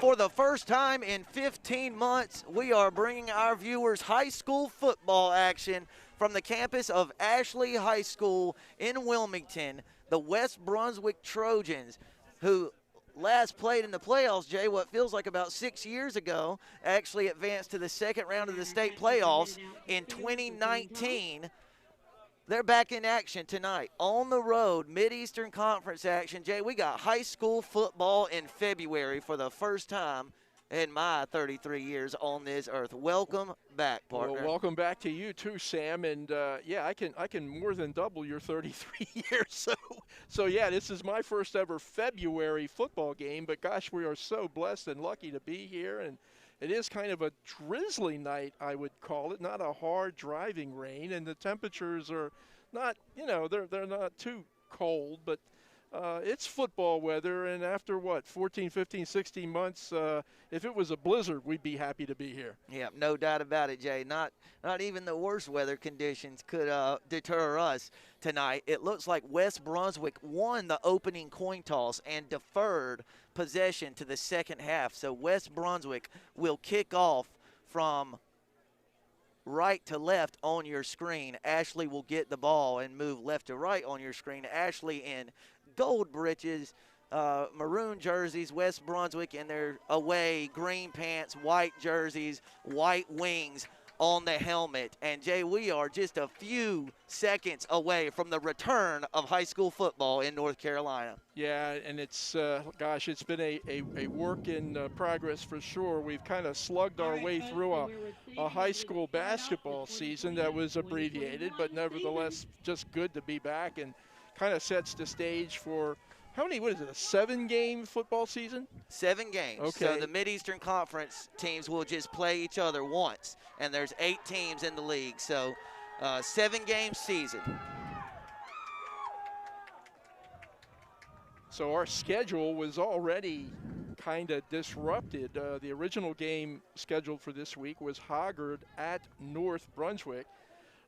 For the first time in 15 months, we are bringing our viewers high school football action from the campus of Ashley High School in Wilmington. The West Brunswick Trojans, who last played in the playoffs, Jay, what feels like about 6 years ago, actually advanced to the second round of the state playoffs in 2019. They're back in action tonight on the road, Mid-Eastern Conference action. Jay, we got high school football in February for the first time in my 33 years on this earth. Welcome back, partner. Well, welcome back to you too, Sam. And yeah, I can more than double your 33 years. So yeah, this is my first ever February football game. But gosh, we are so blessed and lucky to be here. And it is kind of a drizzly night, I would call it, not a hard driving rain, and the temperatures are not, you know, they're not too cold, but it's football weather, and after what, 14, 15, 16 months, if it was a blizzard, we'd be happy to be here. Yeah, no doubt about it, Jay. Not even the worst weather conditions could deter us tonight. It looks like West Brunswick won the opening coin toss and deferred possession to the second half. So West Brunswick will kick off from right to left on your screen. Ashley will get the ball and move left to right on your screen. Ashley in gold breeches, maroon jerseys, West Brunswick in their away green pants, white jerseys, white wings on the helmet. And Jay, we are just a few seconds away from the return of high school football in North Carolina. Yeah, and it's, gosh, it's been a work in progress for sure. We've kind of slugged our way through a high school basketball season that was abbreviated, but nevertheless just good to be back, and kind of sets the stage for, how many, what is it, a 7-game football season? 7 games. Okay. So the Mid-Eastern Conference teams will just play each other once, and there's 8 teams in the league. So 7-game season. So our schedule was already kind of disrupted. The original game scheduled for this week was Hoggard at North Brunswick.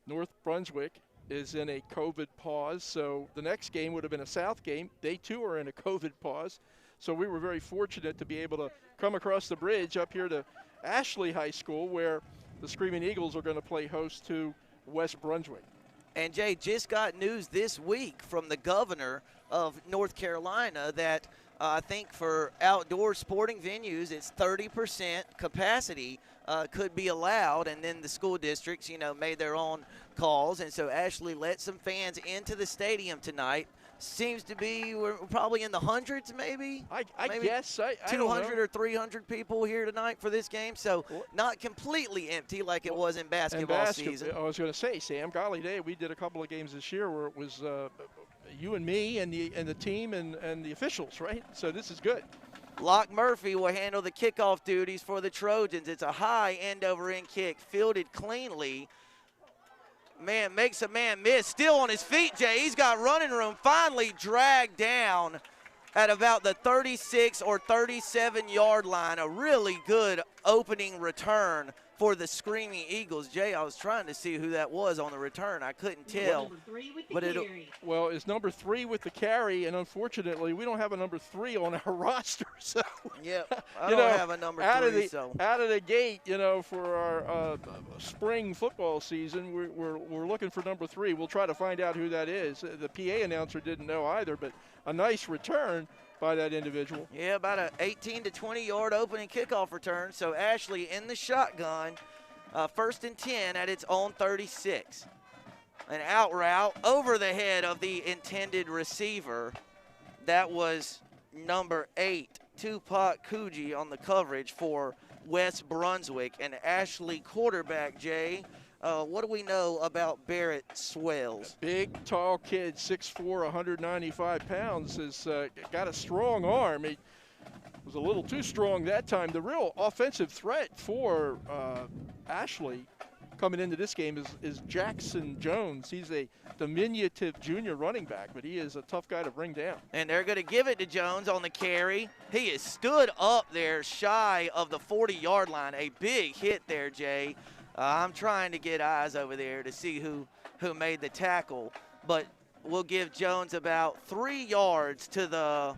North Brunswick is in a COVID pause, so the next game would have been a South game. They too are in a COVID pause, so we were very fortunate to be able to come across the bridge up here to Ashley High School, where the Screaming Eagles are going to play host to West Brunswick. And Jay, just got news this week from the governor of North Carolina that I think for outdoor sporting venues, it's 30% capacity could be allowed, and then the school districts, you know, made their own calls, and so Ashley let some fans into the stadium tonight. Seems to be, we're probably in the hundreds, maybe. I maybe guess. I 200 or 300 people here tonight for this game, so not completely empty like it was in basketball season. I was going to say, Sam, golly day, we did a couple of games this year where it was you and me and the team and the officials, right? So this is good. Locke Murphy will handle the kickoff duties for the Trojans. It's a high end-over-end kick, fielded cleanly. Man makes a man miss. Still on his feet, Jay. He's got running room. Finally dragged down at about the 36 or 37-yard line. A really good opening return for the Screaming Eagles. Jay, I was trying to see who that was on the return. I couldn't tell. Well, it's number 3 with the carry, and unfortunately, we don't have a number 3 on our roster. So yeah, I don't have a number 3. Out of the gate, you know, for our spring football season, we're looking for number 3. We'll try to find out who that is. The PA announcer didn't know either, but a nice return by that individual. Yeah, about an 18 to 20-yard opening kickoff return. So Ashley in the shotgun, 1st and 10 at its own 36. An out route over the head of the intended receiver. That was number 8, Tupac Coogee, on the coverage for West Brunswick. And Ashley quarterback, Jay, what do we know about Barrett Swales? Big, tall kid, 6'4", 195 pounds, has got a strong arm. He was a little too strong that time. The real offensive threat for Ashley coming into this game is Jackson Jones. He's a diminutive junior running back, but he is a tough guy to bring down. And they're going to give it to Jones on the carry. He is stood up there shy of the 40-yard line. A big hit there, Jay. I'm trying to get eyes over there to see who made the tackle, but we'll give Jones about 3 yards to the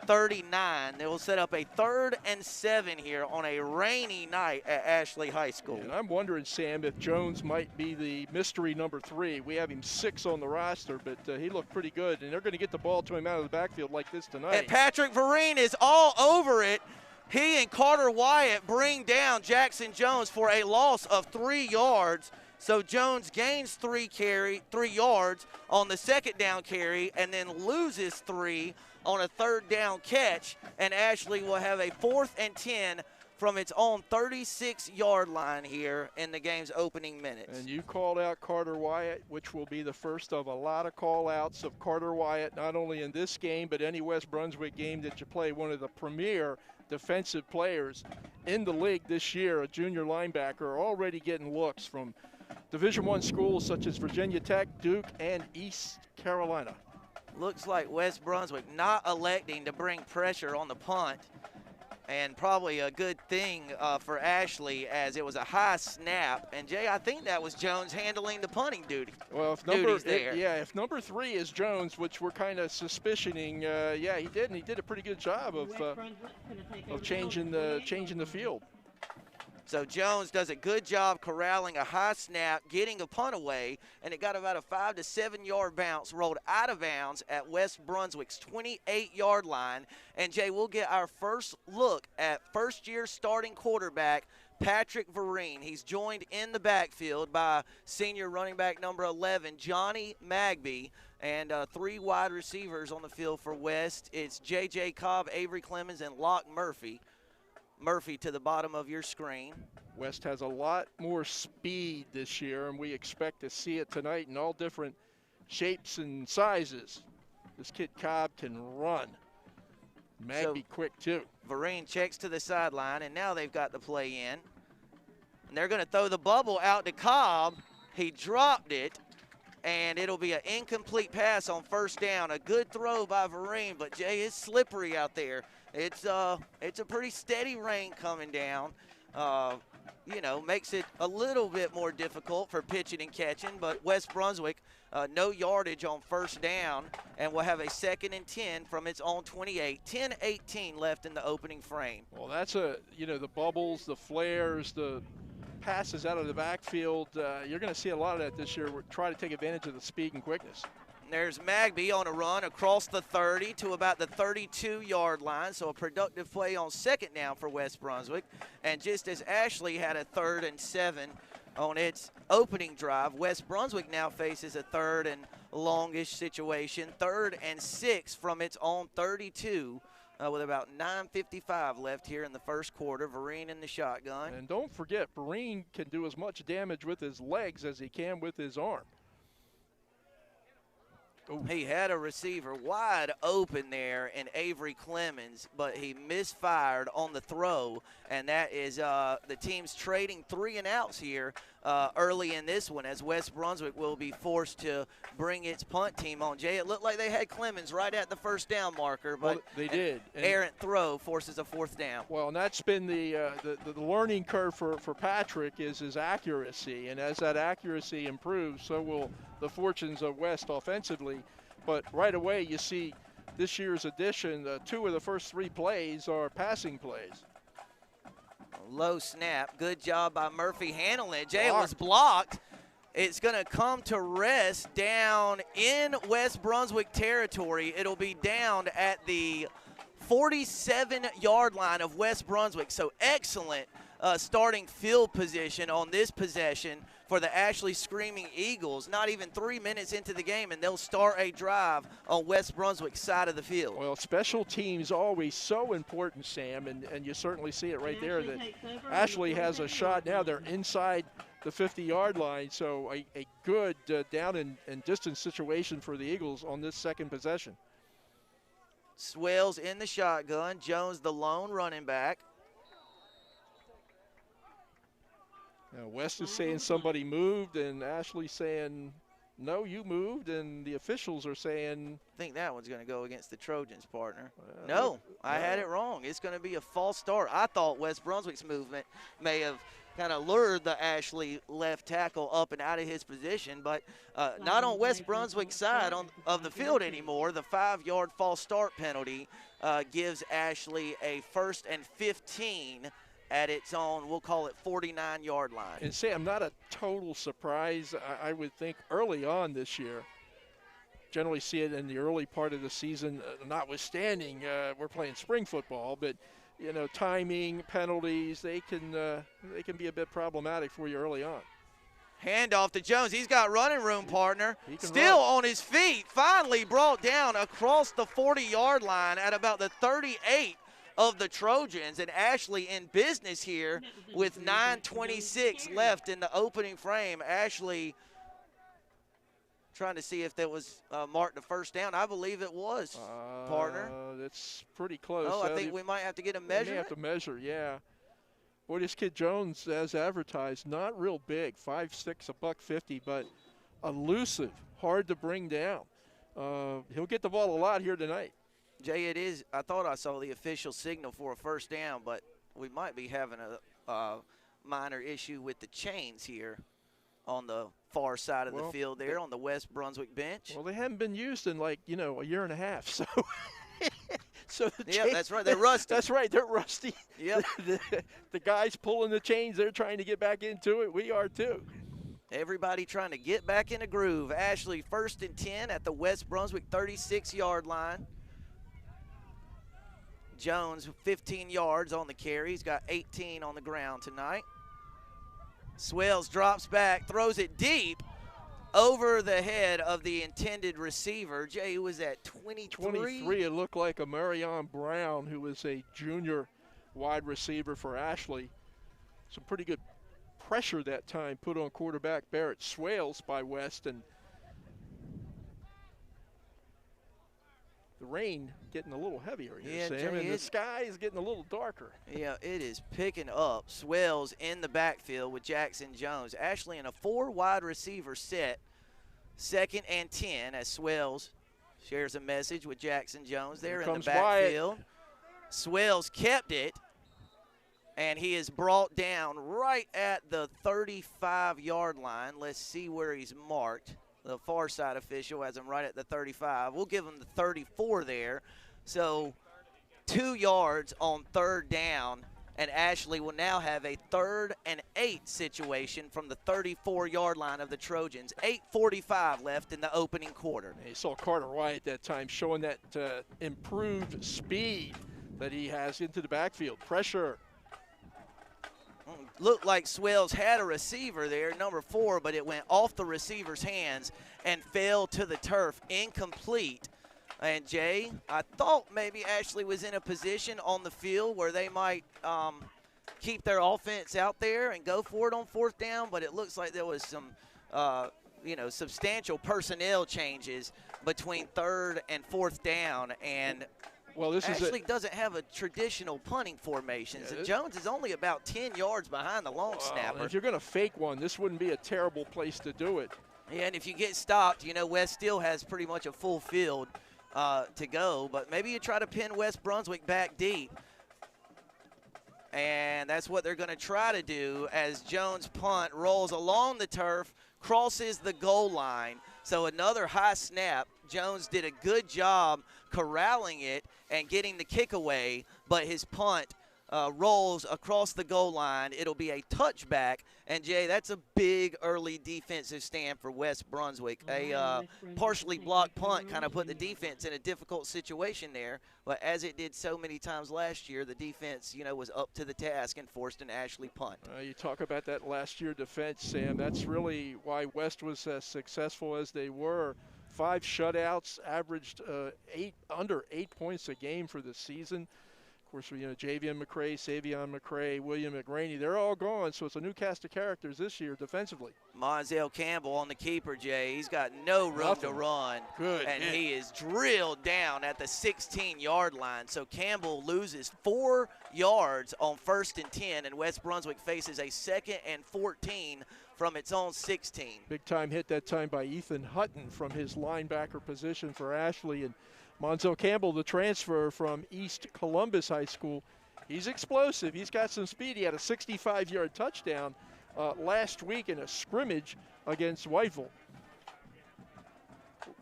39. They will set up a 3rd and 7 here on a rainy night at Ashley High School. And I'm wondering, Sam, if Jones might be the mystery number 3. We have him 6 on the roster, but he looked pretty good, and they're going to get the ball to him out of the backfield like this tonight. And Patrick Vereen is all over it. He and Carter Wyatt bring down Jackson Jones for a loss of 3 yards. So Jones gains 3 yards on the 2nd down carry and then loses 3 on a 3rd down catch. And Ashley will have a 4th and 10 from its own 36-yard line here in the game's opening minutes. And you called out Carter Wyatt, which will be the first of a lot of call-outs of Carter Wyatt, not only in this game but any West Brunswick game that you play. One of the premier defensive players in the league this year, a junior linebacker, already getting looks from Division I schools such as Virginia Tech, Duke, and East Carolina. Looks like West Brunswick not electing to bring pressure on the punt, and probably a good thing for Ashley, as it was a high snap. And Jay, I think that was Jones handling the punting duty. Well, if if number 3 is Jones, which we're kind of suspicioning, yeah, he did, and he did a pretty good job of changing the field. So Jones does a good job corralling a high snap, getting a punt away, and it got about a 5 to 7 yard bounce, rolled out of bounds at West Brunswick's 28-yard line. And Jay, we'll get our first look at first-year starting quarterback Patrick Vereen. He's joined in the backfield by senior running back number 11, Johnny Magby, and 3 wide receivers on the field for West. It's J.J. Cobb, Avery Clemens, and Locke Murphy. Murphy to the bottom of your screen. West has a lot more speed this year, and we expect to see it tonight in all different shapes and sizes. This kid Cobb can run. Magby quick too. Vereen checks to the sideline, and now they've got the play in. And they're going to throw the bubble out to Cobb. He dropped it, and it'll be an incomplete pass on 1st down. A good throw by Vereen, but Jay, it's slippery out there. It's a pretty steady rain coming down. You know, makes it a little bit more difficult for pitching and catching, but West Brunswick, no yardage on 1st down, and will have a 2nd and 10 from its own 28. 10-18 left in the opening frame. Well, that's the bubbles, the flares, the passes out of the backfield. You're going to see a lot of that this year. We're trying to take advantage of the speed and quickness. There's Magby on a run across the 30 to about the 32-yard line, so a productive play on 2nd down for West Brunswick. And just as Ashley had a 3rd and 7 on its opening drive, West Brunswick now faces a 3rd and longish situation, 3rd and 6 from its own 32 with about 9:55 left here in the first quarter. Vereen in the shotgun. And don't forget, Vereen can do as much damage with his legs as he can with his arm. Ooh. He had a receiver wide open there in Avery Clemens, but he misfired on the throw, and that is the team's trading 3 and outs here early in this one, as West Brunswick will be forced to bring its punt team on. Jay, it looked like they had Clemens right at the 1st down marker, but they did. Errant throw forces a 4th down. Well, and that's been the learning curve for Patrick, is his accuracy, and as that accuracy improves, so will the fortunes of West offensively. But right away you see this year's addition, 2 of the first 3 plays are passing plays. Low snap, good job by Murphy handling it. Jay, it was blocked. It's going to come to rest down in West Brunswick territory. It'll be down at the 47-yard line of West Brunswick. So excellent starting field position on this possession for the Ashley Screaming Eagles. Not even 3 minutes into the game, and they'll start a drive on West Brunswick's side of the field. Well, special teams always so important, Sam, and you certainly see it right there that Ashley has a shot now. They're inside the 50-yard line, so a good down and distance situation for the Eagles on this second possession. Swales in the shotgun. Jones the lone running back. Now West is saying somebody moved, and Ashley's saying, no, you moved, and the officials are saying. I think that one's going to go against the Trojans, partner. No, I had it wrong. It's going to be a false start. I thought West Brunswick's movement may have kind of lured the Ashley left tackle up and out of his position, but not on West Brunswick's side of the field anymore. The 5-yard false start penalty gives Ashley a 1st and 15 at its own, we'll call it 49-yard line. And Sam, not a total surprise, I would think, early on this year. Generally see it in the early part of the season, notwithstanding we're playing spring football, but you know, timing, penalties, they can be a bit problematic for you early on. Handoff to Jones. He's got running room, partner. Still on his feet. Finally brought down across the 40-yard line at about the 38 of the Trojans. And Ashley in business here with 9:26 left in the opening frame. Ashley trying to see if that was marked a first down. I believe it was, partner. That's pretty close. Oh, I think we might have to get a measure. We may have to measure, yeah. Boy, this kid Jones, as advertised, not real big, 5'6", $150, but elusive, hard to bring down. He'll get the ball a lot here tonight. Jay, it is. I thought I saw the official signal for a first down, but we might be having a minor issue with the chains here on the far side of the field there on the West Brunswick bench. Well, they haven't been used in like, you know, a year and a half, so. Yeah, that's right. They're rusty. That's right. They're rusty. Yep. The guys pulling the chains, they're trying to get back into it. We are too. Everybody trying to get back in the groove. Ashley 1st and 10 at the West Brunswick 36-yard line. Jones 15 yards on the carry. He's got 18 on the ground tonight. Swales drops back, throws it deep over the head of the intended receiver. Jay, who was that, 23? 23, it looked like a Marion Brown, who was a junior wide receiver for Ashley. Some pretty good pressure that time put on quarterback Barrett Swales by West, and the rain getting a little heavier here, Sam, and the sky is getting a little darker. Yeah, it is picking up. Swales in the backfield with Jackson Jones. Ashley in a 4-wide receiver set, 2nd and 10 as Swales shares a message with Jackson Jones there in the backfield. Wyatt. Swales kept it, and he is brought down right at the 35-yard line. Let's see where he's marked. The far side official has him right at the 35. We'll give him the 34 there. So 2 yards on 3rd down, and Ashley will now have a 3rd and 8 situation from the 34-yard line of the Trojans. 8:45 left in the opening quarter. You saw Carter Wyatt that time showing that improved speed that he has into the backfield. Pressure. Looked like Swales had a receiver there, number 4, but it went off the receiver's hands and fell to the turf, incomplete. And Jay, I thought maybe Ashley was in a position on the field where they might keep their offense out there and go for it on 4th down, but it looks like there was some, substantial personnel changes between 3rd and 4th down, and Ashley doesn't have a traditional punting formation. So Jones is only about 10 yards behind the long snapper. If you're going to fake one, this wouldn't be a terrible place to do it. Yeah, and if you get stopped, West still has pretty much a full field to go. But maybe you try to pin West Brunswick back deep. And that's what they're going to try to do as Jones' punt rolls along the turf, crosses the goal line. So another high snap. Jones did a good job corralling it and getting the kick away, but his punt rolls across the goal line. It'll be a touchback. And, Jay, that's a big early defensive stand for West Brunswick. A partially blocked punt kind of put the defense in a difficult situation there. But as it did so many times last year, the defense, was up to the task and forced an Ashley punt. You talk about that last year defense, Sam. That's really why West was as successful as they were. 5 shutouts, averaged under 8 points a game for the season. Of course, Javian McCray, Savion McCray, William McRaney, they're all gone, so it's a new cast of characters this year defensively. Monzel Campbell on the keeper, Jay. He's got no room to run. Good. And he is drilled down at the 16-yard line. So Campbell loses 4 yards on 1st and 10, and West Brunswick faces a 2nd and 14 from its own 16. Big time hit that time by Ethan Hutton from his linebacker position for Ashley. And Monzel Campbell, the transfer from East Columbus High School, He's explosive. He's got some speed. He had a 65-yard touchdown last week in a scrimmage against Whiteville.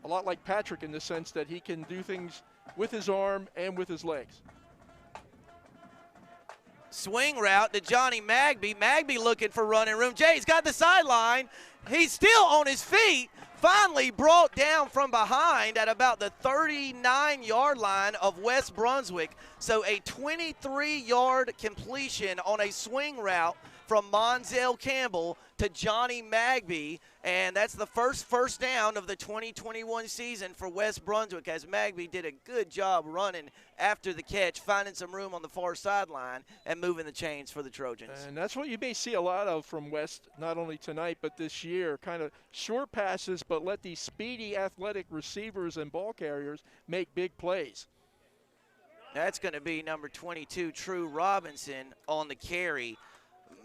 A lot like Patrick in the sense that he can do things with his arm and with his legs. Swing route to Johnny Magby. Magby looking for running room. Jay's got the sideline. He's still on his feet. Finally brought down from behind at about the 39-yard line of West Brunswick. So a 23-yard completion on a swing route from Monzel Campbell to Johnny Magby, and that's the first down of the 2021 season for West Brunswick, as Magby did a good job running after the catch, finding some room on the far sideline and moving the chains for the Trojans. And that's what you may see a lot of from West, not only tonight but this year, kind of short passes, but let these speedy athletic receivers and ball carriers make big plays. That's going to be number 22, True Robinson, on the carry.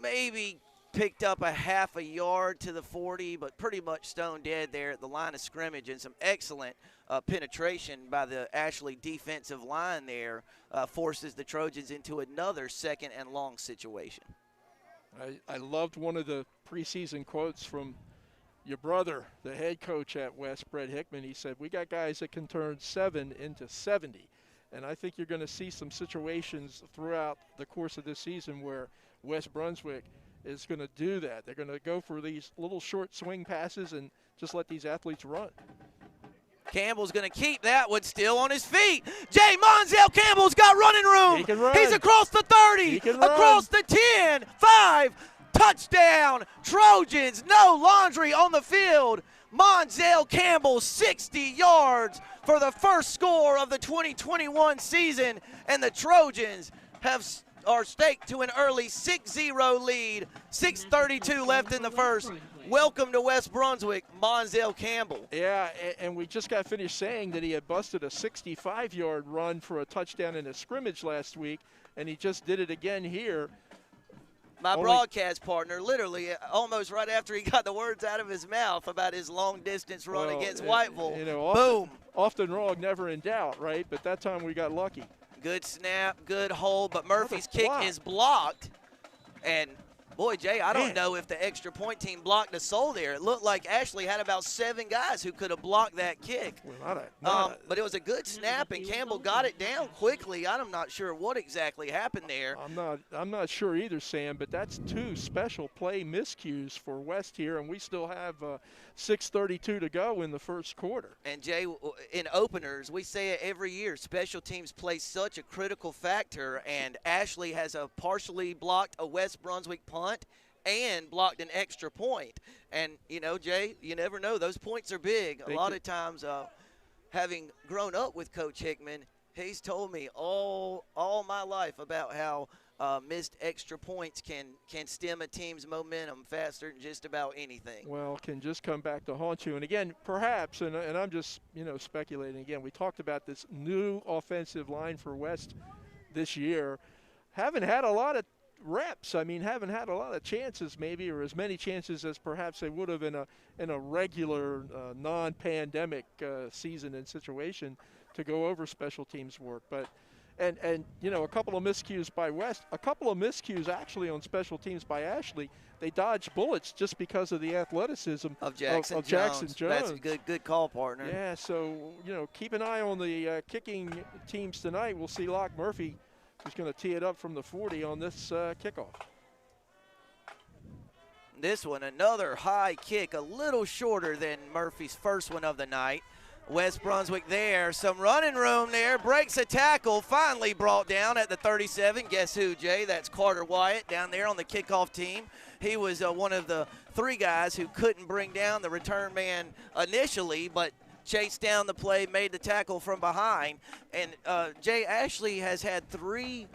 Maybe picked up a half a yard to the 40, but pretty much stone dead there at the line of scrimmage, and some excellent penetration by the Ashley defensive line there forces the Trojans into another second and long situation. I loved one of the preseason quotes from your brother, the head coach at West, Brett Hickman. He said, "We got guys that can turn 7 into 70. And I think you're going to see some situations throughout the course of this season where West Brunswick is going to do that. They're going to go for these little short swing passes and just let these athletes run. Campbell's going to keep that one still on his feet. Jay Monzel Campbell's got running room. He can run. He's across the 30, across the 10, 5, touchdown, Trojans, no laundry on the field. Monzel Campbell, 60 yards for the first score of the 2021 season, and the Trojans are staked to an early 6-0 lead, 6:32 left in the first. Welcome to West Brunswick, Monzel Campbell. Yeah, and we just got finished saying that he had busted a 65-yard run for a touchdown in a scrimmage last week, and he just did it again here. My broadcast partner, literally, almost right after he got the words out of his mouth about his long-distance run against Whiteville, you know, boom. Often wrong, never in doubt, right? But that time we got lucky. Good snap, good hold, but Murphy's kick is blocked. And, boy, Jay, I don't know if the extra point team blocked a soul there. It looked like Ashley had about 7 guys who could have blocked that kick. Well, but it was a good snap, and Campbell got it down quickly. I'm not sure what exactly happened there. I'm not sure either, Sam, but that's 2 special play miscues for West here, and we still have 6:32 to go in the first quarter. And, Jay, in openers, we say it every year, special teams play such a critical factor, and Ashley has partially blocked a West Brunswick punt and blocked an extra point. And, you know, Jay, you never know. Those points are big. A lot of times, having grown up with Coach Hickman, he's told me all my life about how missed extra points can stem a team's momentum faster than just about anything. Well, can just come back to haunt you. And again, perhaps, and I'm just, speculating again, we talked about this new offensive line for West this year. Haven't had a lot of reps. I mean, haven't had a lot of chances maybe, or as many chances as perhaps they would have in a regular non-pandemic season and situation to go over special teams work. But and a couple of miscues by West, a couple of miscues actually on special teams by Ashley. They dodged bullets just because of the athleticism of Jackson Jones. That's a good call, partner. Yeah, so keep an eye on the kicking teams tonight. We'll see Locke Murphy, who's going to tee it up from the 40 on this kickoff. This one, another high kick, a little shorter than Murphy's first one of the night. West Brunswick there, some running room there, breaks a tackle, finally brought down at the 37. Guess who, Jay? That's Carter Wyatt down there on the kickoff team. He was one of the 3 guys who couldn't bring down the return man initially, but chased down the play, made the tackle from behind. And Jay, Ashley has had 3,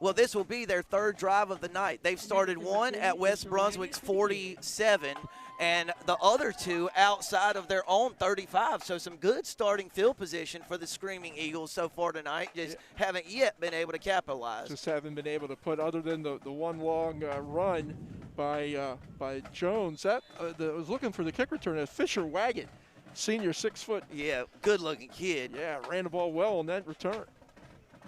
well, this will be their 3rd drive of the night. They've started one at West Brunswick's 47, and the other 2 outside of their own 35. So some good starting field position for the Screaming Eagles so far tonight. Just haven't yet been able to capitalize. Just haven't been able to put, other than the one long run by Jones. That was looking for the kick return. Fisher Wagon, senior 6 foot. Yeah, good-looking kid. Yeah, ran the ball well on that return.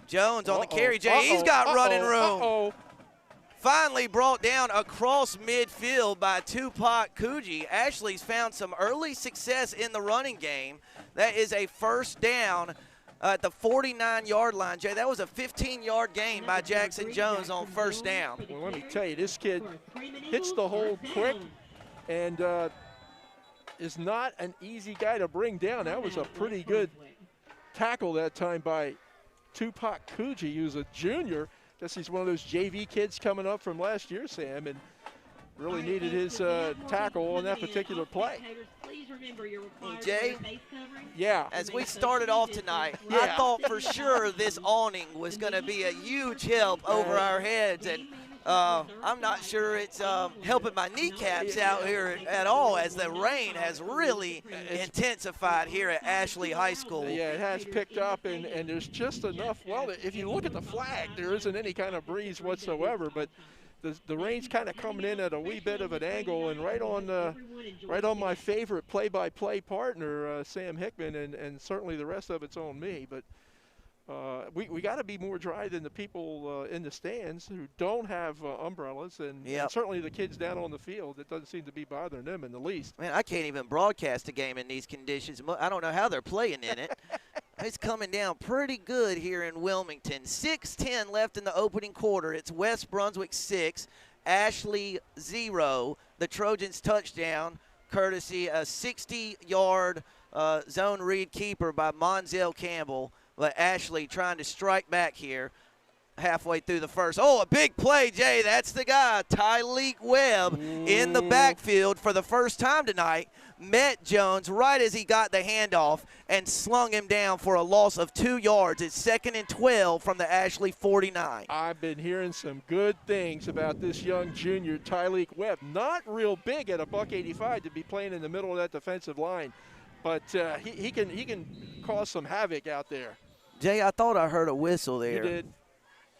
Jones on the carry, Jay. He's got running room. Finally brought down across midfield by Tupac Coogee. Ashley's found some early success in the running game. That is a first down at the 49-yard line. Jay, that was a 15-yard gain by Jackson Jones on first down. Well, let me tell you, this kid hits the hole quick and is not an easy guy to bring down. That was a pretty good tackle that time by Tupac Coogee, who's a junior. Guess he's one of those JV kids coming up from last year, Sam, and really needed his tackle on that particular play. Jay, yeah, as we started off tonight, I thought for sure this awning was going to be a huge help over our heads, and I'm not sure it's helping my kneecaps out here at all, as the rain has really intensified here at Ashley High School. Yeah, it has picked up, and there's just enough. Well, if you look at the flag, there isn't any kind of breeze whatsoever, but the rain's kind of coming in at a wee bit of an angle, and right on my favorite play-by-play partner, Sam Hickman, and certainly the rest of it's on me. But we got to be more dry than the people in the stands who don't have umbrellas, and certainly the kids down on the field. It doesn't seem to be bothering them in the least. Man, I can't even broadcast a game in these conditions. I don't know how they're playing in it. It's coming down pretty good here in Wilmington. 6:10 left in the opening quarter. It's West Brunswick 6, Ashley 0. The Trojans touchdown, courtesy a 60-yard zone read keeper by Monzel Campbell. But Ashley trying to strike back here halfway through the first. Oh, a big play, Jay. That's the guy, Tyleek Webb, in the backfield for the first time tonight. Met Jones right as he got the handoff and slung him down for a loss of 2 yards. It's 2nd and 12 from the Ashley 49. I've been hearing some good things about this young junior, Tyleek Webb. Not real big at $185 to be playing in the middle of that defensive line, but he can cause some havoc out there. Jay, I thought I heard a whistle there. You did.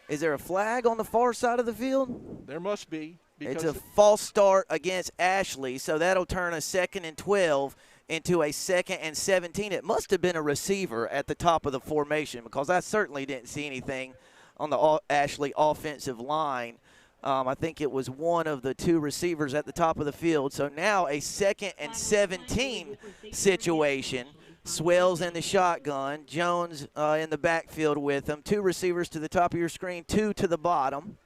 Is there a flag on the far side of the field? There must be. It's a false start against Ashley, so that'll turn a 2nd and 12 into a 2nd and 17. It must have been a receiver at the top of the formation, because I certainly didn't see anything on the Ashley offensive line. I think it was one of the 2 receivers at the top of the field. So now a 2nd and 17 situation. Swells in the shotgun. Jones in the backfield with him. 2 receivers to the top of your screen, 2 to the bottom.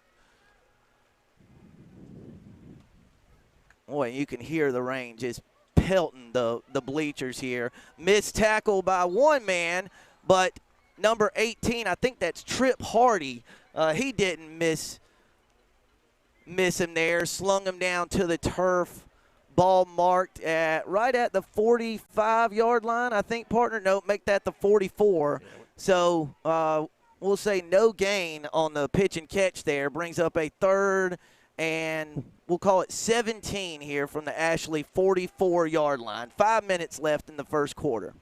Boy, you can hear the rain just pelting the bleachers here. Missed tackle by one man, but number 18, I think that's Trip Hardy. He didn't miss him there. Slung him down to the turf. Ball marked right at the 45-yard line, I think, partner. No, make that the 44. So we'll say no gain on the pitch and catch there. Brings up a 3rd and we'll call it 17 here from the Ashley 44-yard line. 5 minutes left in the first quarter.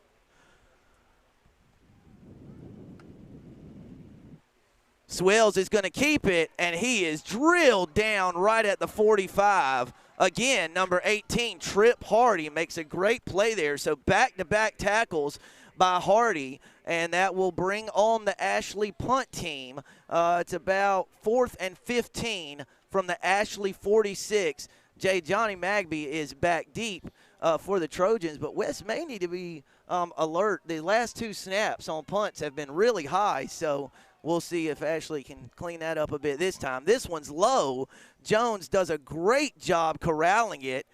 Swells is going to keep it, and he is drilled down right at the 45. Again, number 18, Trip Hardy, makes a great play there. So back-to-back tackles by Hardy, and that will bring on the Ashley punt team. It's about 4th and 15 from the Ashley 46. Johnny Magby is back deep for the Trojans, but West may need to be alert. The last 2 snaps on punts have been really high, so we'll see if Ashley can clean that up a bit this time. This one's low. Jones does a great job corralling it.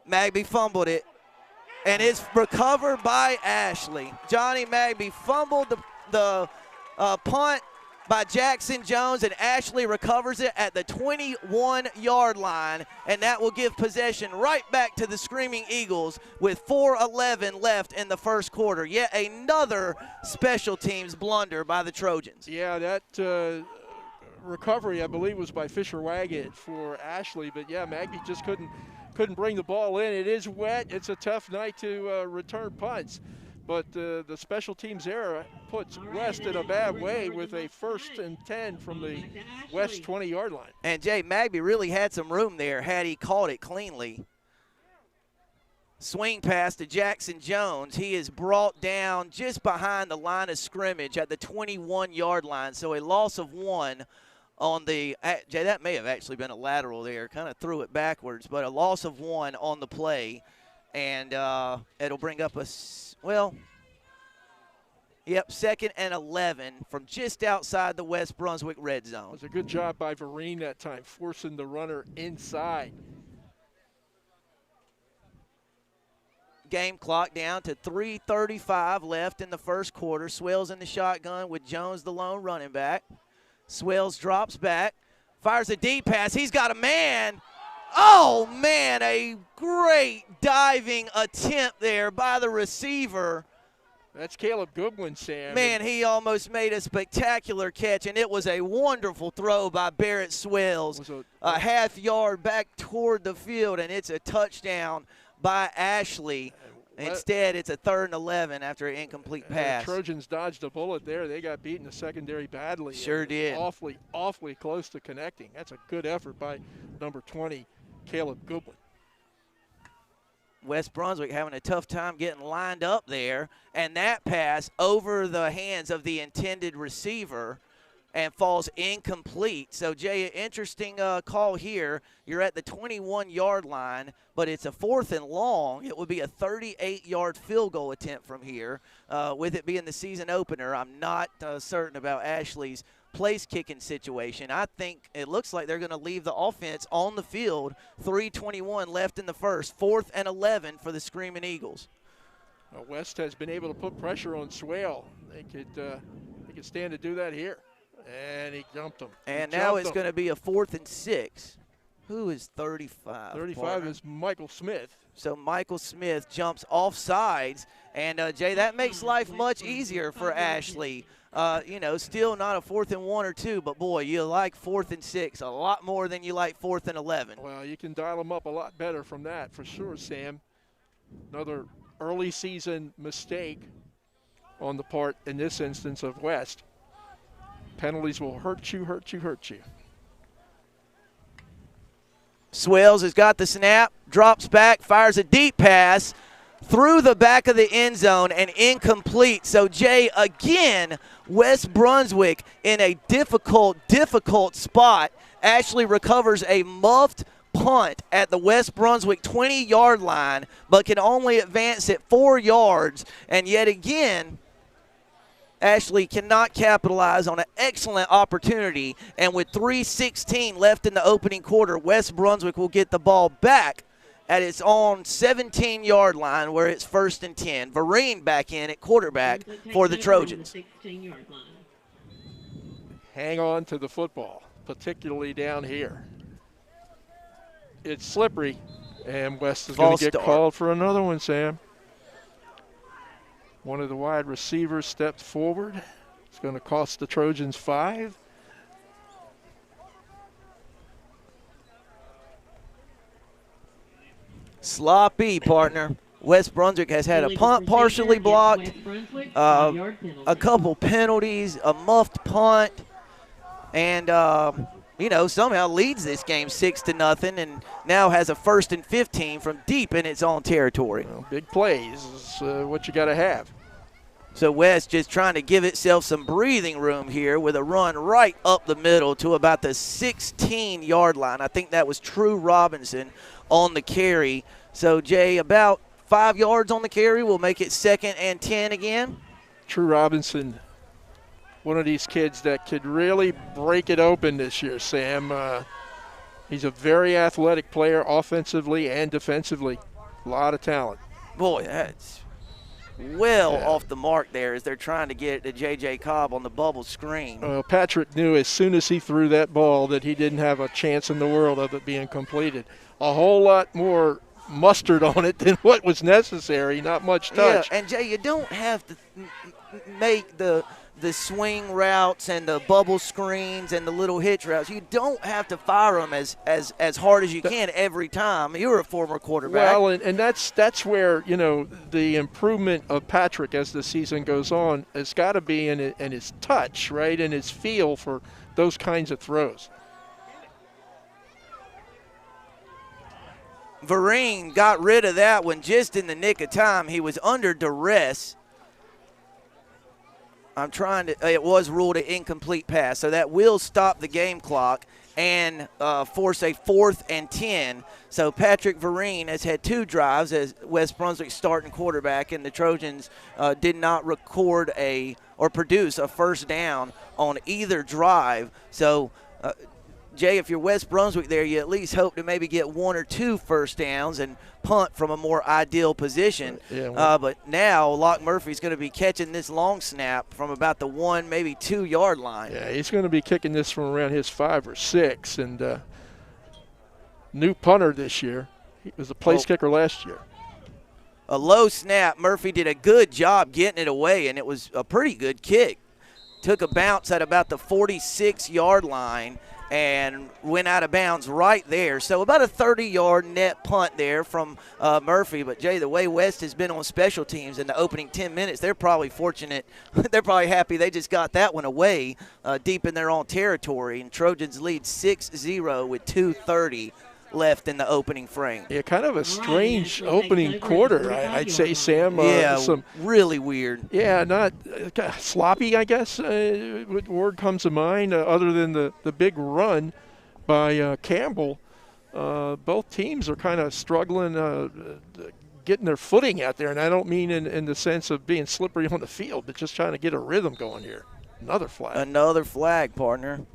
Magby fumbled it, and it's recovered by Ashley. Johnny Magby fumbled the punt by Jackson Jones, and Ashley recovers it at the 21-yard line, and that will give possession right back to the Screaming Eagles with 4:11 left in the first quarter. Yet another special teams blunder by the Trojans. Yeah, that recovery, I believe, was by Fisher Waggett for Ashley, but yeah, Magby just couldn't bring the ball in. It is wet. It's a tough night to return punts. But the special teams error puts West in a bad way with a 1st and 10 from the West 20-yard line. And, Jay, Magby really had some room there had he caught it cleanly. Swing pass to Jackson Jones. He is brought down just behind the line of scrimmage at the 21-yard line. So a loss of 1 on the – Jay, that may have actually been a lateral there. Kind of threw it backwards, but a loss of 1 on the play. And it'll bring up second and 11 from just outside the West Brunswick red zone. It was a good job by Vereen that time, forcing the runner inside. Game clock down to 3:35 left in the first quarter. Swales in the shotgun with Jones the lone running back. Swales drops back, fires a deep pass. He's got a man. Oh, man, a great diving attempt there by the receiver. That's Caleb Goodwin, Sam. Man, he almost made a spectacular catch, and it was a wonderful throw by Barrett Swales. A half yard back toward the field, and it's a touchdown by Ashley. Instead, it's a 3rd and 11 after an incomplete pass. The Trojans dodged a bullet there. They got beat in the secondary badly. Sure did. Awfully close to connecting. That's a good effort by number 20, Caleb Goodwin. West Brunswick having a tough time getting lined up there, and that pass over the hands of the intended receiver and falls incomplete. So, Jay, interesting call here. You're at the 21-yard line, but it's a 4th and long. It would be a 38-yard field goal attempt from here. With it being the season opener, I'm not certain about Ashley's place-kicking situation. I think it looks like they're going to leave the offense on the field. 3:21 left in the first. 4th and 11 for the Screaming Eagles. West has been able to put pressure on Swale. They could stand to do that here. And he jumped him. And now it's going to be a 4th and 6. Who is 35? 35 is Michael Smith. So Michael Smith jumps off sides. And, Jay, that makes life much easier for Ashley. Still not a 4th and 1 or 2, but, boy, you like 4th and 6 a lot more than you like 4th and 11. Well, you can dial them up a lot better from that for sure, Sam. Another early season mistake on the part, in this instance, of West. Penalties will hurt you. Swales has got the snap, drops back, fires a deep pass through the back of the end zone and incomplete. So, Jay, again, West Brunswick in a difficult spot. Ashley recovers a muffed punt at the West Brunswick 20-yard line, but can only advance it 4 yards. And yet again, Ashley cannot capitalize on an excellent opportunity, and with 3:16 left in the opening quarter, West Brunswick will get the ball back at its own 17-yard line where it's 1st and 10. Vereen back in at quarterback for the Trojans. Hang on to the football, particularly down here. It's slippery, and West is going to get called for another one, Sam. One of the wide receivers stepped forward. It's going to cost the Trojans 5. Sloppy, partner. West Brunswick has had a punt partially blocked, a couple penalties, a muffed punt, and somehow leads this game 6-0, and now has a 1st and 15 from deep in its own territory. Well, big plays is what you got to have. So West just trying to give itself some breathing room here with a run right up the middle to about the 16-yard line. I think that was True Robinson on the carry. So, Jay, about 5 yards on the carry will make it 2nd and 10 again. True Robinson, one of these kids that could really break it open this year, Sam. He's a very athletic player offensively and defensively. A lot of talent. Boy, that's off the mark there as they're trying to get it to J.J. Cobb on the bubble screen. Well, Patrick knew as soon as he threw that ball that he didn't have a chance in the world of it being completed. A whole lot more mustard on it than what was necessary, not much touch. Yeah, and Jay, you don't have to make the swing routes and the bubble screens and the little hitch routes. You don't have to fire them as hard as you can every time. You're a former quarterback. Well, and that's where, the improvement of Patrick as the season goes on has got to be in his touch, right, and his feel for those kinds of throws. Vereen got rid of that one just in the nick of time. He was under duress. It was ruled an incomplete pass, so that will stop the game clock and force a 4th and 10. So Patrick Vereen has had 2 drives as West Brunswick starting quarterback, and the Trojans did not record or produce a first down on either drive. So, Jay, if you're West Brunswick there, you at least hope to maybe get 1 or 2 first downs and punt from a more ideal position. But now Locke Murphy's going to be catching this long snap from about the 1, maybe 2 yard line. Yeah, he's going to be kicking this from around his 5 or 6. And new punter this year. He was a place kicker last year. A low snap. Murphy did a good job getting it away, and it was a pretty good kick. Took a bounce at about the 46-yard line and went out of bounds right there. So about a 30-yard net punt there from Murphy. But, Jay, the way West has been on special teams in the opening 10 minutes, they're probably fortunate. They're probably happy they just got that one away deep in their own territory. And Trojans lead 6-0 with 2:30 left in the opening frame. Yeah, kind of a strange opening quarter, I'd say, Sam. Really weird. Yeah, not sloppy, I guess, word comes to mind, other than the big run by Campbell. Both teams are kind of struggling getting their footing out there, and I don't mean in the sense of being slippery on the field, but just trying to get a rhythm going here. Another flag. Another flag, partner.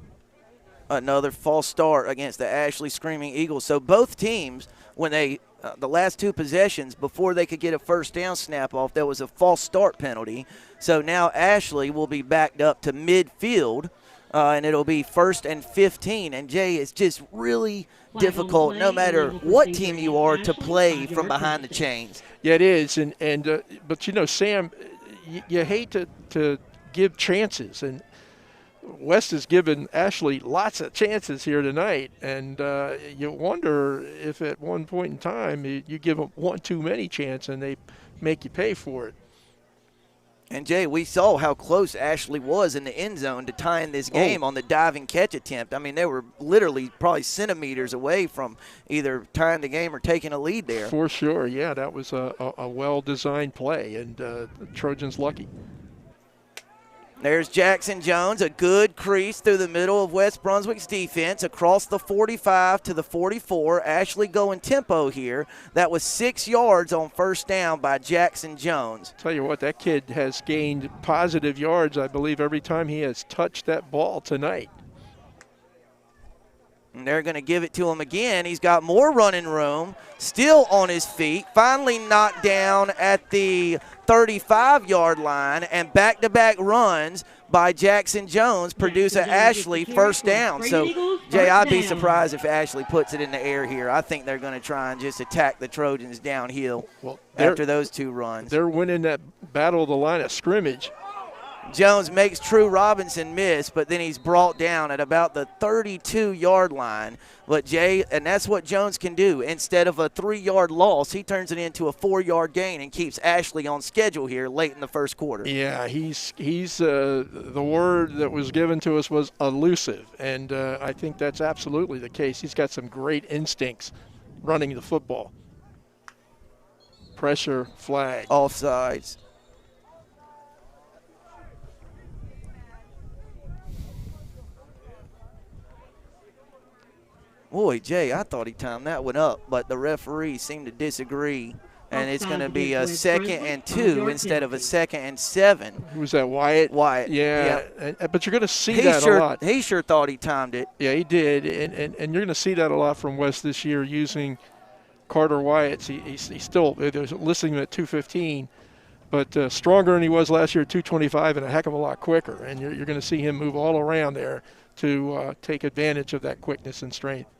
Another false start against the Ashley Screaming Eagles. So both teams, when they the last 2 possessions, before they could get a first down snap off, there was a false start penalty. So now Ashley will be backed up to midfield, and it'll be 1st and 15. And, Jay, it's just really difficult, no matter what team you are, to play from behind the chains. Yeah, it is. But, Sam, you hate to give chances. And West has given Ashley lots of chances here tonight, and you wonder if at one point in time you give them one too many chances and they make you pay for it. And, Jay, we saw how close Ashley was in the end zone to tying this game on the diving catch attempt. I mean, they were literally probably centimeters away from either tying the game or taking a lead there. For sure, yeah, that was a well-designed play, and the Trojans lucky. There's Jackson Jones, a good crease through the middle of West Brunswick's defense, across the 45 to the 44. Ashley going tempo here. That was 6 yards on first down by Jackson Jones. Tell you what, that kid has gained positive yards, I believe, every time he has touched that ball tonight. And they're going to give it to him again. He's got more running room, still on his feet, finally knocked down at the 35-yard line, and back-to-back runs by Jackson Jones produce an Ashley first down. So, Jay, I'd be surprised if Ashley puts it in the air here. I think they're going to try and just attack the Trojans downhill after those 2 runs. They're winning that battle of the line of scrimmage. Jones makes True Robinson miss, but then he's brought down at about the 32-yard line. But, Jay, and that's what Jones can do. Instead of a 3-yard loss, he turns it into a 4-yard gain and keeps Ashley on schedule here late in the first quarter. Yeah, he's the word that was given to us was elusive, and I think that's absolutely the case. He's got some great instincts running the football. Pressure, flag. Offsides. Boy, Jay, I thought he timed that one up, but the referee seemed to disagree, and it's going to be a 2nd and 2 instead of a 2nd and 7. Who's that, Wyatt? Wyatt. Yeah. But you're going to see that a lot. He sure thought he timed it. Yeah, he did, and you're going to see that a lot from West this year using Carter Wyatt. He's still listing him at 215, but stronger than he was last year at 225 and a heck of a lot quicker, and you're going to see him move all around there to take advantage of that quickness and strength.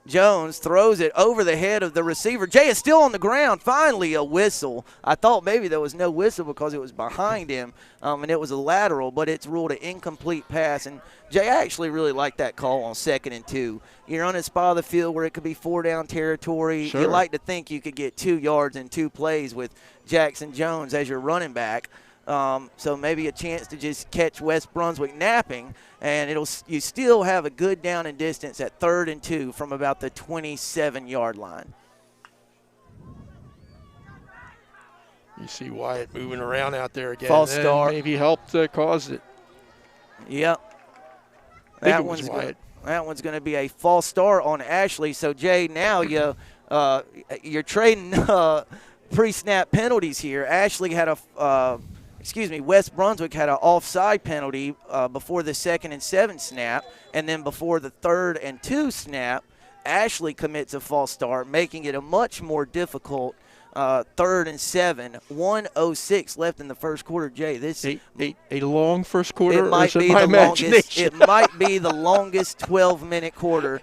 Jones throws it over the head of the receiver. Jay is still on the ground. Finally, a whistle. I thought maybe there was no whistle because it was behind him, and it was a lateral, but it's ruled an incomplete pass. And, Jay, I actually really like that call on 2nd and 2. You're on a spot of the field where it could be 4-down territory. Sure. You like to think you could get 2 yards in 2 plays with Jackson Jones as your running back. So maybe a chance to just catch West Brunswick napping, and you still have a good down and distance at 3rd and 2 from about the 27-yard line. You see Wyatt moving around out there again. False start. Maybe helped cause it. Yep. That one's Wyatt. That one's going to be a false start on Ashley. So, Jay, now you're trading pre-snap penalties here. Ashley had West Brunswick had an offside penalty before the 2nd and 7 snap, and then before the 3rd and 2 snap, Ashley commits a false start, making it a much more difficult 3rd and 7. 1:06 left in the first quarter. Jay, this a long first quarter. It might be my the longest. imagination? It might be the longest 12-minute quarter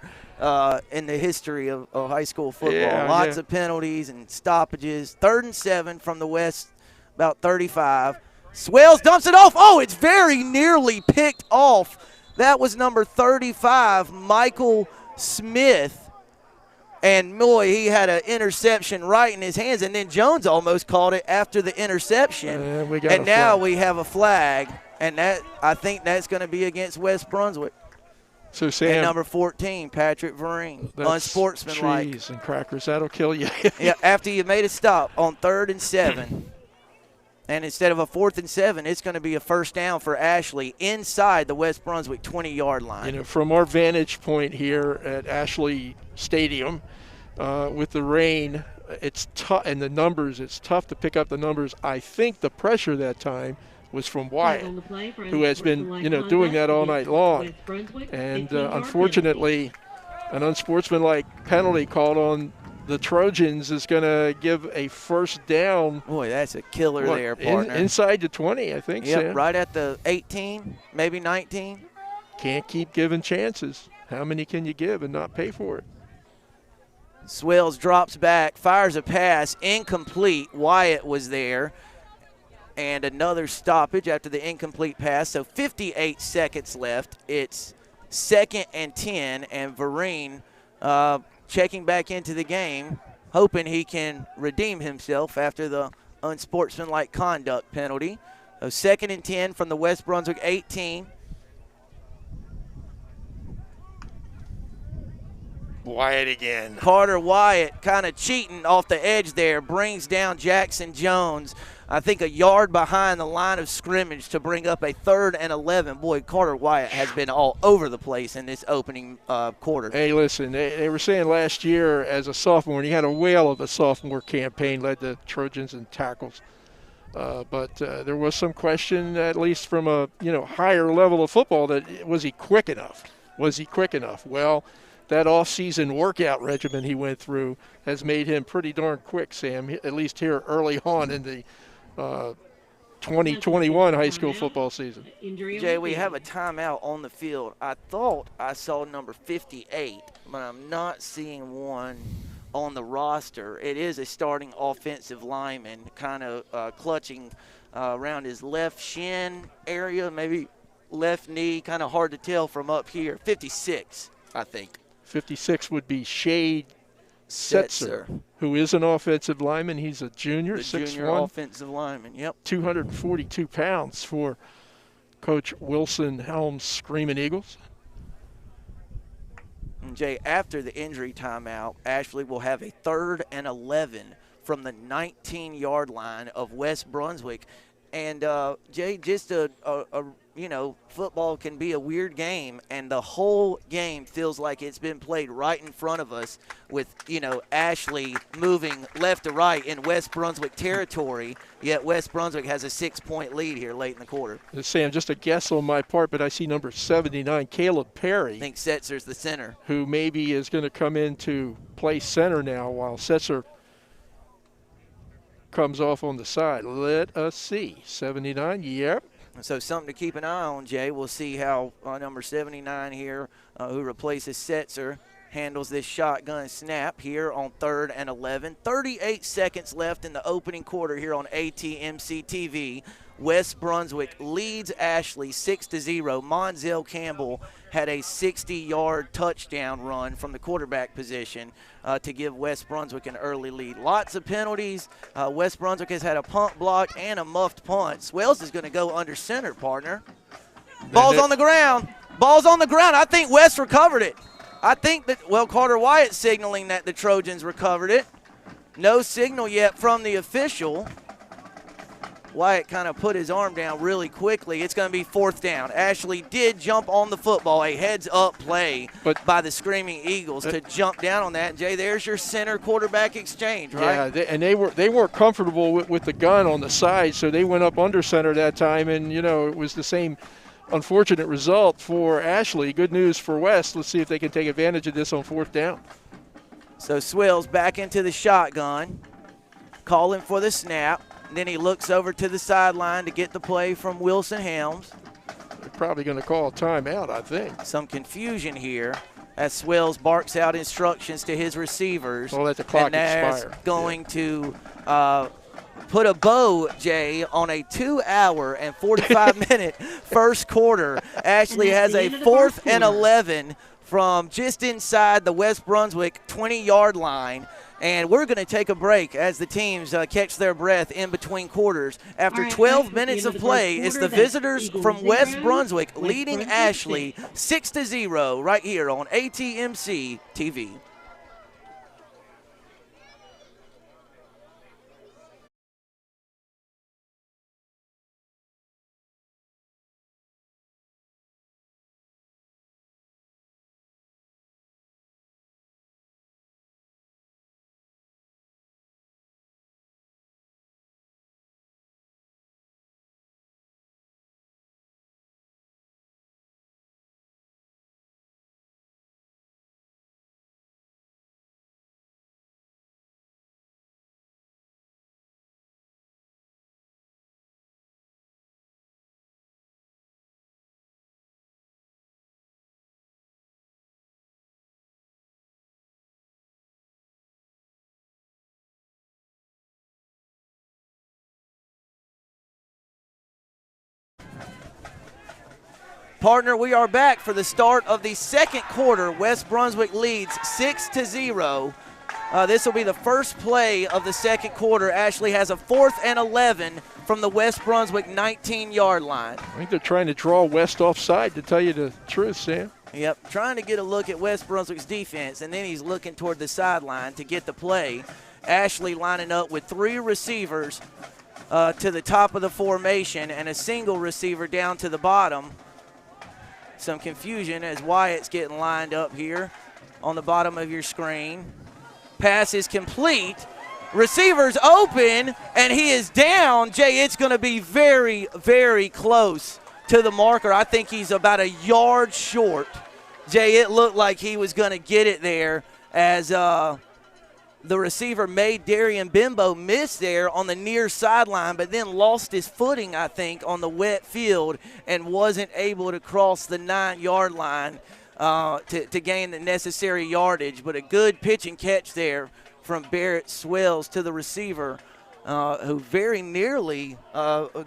in the history of high school football. Yeah, Lots of penalties and stoppages. 3rd and 7 from the West, about 35. Swales dumps it off. Oh, it's very nearly picked off. That was number 35, Michael Smith. And, boy, he had an interception right in his hands. And then Jones almost caught it after the interception. And now we have a flag. And I think that's going to be against West Brunswick. So, Sam. And number 14, Patrick Vereen. Unsportsmanlike. Cheese and crackers. That'll kill you. Yeah, after you made a stop on 3rd and 7. And instead of a 4th and 7, it's going to be a first down for Ashley inside the West Brunswick 20-yard line. From our vantage point here at Ashley Stadium, with the rain, it's tough, and the numbers, it's tough to pick up the numbers. I think the pressure that time was from Wyatt, who has been, doing that all night long. And unfortunately, an unsportsmanlike penalty called on the Trojans is going to give a first down. Boy, that's a killer there, partner. Inside the 20, I think, yep, Sam. Right at the 18, maybe 19. Can't keep giving chances. How many can you give and not pay for it? Swales drops back, fires a pass, incomplete. Wyatt was there. And another stoppage after the incomplete pass. So 58 seconds left. It's 2nd and 10, and Vereen checking back into the game, hoping he can redeem himself after the unsportsmanlike conduct penalty. So 2nd and 10 from the West Brunswick 18. Wyatt again. Carter Wyatt kind of cheating off the edge there, brings down Jackson Jones, I think a yard behind the line of scrimmage to bring up a 3rd and 11. Boy, Carter Wyatt has been all over the place in this opening quarter. Hey, listen, they were saying last year as a sophomore, and he had a whale of a sophomore campaign, led the Trojans in tackles. But there was some question, at least from a higher level of football, that was he quick enough? Was he quick enough? Well, that off-season workout regimen he went through has made him pretty darn quick, Sam, at least here early on in the 2021 high school football season. Jay, we have a timeout on the field. I thought I saw number 58, but I'm not seeing one on the roster. It is a starting offensive lineman, kind of clutching around his left shin area, maybe left knee, kind of hard to tell from up here. 56, I think. 56 would be Shade Setzer, who is an offensive lineman. He's a junior, 6'1". Junior offensive lineman, yep. 242 pounds for Coach Wilson Helms' Screaming Eagles. And Jay, after the injury timeout, Ashley will have a 3rd and 11 from the 19-yard line of West Brunswick. And, Jay, just football can be a weird game, and the whole game feels like it's been played right in front of us with, Ashley moving left to right in West Brunswick territory, yet West Brunswick has a 6-point lead here late in the quarter. Sam, just a guess on my part, but I see number 79, Caleb Perry. I think Setzer's the center. Who maybe is going to come in to play center now while Setzer comes off on the side. Let us see. 79, yep. So something to keep an eye on, Jay. We'll see how number 79 here, who replaces Setzer, handles this shotgun snap here on 3rd and 11. 38 seconds left in the opening quarter here on ATMC TV. West Brunswick leads Ashley 6-0. Monzel Campbell had a 60-yard touchdown run from the quarterback position to give West Brunswick an early lead. Lots of penalties. West Brunswick has had a punt block and a muffed punt. Swales is going to go under center, partner. Ball's on the ground. Ball's on the ground. I think West recovered it. I think that, Carter Wyatt signaling that the Trojans recovered it. No signal yet from the official. Wyatt kind of put his arm down really quickly. It's going to be 4th down. Ashley did jump on the football, a heads-up play by the Screaming Eagles to jump down on that. Jay, there's your center quarterback exchange, right? Yeah, and they weren't comfortable with the gun on the side, so they went up under center that time, and, it was the same unfortunate result for Ashley. Good news for West. Let's see if they can take advantage of this on 4th down. So Swills back into the shotgun, calling for the snap. Then he looks over to the sideline to get the play from Wilson Helms. They're probably going to call a timeout, I think. Some confusion here as Swills barks out instructions to his receivers. We'll let the clock and that's expire. Going to put a bow, Jay, on a 2-hour and 45-minute first quarter. Ashley has a 4th and 11 from just inside the West Brunswick 20-yard line. And we're going to take a break as the teams catch their breath in between quarters. After 12 minutes of play, it's the visitors from West Brunswick leading Ashley 6-0 right here on ATMC TV. Partner, we are back for the start of the second quarter. West Brunswick leads 6-0. This will be the first play of the second quarter. Ashley has a 4th and 11 from the West Brunswick 19-yard line. I think they're trying to draw West offside, to tell you the truth, Sam. Yep, trying to get a look at West Brunswick's defense, and then he's looking toward the sideline to get the play. Ashley lining up with 3 receivers to the top of the formation and a single receiver down to the bottom. Some confusion as Wyatt's getting lined up here on the bottom of your screen. Pass is complete. Receiver's open, and he is down. Jay, it's going to be very, very close to the marker. I think he's about a yard short. Jay, it looked like he was going to get it there as the receiver made Darian Bimbo miss there on the near sideline, but then lost his footing, I think, on the wet field and wasn't able to cross the 9-yard line to gain the necessary yardage. But a good pitch and catch there from Barrett Swells to the receiver, who very nearly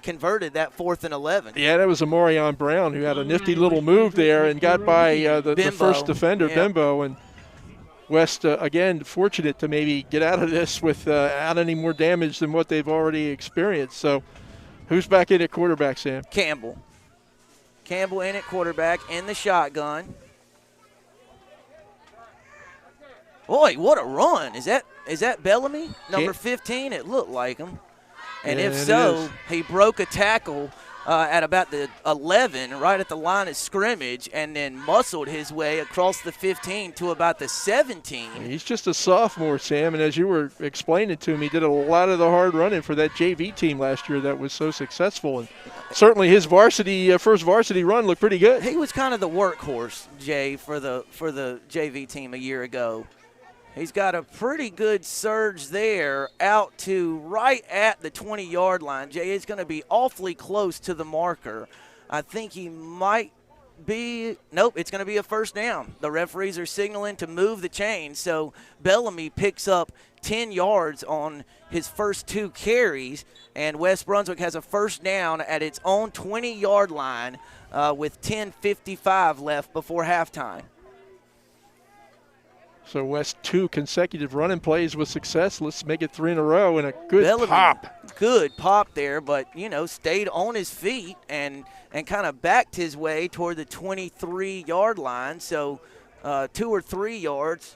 converted that 4th and 11. Yeah, that was a Morion Brown who had a nifty little move there and got by the first defender, yeah. Bimbo. And West, again, fortunate to maybe get out of this without any more damage than what they've already experienced. So who's back in at quarterback, Sam? Campbell. Campbell in at quarterback in the shotgun. Boy, what a run. Is that Bellamy, number 15? It looked like him. And yeah, if so, he broke a tackle at about the 11, right at the line of scrimmage, and then muscled his way across the 15 to about the 17. He's just a sophomore, Sam, and as you were explaining to him, he did a lot of the hard running for that JV team last year that was so successful. And certainly his first varsity run looked pretty good. He was kind of the workhorse, Jay, for the JV team a year ago. He's got a pretty good surge there out to right at the 20-yard line. Jay, it's going to be awfully close to the marker. I think he might be – nope, it's going to be a first down. The referees are signaling to move the chain, so Bellamy picks up 10 yards on his first 2 carries, and West Brunswick has a first down at its own 20-yard line with 10:55 left before halftime. So West 2 consecutive running plays with success. Let's make it 3 in a row and a good Bellamy, pop. Good pop there, but, stayed on his feet and kind of backed his way toward the 23-yard line. So 2 or 3 yards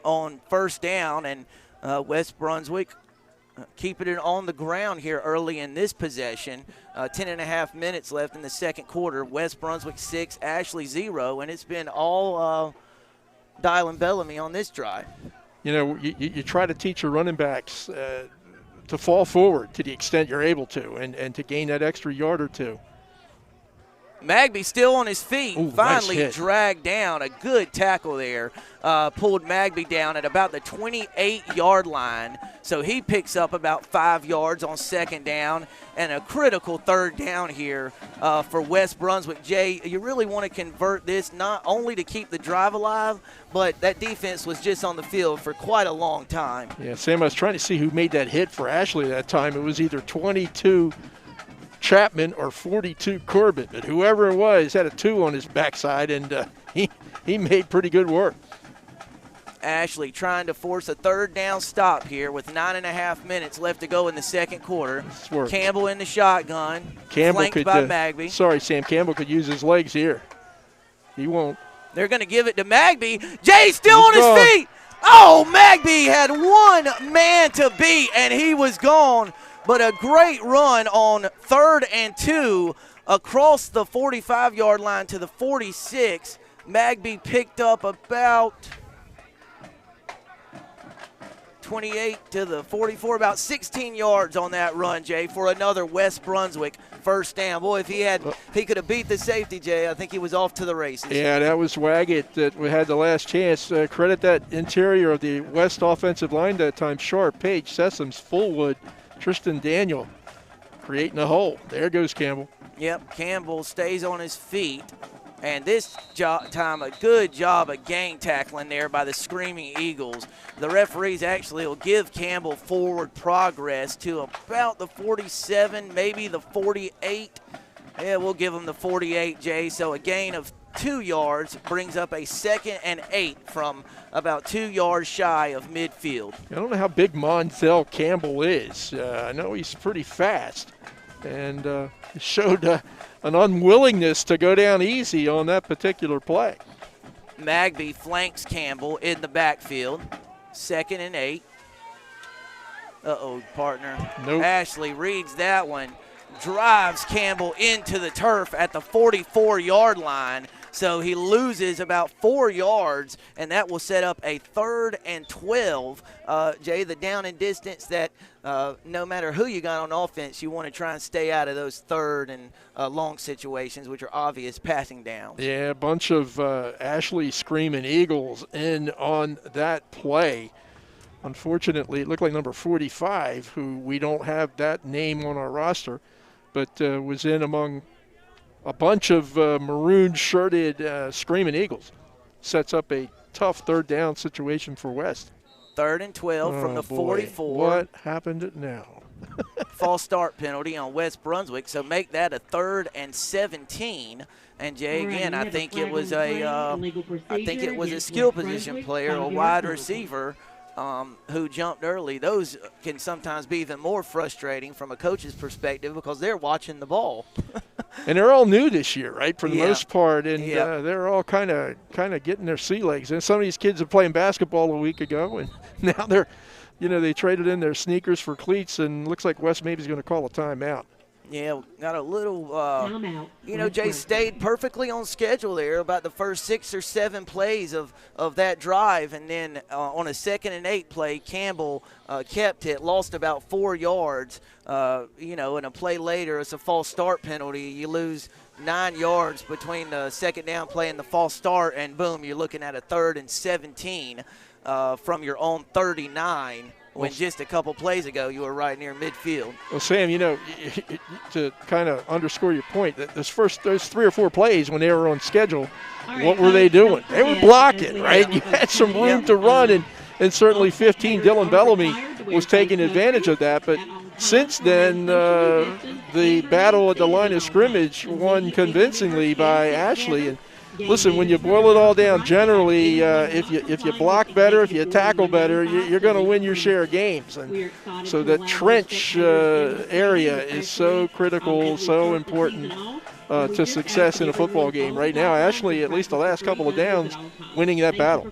on first down, and West Brunswick keeping it on the ground here early in this possession. 10.5 minutes left in the second quarter. West Brunswick 6, Ashley 0, and it's been all Dial and Bellamy on this drive. You know, you try to teach your running backs to fall forward to the extent you're able to and to gain that extra yard or two. Magby still on his feet. Ooh, finally nice dragged down. A good tackle there. Pulled Magby down at about the 28-yard line. So he picks up about 5 yards on second down and a critical third down here for West Brunswick. Jay, you really want to convert this not only to keep the drive alive, but that defense was just on the field for quite a long time. Yeah, Sam, I was trying to see who made that hit for Ashley that time. It was either 22 Chapman or 42 Corbett, but whoever it was had a 2 on his backside, and he made pretty good work. Ashley trying to force a third down stop here with 9.5 minutes left to go in the second quarter. Campbell in the shotgun, flanked by Magby. Sorry, Sam, Campbell could use his legs here. He won't. They're going to give it to Magby. Jay still on his feet. Oh, Magby had one man to beat, and he was gone. But a great run on 3rd and 2 across the 45-yard line to the 46. Magby picked up about 28 to the 44, about 16 yards on that run, Jay, for another West Brunswick first down. Boy, if he could have beat the safety, Jay, I think he was off to the races. Yeah, that was Waggett that we had the last chance. Credit that interior of the West offensive line that time. Sharp, Page, Sessoms, Fullwood, Tristan Daniel creating a hole. There goes Campbell. Yep, Campbell stays on his feet. And this time, a good job of gang tackling there by the Screaming Eagles. The referees actually will give Campbell forward progress to about the 47, maybe the 48. Yeah, we'll give him the 48, Jay. So a gain of 2 yards brings up a 2nd and 8 from about 2 yards shy of midfield. I don't know how big Montel Campbell is. I know he's pretty fast, and showed an unwillingness to go down easy on that particular play. Magby flanks Campbell in the backfield. 2nd and 8. Uh-oh, partner. Nope. Ashley reads that one. Drives Campbell into the turf at the 44-yard line. So he loses about 4 yards, and that will set up a 3rd and 12. Jay, the down and distance that no matter who you got on offense, you want to try and stay out of those 3rd and long situations, which are obvious passing downs. Yeah, a bunch of Ashley Screaming Eagles in on that play. Unfortunately, it looked like number 45, who we don't have that name on our roster, but was in among a bunch of maroon-shirted Screaming Eagles. Sets up a tough 3rd down situation for West. 3rd and 12 from the 44. What happened now? False start penalty on West Brunswick, so make that a 3rd and 17. And Jay, again, I think it was a skill position player, a wide receiver, who jumped early. Those can sometimes be even more frustrating from a coach's perspective because they're watching the ball. And they're all new this year, right, for the most part, and they're all kind of getting their sea legs. And some of these kids are playing basketball a week ago, and now they traded in their sneakers for cleats, and looks like West maybe is going to call a timeout. Yeah, got a little, Jay stayed perfectly on schedule there about the first 6 or 7 plays of that drive. And then on a 2nd and 8 play, Campbell kept it, lost about 4 yards. And a play later, it's a false start penalty. You lose 9 yards between the 2nd down play and the false start, and boom, you're looking at a 3rd and 17 from your own 39. When just a couple plays ago you were right near midfield. Well, Sam, to kind of underscore your point, that those 3 or 4 plays when they were on schedule, what were they doing? They were blocking, right? You had some room to run, and certainly 15, Dylan Bellamy was taking advantage of that. But since then, the battle at the line of scrimmage won convincingly by Ashley, and listen, when you boil it all down, generally, if you block better, if you tackle better, you're going to win your share of games. And so that trench area is so critical, so important to success in a football game. Right now, Ashley, at least the last couple of downs, winning that battle.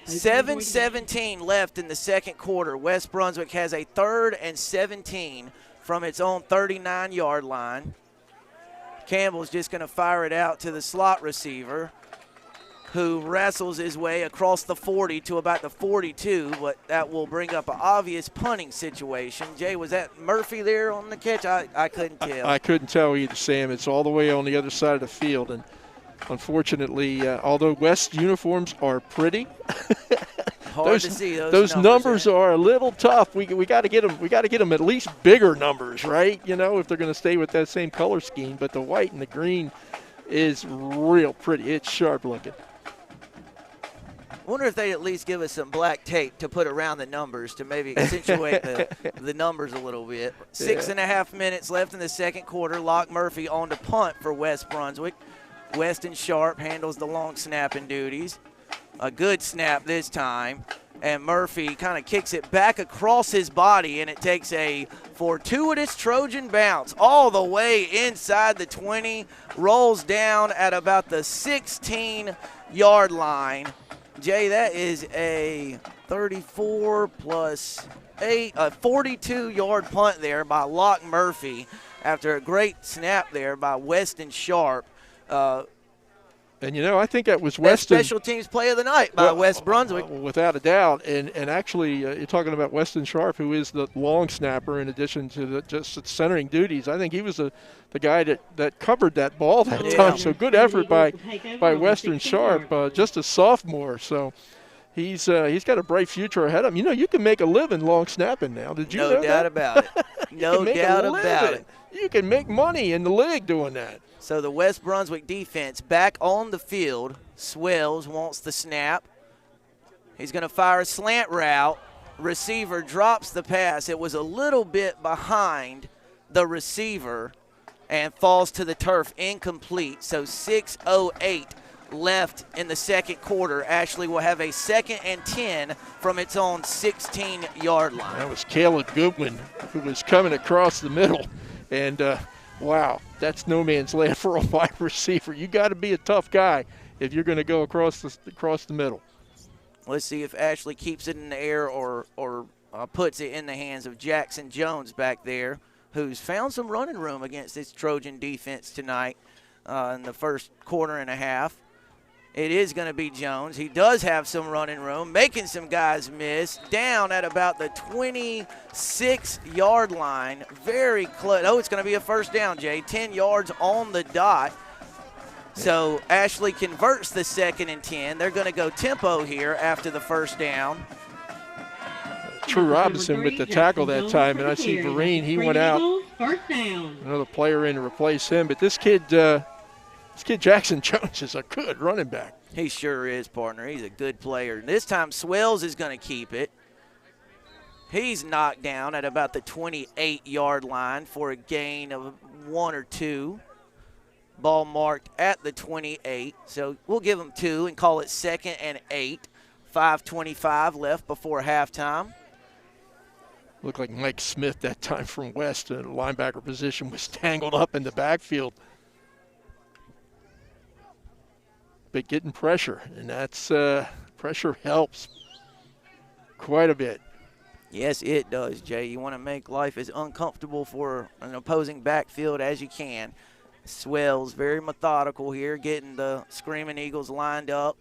7:17 left in the second quarter. West Brunswick has a 3rd and 17 from its own 39-yard line. Campbell's just going to fire it out to the slot receiver, who wrestles his way across the 40 to about the 42, but that will bring up an obvious punting situation. Jay, was that Murphy there on the catch? I couldn't tell. I couldn't tell either, Sam. It's all the way on the other side of the field, and unfortunately, although West uniforms are pretty, hard to see those numbers are a little tough. We got to get them. We got to get them at least bigger numbers, right? You know, if they're going to stay with that same color scheme. But the white and the green is real pretty. It's sharp looking. I wonder if they'd at least give us some black tape to put around the numbers to maybe accentuate the numbers a little bit. 6.5 minutes left in the second quarter. Locke Murphy on to punt for West Brunswick. Weston Sharp handles the long snapping duties. A good snap this time. And Murphy kind of kicks it back across his body, and it takes a fortuitous Trojan bounce all the way inside the 20, rolls down at about the 16-yard line. Jay, that is a 34 plus 8, a 42-yard punt there by Locke Murphy after a great snap there by Weston Sharp. And, you know, I think that was Weston. Special teams play of the night by West Brunswick. Without a doubt. And actually, you're talking about Weston Sharp, who is the long snapper in addition to just centering duties. I think he was the guy that covered that ball that time. So good effort by Weston Sharp, just a sophomore. So he's got a bright future ahead of him. You know, you can make a living long snapping now. Did you know that? No doubt about it. No doubt about it. You can make money in the league doing that. So the West Brunswick defense back on the field. Swells wants the snap. He's going to fire a slant route. Receiver drops the pass. It was a little bit behind the receiver and falls to the turf, incomplete. So 6:08 left in the second quarter. Ashley will have a 2nd and 10 from its own 16-yard line. That was Caleb Goodwin, who was coming across the middle. And wow, that's no man's land for a wide receiver. You got to be a tough guy if you're going to go across the middle. Let's see if Ashley keeps it in the air or puts it in the hands of Jackson Jones back there, who's found some running room against this Trojan defense tonight in the first quarter and a half. It is going to be Jones. He does have some running room, making some guys miss. Down at about the 26-yard line. Very close. Oh, it's going to be a first down, Jay. 10 yards on the dot. So Ashley converts the 2nd and 10. They're going to go tempo here after the first down. True Robinson with the tackle that time, and I see Vereen. He went out. First down. Another player in to replace him. But this kid Jackson Jones is a good running back. He sure is, partner. He's a good player. This time Swells is going to keep it. He's knocked down at about the 28-yard line for a gain of 1 or 2. Ball marked at the 28. So we'll give him 2 and call it 2nd and 8. 5:25 left before halftime. Looked like Mike Smith that time from West in the linebacker position was tangled up in the backfield. But getting pressure, and that's pressure helps quite a bit. Yes, it does, Jay. You want to make life as uncomfortable for an opposing backfield as you can. Swells very methodical here, getting the Screaming Eagles lined up.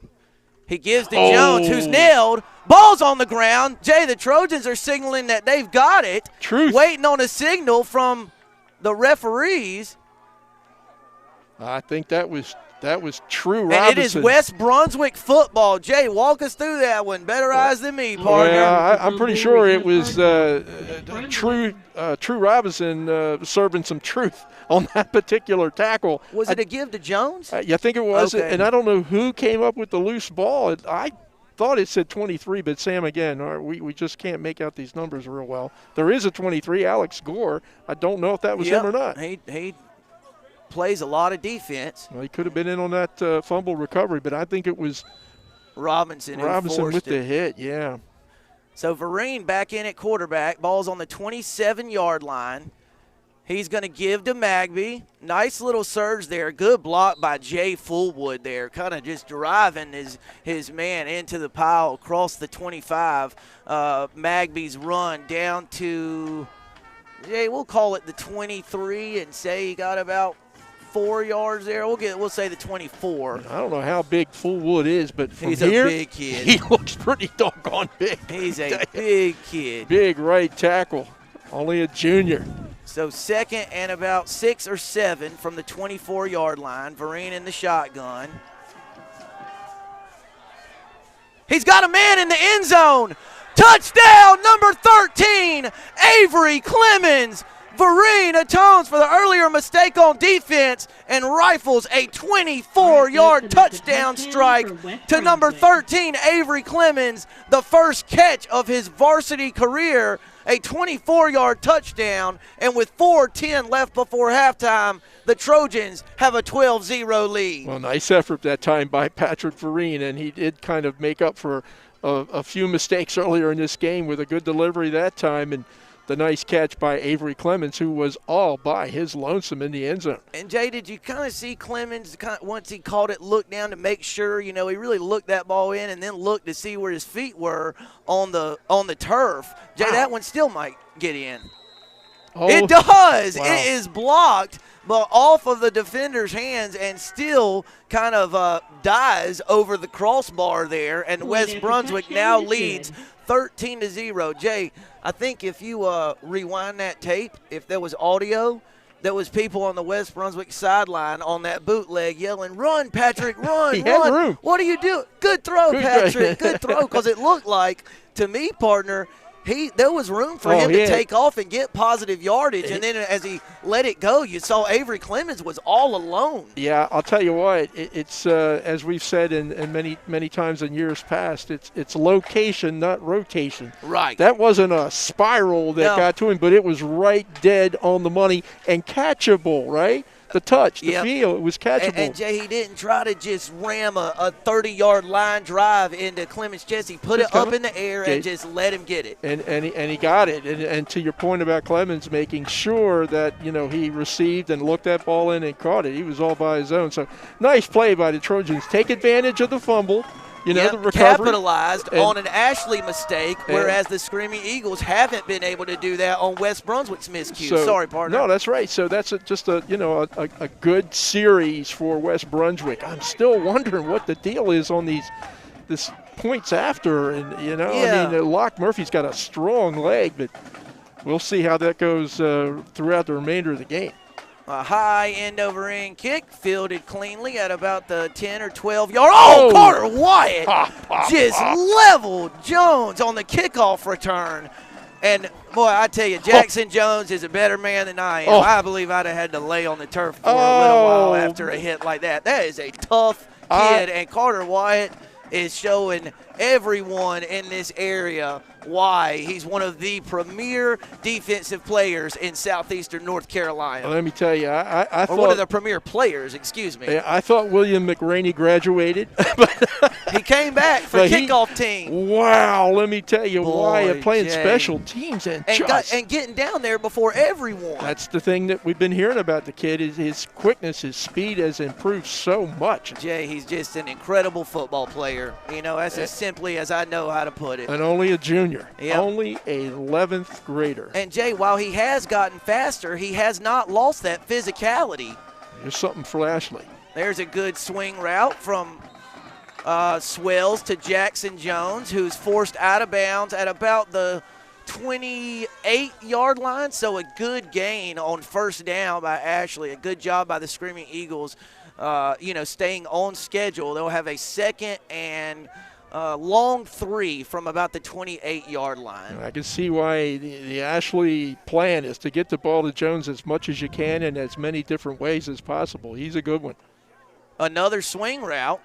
He gives to Jones, who's nailed. Ball's on the ground. Jay, the Trojans are signaling that they've got it. Truth. Waiting on a signal from the referees. I think that was True Robinson. And it is West Brunswick football. Jay, walk us through that one. Better eyes than me, partner. Yeah, I'm pretty sure it was True Robinson serving some truth on that particular tackle. Was it a give to Jones? I think it was. Okay. And I don't know who came up with the loose ball. I thought it said 23, but Sam, again, we just can't make out these numbers real well. There is a 23, Alex Gore. I don't know if that was him or not. He plays a lot of defense. Well, he could have been in on that fumble recovery, but I think it was Robinson with the hit, yeah. So Vereen back in at quarterback. Ball's on the 27-yard line. He's going to give to Magby. Nice little surge there. Good block by Jay Fullwood there. Kind of just driving his man into the pile across the 25. Magby's run down to, Jay, we'll call it the 23 and say he got about 4 yards there. We'll say the 24. I don't know how big Fullwood is, but from he's here, a big kid. He looks pretty doggone big. He's a big kid. Big right tackle. Only a junior. So 2nd and about 6 or 7 from the 24-yard line. Vereen in the shotgun. He's got a man in the end zone. Touchdown, number 13, Avery Clemens. Vereen atones for the earlier mistake on defense and rifles a 24-yard touchdown strike to number 13, Avery Clemens, the first catch of his varsity career, a 24-yard touchdown, and with 4:10 left before halftime, the Trojans have a 12-0 lead. Well, nice effort that time by Patrick Vereen, and he did kind of make up for a few mistakes earlier in this game with a good delivery that time, and the nice catch by Avery Clemens, who was all by his lonesome in the end zone. And, Jay, did you kind of see Clemens, once he caught it, look down to make sure, he really looked that ball in and then looked to see where his feet were on the turf. Jay, That one still might get in. Oh, it does. Wow. It is blocked, but off of the defender's hands and still kind of dies over the crossbar there, and West Brunswick now leads 13-0. Jay, I think if you rewind that tape, if there was audio, there was people on the West Brunswick sideline on that bootleg yelling, "Run, Patrick, run, he run." had room. What are you doing? Good throw, Patrick. Good throw, because it looked like, to me, partner, there was room for him to take off and get positive yardage, and then as he let it go, you saw Avery Clemens was all alone. Yeah, I'll tell you what, it's as we've said in many times in years past, it's location, not rotation. Right. That wasn't a spiral that got to him, but it was right dead on the money and catchable, right? The touch, the feel, it was catchable. And Jay, he didn't try to just ram a 30-yard line drive into Clemens' chest. He put it up in the air and just let him get it. And he got it. And to your point about Clemens making sure that, he received and looked that ball in and caught it, he was all by his own. So nice play by the Trojans. Take advantage of the fumble. The recovery. Capitalized on an Ashley mistake, whereas the Screaming Eagles haven't been able to do that on West Brunswick's miscue. Sorry, partner. No, that's right. So that's just a good series for West Brunswick. I'm still wondering what the deal is on this points after, and Locke Murphy's got a strong leg, but we'll see how that goes throughout the remainder of the game. A high end over end kick, fielded cleanly at about the 10 or 12 yard. Oh, Carter Wyatt just leveled Jones on the kickoff return. And, boy, I tell you, Jackson Jones is a better man than I am. I believe I'd have had to lay on the turf for a little while after a hit like that. That is a tough kid, and Carter Wyatt is showing everyone in this area why he's one of the premier defensive players in southeastern North Carolina. Well, let me tell you, I thought one of the premier players, excuse me. I thought William McRaney graduated. He came back for kickoff team. Wow, let me tell you, Wyatt playing special teams and getting down there before everyone. That's the thing that we've been hearing about the kid is his quickness, his speed has improved so much. Jay, he's just an incredible football player. That's as simply as I know how to put it. And only a junior. Yep. Only a 11th grader. And, Jay, while he has gotten faster, he has not lost that physicality. There's something for Ashley. There's a good swing route from Swells to Jackson Jones, who's forced out of bounds at about the 28-yard line. So a good gain on first down by Ashley. A good job by the Screaming Eagles, staying on schedule. They'll have a 2nd and long 3 from about the 28-yard line. I can see why the Ashley plan is to get the ball to Jones as much as you can in as many different ways as possible. He's a good one. Another swing route.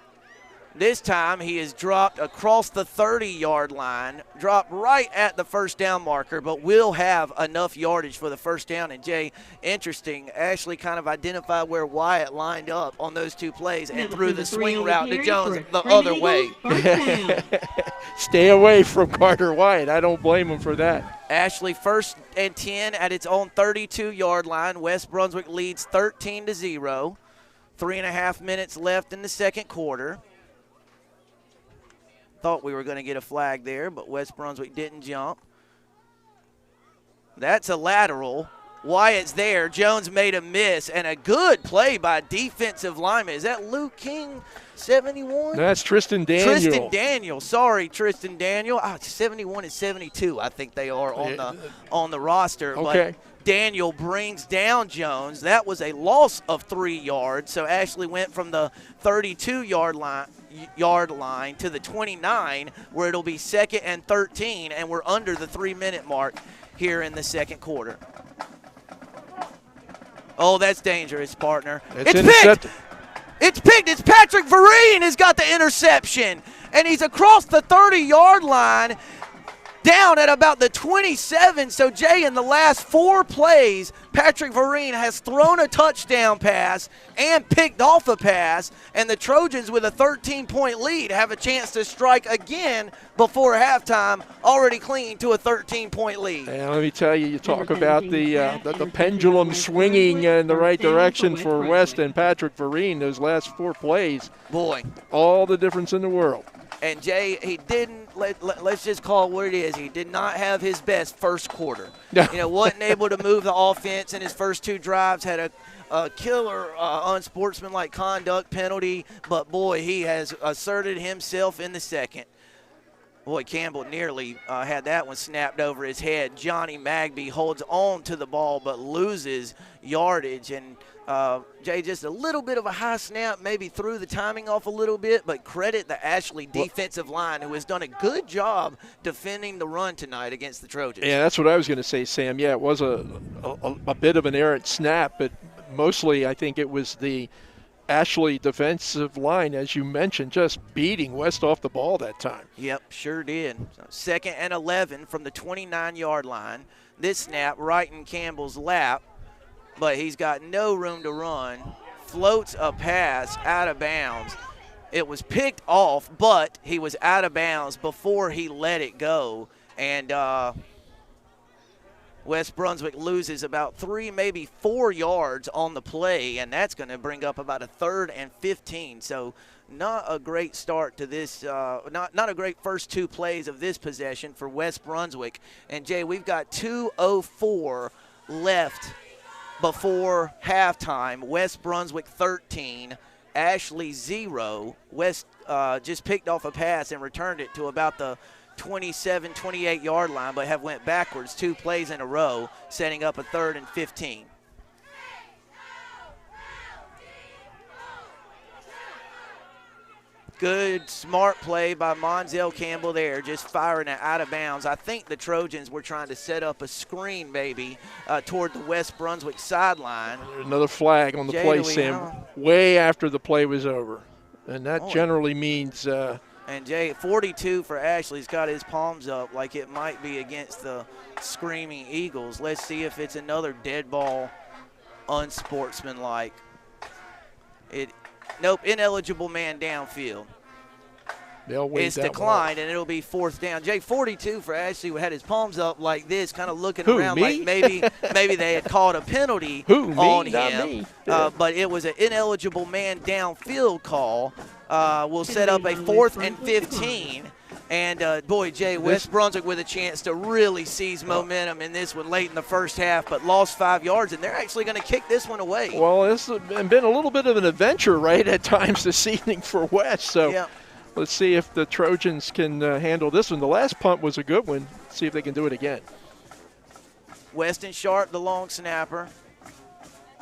This time he is dropped across the 30-yard line, dropped right at the first down marker, but will have enough yardage for the first down. And, Jay, interesting, Ashley kind of identified where Wyatt lined up on those two plays and threw the swing route to Jones the other way. Stay away from Carter Wyatt. I don't blame him for that. Ashley 1st and 10 at its own 32-yard line. West Brunswick leads 13-0. 3.5 minutes left in the second quarter. Thought we were going to get a flag there, but West Brunswick didn't jump. That's a lateral. Wyatt's there. Jones made a miss, and a good play by defensive lineman. Is that Luke King, 71? That's Tristan Daniel. Tristan Daniel. Sorry, Tristan Daniel. 71 and 72, I think they are on the roster. Okay. But Daniel brings down Jones. That was a loss of 3 yards, so Ashley went from the 32-yard line to the 29, where it'll be 2nd and 13, and we're under the 3-minute mark here in the second quarter. Oh, that's dangerous, partner. It's picked. It's picked. It's Patrick Vereen has got the interception, and he's across the 30-yard line, down at about the 27. So, Jay, in the last 4 plays, Patrick Vereen has thrown a touchdown pass and picked off a pass, and the Trojans with a 13-point lead have a chance to strike again before halftime, already clinging to a 13-point lead. And let me tell you, you talk about the pendulum swinging in the right direction for West and Patrick Vereen those last 4 plays. Boy. All the difference in the world. And, Jay, he didn't, let's just call it what it is. He did not have his best first quarter. Wasn't able to move the offense in his first 2 drives, had a killer unsportsmanlike conduct penalty. But, boy, he has asserted himself in the second. Boy, Campbell nearly had that one snapped over his head. Johnny Magby holds on to the ball but loses yardage. And, Jay, just a little bit of a high snap, maybe threw the timing off a little bit, but credit the Ashley defensive line, who has done a good job defending the run tonight against the Trojans. Yeah, that's what I was going to say, Sam. Yeah, it was a bit of an errant snap, but mostly I think it was the Ashley defensive line, as you mentioned, just beating West off the ball that time. Yep, sure did. 2nd and 11 from the 29-yard line. This snap right in Campbell's lap, but he's got no room to run. Floats a pass out of bounds. It was picked off, but he was out of bounds before he let it go. And West Brunswick loses about 3, maybe 4 yards on the play, and that's going to bring up about a 3rd and 15. So not a great start to this, not a great first 2 plays of this possession for West Brunswick. And, Jay, we've got 2:04 left before halftime. West Brunswick 13, Ashley 0. West just picked off a pass and returned it to about the 27, 28-yard line, but have went backwards 2 plays in a row, setting up a 3rd and 15. Good, smart play by Monzel Campbell there, just firing it out of bounds. I think the Trojans were trying to set up a screen maybe toward the West Brunswick sideline. Another flag on the play, Sam, way after the play was over. And that generally means and, Jay, 42 for Ashley's got his palms up like it might be against the Screaming Eagles. Let's see if it's another dead ball, unsportsmanlike. Nope, ineligible man downfield. It's declined, and it'll be 4th down. Jay, 42 for Ashley had his palms up like this, kind of looking around like maybe they had called a penalty on him. But it was an ineligible man downfield call. We'll set up a 4th and 15. And, boy, Jay, West Brunswick with a chance to really seize momentum in this one late in the first half, but lost 5 yards, and they're actually going to kick this one away. Well, this has been a little bit of an adventure, right, at times this evening for West. So let's see if the Trojans can handle this one. The last punt was a good one. See if they can do it again. Weston Sharp, the long snapper.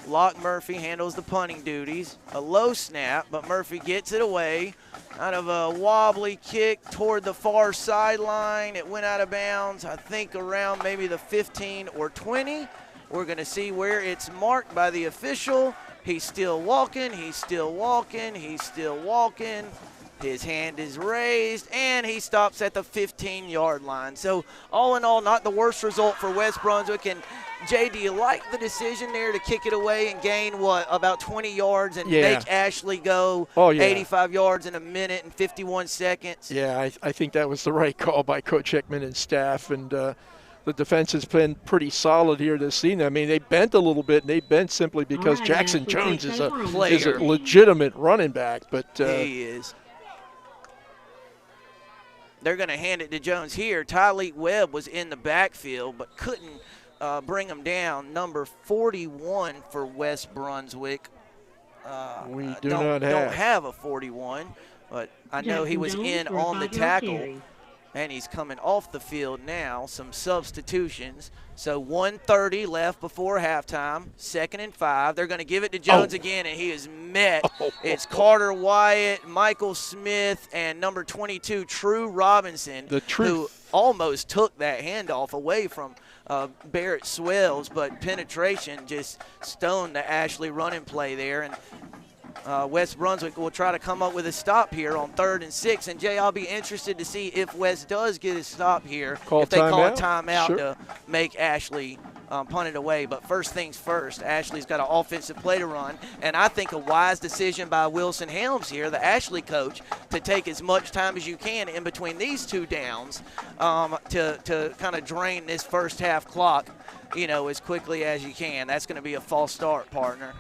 Locke Murphy handles the punting duties. A low snap, but Murphy gets it away. Kind of a wobbly kick toward the far sideline. It went out of bounds, I think, around maybe the 15 or 20. We're going to see where it's marked by the official. He's still walking. He's still walking. He's still walking. His hand is raised, and he stops at the 15-yard line. So, all in all, not the worst result for West Brunswick. And, Jay, do you like the decision there to kick it away and gain, about 20 yards and make Ashley go 85 yards in a minute and 51 seconds? Yeah, I think that was the right call by Coach Hickman and staff. And the defense has been pretty solid here this season. I mean, they bent a little bit, and they bent simply because Jackson Jones is a legitimate running back. But he is. They're going to hand it to Jones here. Tyleek Webb was in the backfield but couldn't bring him down. Number 41 for West Brunswick. We don't have a 41, but I know he was in on the tackle. And he's coming off the field now. Some substitutions. So 1:30 left before halftime. 2nd and 5. They're going to give it to Jones again, and he is met. It's Carter Wyatt, Michael Smith, and number 22, True Robinson, who almost took that handoff away from Barrett Swells, but penetration just stoned the Ashley running play there. And West Brunswick will try to come up with a stop here on 3rd and 6. And, Jay, I'll be interested to see if West does get a stop here, if they call a timeout to make Ashley punt it away. But first things first, Ashley's got an offensive play to run. And I think a wise decision by Wilson Helms here, the Ashley coach, to take as much time as you can in between these two downs to kind of drain this first half clock, as quickly as you can. That's going to be a false start, partner.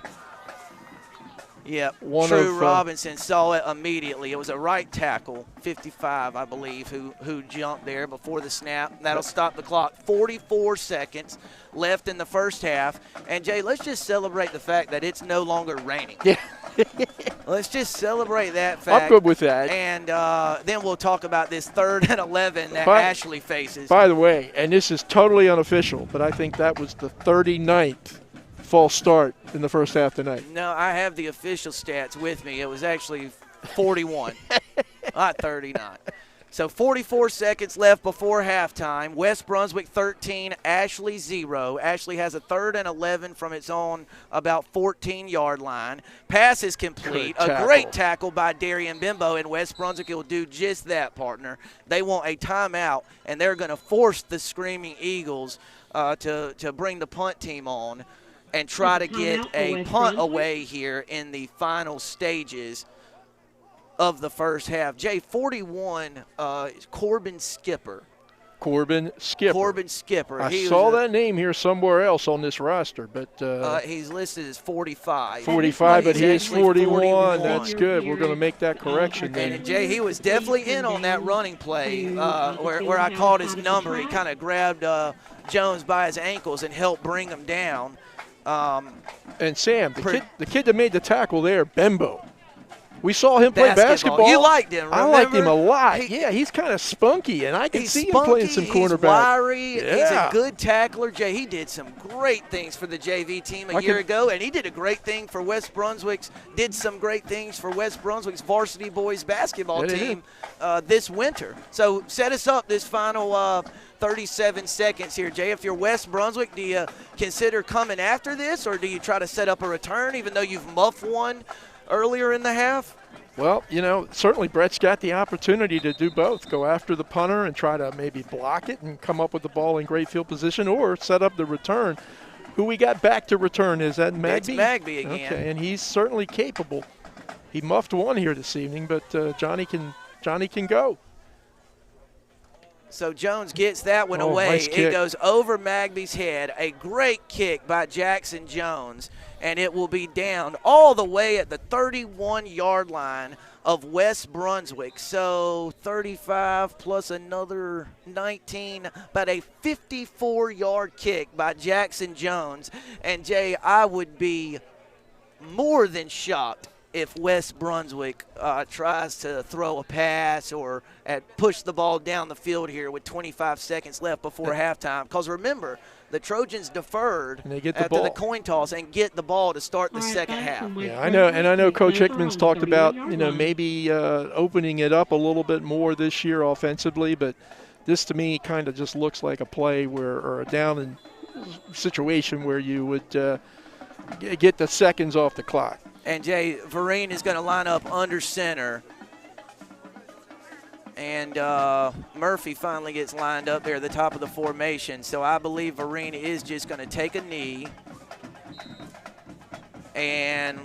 Yep, True Robinson saw it immediately. It was a right tackle, 55, I believe, who jumped there before the snap. That'll stop the clock. 44 seconds left in the first half. And, Jay, let's just celebrate the fact that it's no longer raining. Yeah. Let's just celebrate that fact. I'm good with that. And then we'll talk about this 3rd and 11 that Ashley faces. By the way, and this is totally unofficial, but I think that was the 39th false start in the first half tonight. No, I have the official stats with me. It was actually 41, not 39. So 44 seconds left before halftime. West Brunswick 13, Ashley 0. Ashley has a 3rd and 11 from its own about 14-yard line. Pass is complete. A great tackle by Darian Bimbo, and West Brunswick will do just that, partner. They want a timeout, and they're going to force the Screaming Eagles to bring the punt team on and try to get a punt away here in the final stages of the first half. Jay, 41, Corbin Skipper. Corbin Skipper. I saw that name here somewhere else on this roster, but he's listed as 45. 45, but he is 41. That's good. We're going to make that correction then. And Jay, he was definitely in on that running play where I called his number. He kind of grabbed Jones by his ankles and helped bring him down. And Sam, the kid that made the tackle there, Bembo. We saw him play basketball. You liked him, remember? I liked him a lot. He's kind of spunky, and I can see him playing some cornerback. He's wiry. Yeah. He's a good tackler. Jay, he did some great things for the JV team a year ago, and he did a great thing for West Brunswick's varsity boys basketball team this winter. So set us up this final 37 seconds here, Jay. If you're West Brunswick, do you consider coming after this, or do you try to set up a return even though you've muffed one earlier in the half? Well, certainly Brett's got the opportunity to do both. Go after the punter and try to maybe block it and come up with the ball in great field position, or set up the return. Who we got back to return? Is that Magby? It's Magby again. Okay, and he's certainly capable. He muffed one here this evening, but Johnny can go. So Jones gets that one away. Nice it goes over Magby's head. A great kick by Jackson Jones, and it will be down all the way at the 31-yard line of West Brunswick. So 35 plus another 19, about a 54-yard kick by Jackson Jones. And, Jay, I would be more than shocked if West Brunswick tries to throw a pass or push the ball down the field here with 25 seconds left before halftime. Because remember, the Trojans deferred after the coin toss and get the ball to start the second half. Yeah, I know Coach Hickman's talked about, maybe opening it up a little bit more this year offensively, but this to me kind of just looks like a play or a down and situation where you would get the seconds off the clock. And, Jay, Vereen is going to line up under center. And Murphy finally gets lined up there at the top of the formation. So I believe Vereen is just going to take a knee. And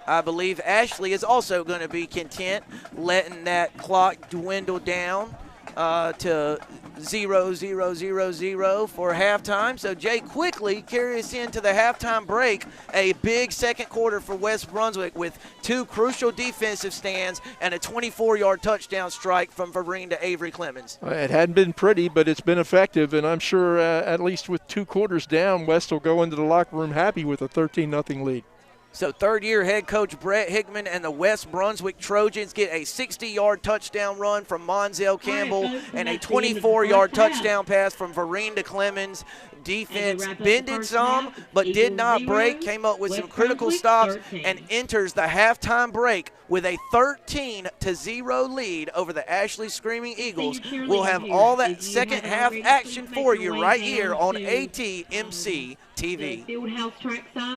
I believe Ashley is also going to be content letting that clock dwindle down to 0-0-0-0 for halftime. So Jay quickly carries us into the halftime break. A big second quarter for West Brunswick with 2 crucial defensive stands and a 24-yard touchdown strike from Vereen to Avery Clemens. It hadn't been pretty, but it's been effective, and I'm sure at least with 2 quarters down, West will go into the locker room happy with a 13-0 lead. So third-year head coach Brett Hickman and the West Brunswick Trojans get a 60-yard touchdown run from Monzel Campbell and a 24-yard touchdown pass from Vereen to Clemens. Defense bended some, but did not break, came up with some critical stops, and enters the halftime break with a 13-0 lead over the Ashley Screaming Eagles. We'll have all that second half action for you right here on ATMC TV.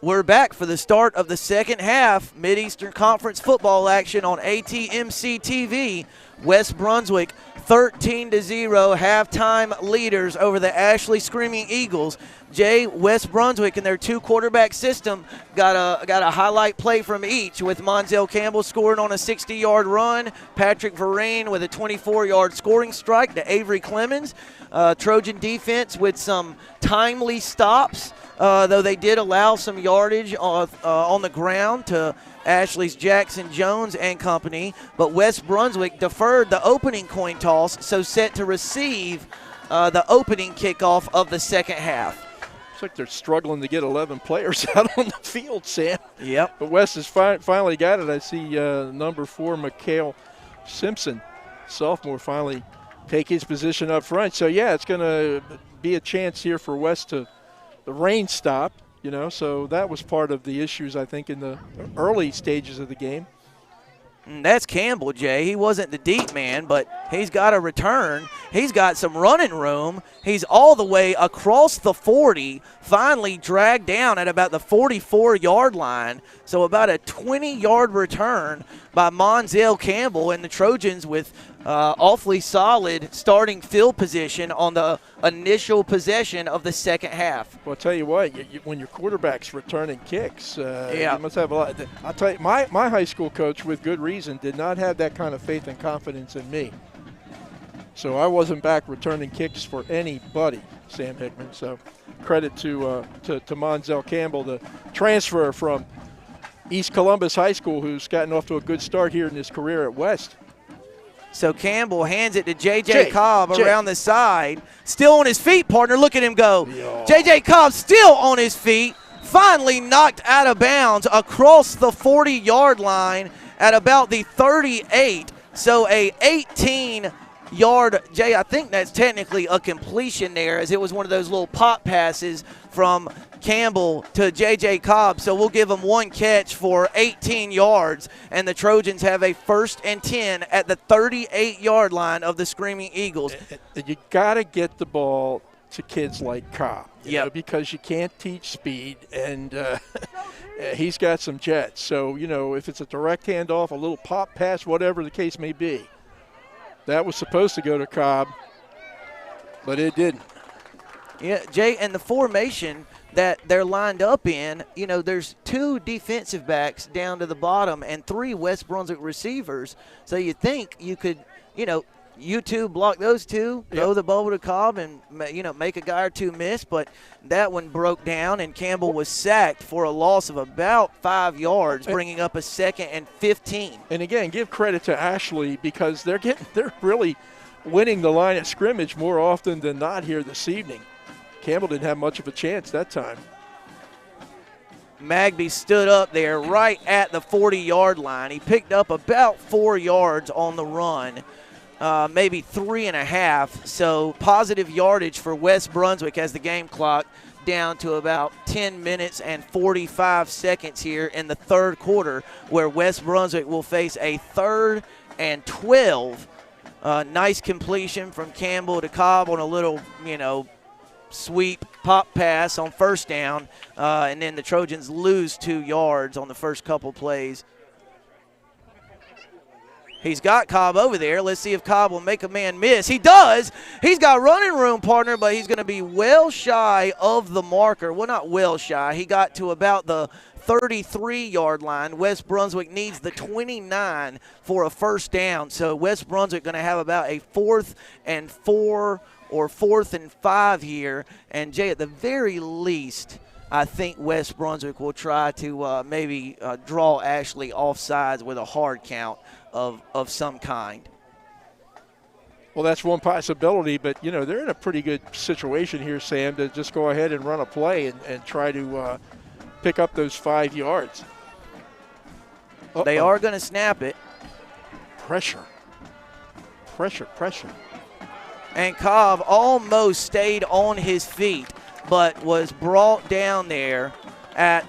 We're back for the start of the second half. Mid-Eastern Conference football action on ATMC TV. West Brunswick 13-0 halftime leaders over the Ashley Screaming Eagles. Jay, West Brunswick in their two-quarterback system got a highlight play from each, with Monzel Campbell scoring on a 60-yard run, Patrick Vereen with a 24-yard scoring strike to Avery Clemens. Trojan defense with some timely stops, though they did allow some yardage on the ground to Ashley's Jackson Jones and company. But West Brunswick deferred the opening coin toss, so set to receive the opening kickoff of the second half. Looks like they're struggling to get 11 players out on the field, Sam. Yep. But West has finally got it. I see number 4, Mikhail Simpson, sophomore, finally take his position up front. So, yeah, it's going to be a chance here for West to the rain stop, so that was part of the issues, I think, in the early stages of the game. That's Campbell, Jay. He wasn't the deep man, but he's got a return. He's got some running room. He's all the way across the 40, finally dragged down at about the 44-yard line. So about a 20-yard return by Monzel Campbell, and the Trojans with awfully solid starting field position on the initial possession of the second half. Well, I'll tell you what, when your quarterback's returning kicks, yeah, you must have a lot. I'll tell you, my high school coach, with good reason, did not have that kind of faith and confidence in me. So I wasn't back returning kicks for anybody, Sam Hickman. So credit to Monzel Campbell, the transfer from East Columbus High School, who's gotten off to a good start here in his career at West. So Campbell hands it to J.J. Cobb around the side. Still on his feet, partner. Look at him go. J.J. Cobb still on his feet. Finally knocked out of bounds across the 40-yard line at about the 38. So a 18-yard, Jay, I think that's technically a completion there, as it was one of those little pop passes from Campbell to J.J. Cobb. So we'll give him one catch for 18 yards, and the Trojans have a 1st and 10 at the 38-yard line of the Screaming Eagles. You got to get the ball to kids like Cobb, because you can't teach speed, and he's got some jets. So, if it's a direct handoff, a little pop pass, whatever the case may be, that was supposed to go to Cobb, but it didn't. Yeah, Jay, and the formation that they're lined up in, there's 2 defensive backs down to the bottom and 3 West Brunswick receivers. So you think you could, you two block those 2, throw the ball to Cobb, and, make a guy or 2 miss. But that one broke down, and Campbell was sacked for a loss of about 5 yards, bringing up a 2nd and 15. And again, give credit to Ashley, because they're really winning the line of scrimmage more often than not here this evening. Campbell didn't have much of a chance that time. Magby stood up there right at the 40-yard line. He picked up about 4 yards on the run, maybe 3.5. So positive yardage for West Brunswick as the game clock down to about 10 minutes and 45 seconds here in the third quarter, where West Brunswick will face a 3rd and 12. Nice completion from Campbell to Cobb on a little, sweep pop pass on 1st down, and then the Trojans lose 2 yards on the first couple plays. He's got Cobb over there. Let's see if Cobb will make a man miss. He does. He's got running room, partner, but he's going to be well shy of the marker. Well, not well shy. He got to about the 33-yard line. West Brunswick needs the 29 for a 1st down. So West Brunswick going to have about a 4th and 4 or 4th and 5 here. And, Jay, at the very least, I think West Brunswick will try to maybe draw Ashley offsides with a hard count of some kind. Well, that's one possibility, but, they're in a pretty good situation here, Sam, to just go ahead and run a play and try to pick up those 5 yards. They are going to snap it. Pressure. And Cobb almost stayed on his feet, but was brought down there at,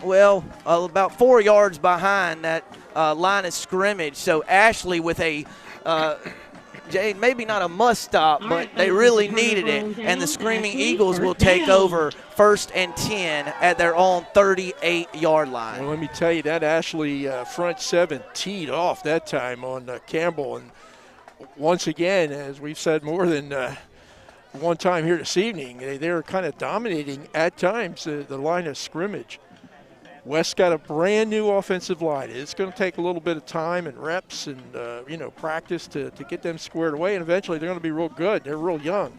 about 4 yards behind that line of scrimmage. So Ashley with a Jay, maybe not a must stop, but they really needed it. And the Screaming Eagles will take over 1st and 10 at their own 38-yard line. Well, let me tell you, that Ashley front seven teed off that time on Campbell. And once again, as we've said more than one time here this evening, they're kind of dominating at times the line of scrimmage. West got a brand new offensive line. It's going to take a little bit of time and reps and practice to get them squared away, and eventually they're going to be real good. They're real young,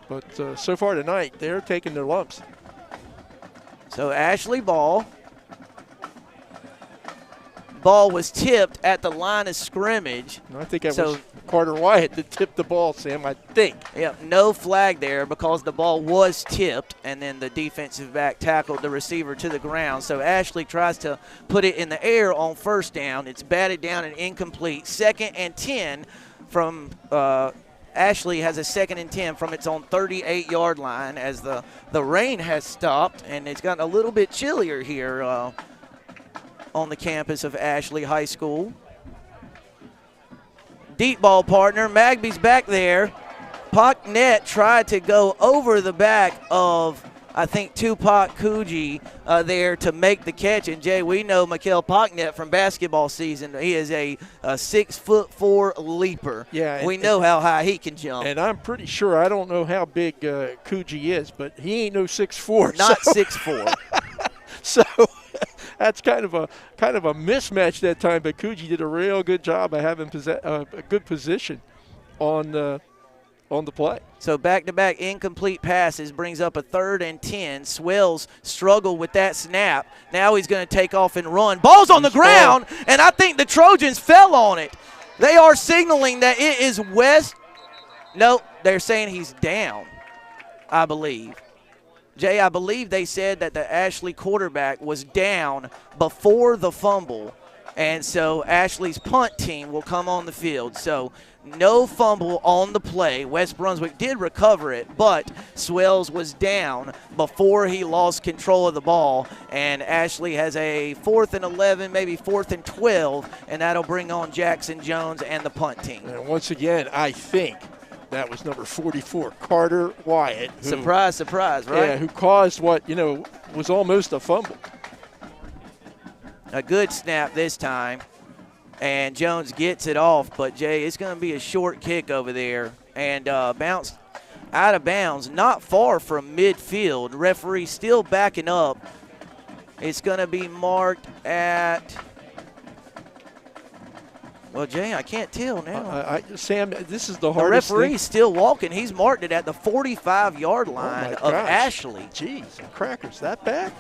but so far tonight they're taking their lumps. So Ashley ball was tipped at the line of scrimmage. I think that was Carter Wyatt that tipped the ball, Sam, I think. Yeah, no flag there because the ball was tipped, and then the defensive back tackled the receiver to the ground. So Ashley tries to put it in the air on 1st down. It's batted down and incomplete. 2nd and 10 from Ashley has a 2nd and 10 from its own 38-yard line as the rain has stopped, and it's gotten a little bit chillier here on the campus of Ashley High School. Deep ball partner, Magby's back there. Pocknet tried to go over the back of, I think, Tupac Coogee there to make the catch. And, Jay, we know Mikael Pocknet from basketball season. He is a 6'4" leaper. Yeah, we know how high he can jump. And I'm pretty sure, I don't know how big Coogee is, but he ain't no 6'4". Not 6'4". So that's kind of a mismatch that time, but Coogee did a real good job of having a good position on the play. So back-to-back incomplete passes brings up a 3rd and 10. Swells struggled with that snap. Now he's going to take off and run. Ball's on the ground, and I think the Trojans fell on it. They are signaling that it is West. No, they're saying he's down, I believe. Jay, I believe they said that the Ashley quarterback was down before the fumble, and so Ashley's punt team will come on the field. So no fumble on the play. West Brunswick did recover it, but Swells was down before he lost control of the ball, and Ashley has a 4th and 11, maybe 4th and 12, and that'll bring on Jackson Jones and the punt team. And once again, I think that was number 44, Carter Wyatt. Surprise, surprise, right? Yeah, who caused what, was almost a fumble. A good snap this time, and Jones gets it off. But, Jay, it's going to be a short kick over there and bounced out of bounds, not far from midfield. Referee still backing up. It's going to be marked at – well, Jay, I can't tell now. Sam, this is the hardest thing. The referee's still walking. He's marked it at the 45-yard line of Ashley. Jeez, crackers, that bad?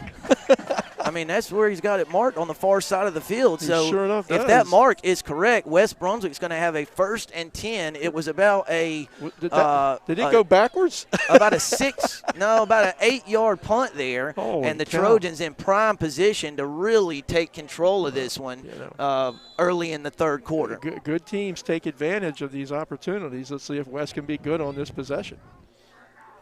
I mean, that's where he's got it marked on the far side of the field. So sure enough if that mark is correct, West Brunswick's going to have a 1st and 10. It was about a did it go backwards? About an 8-yard punt there. And the Trojans in prime position to really take control of this one early in the 3rd quarter. Good teams take advantage of these opportunities. Let's see if West can be good on this possession.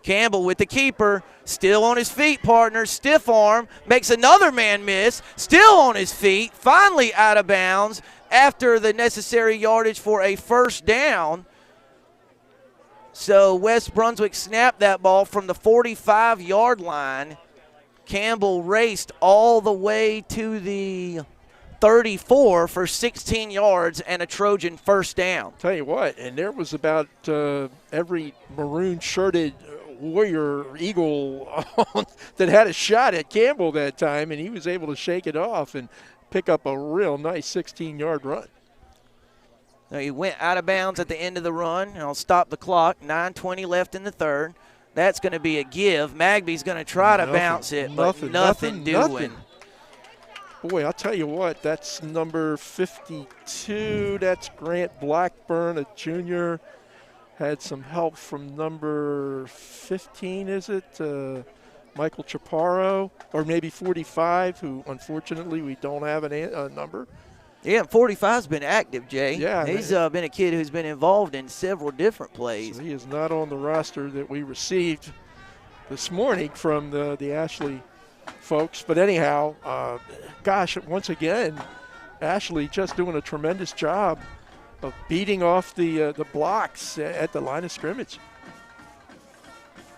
Campbell with the keeper, still on his feet, partner, stiff arm, makes another man miss, still on his feet, finally out of bounds after the necessary yardage for a 1st down. So West Brunswick snapped that ball from the 45-yard line. Campbell raced all the way to the 34 for 16 yards and a Trojan 1st down. Tell you what, and there was about every maroon-shirted Warrior Eagle that had a shot at Campbell that time, and he was able to shake it off and pick up a real nice 16-yard run. Now he went out of bounds at the end of the run. I'll stop the clock. 9:20 left in the 3rd. That's going to be a give. Magby's going to try to bounce it, but nothing doing. Boy, I'll tell you what, that's number 52. That's Grant Blackburn, a junior. Had some help from number 15, is it? Michael Chaparro, or maybe 45, who unfortunately we don't have a number. Yeah, 45's been active, Jay. Yeah. He's been a kid who's been involved in several different plays. So he is not on the roster that we received this morning from the Ashley folks. But anyhow, gosh, once again, Ashley just doing a tremendous job beating off the blocks at the line of scrimmage.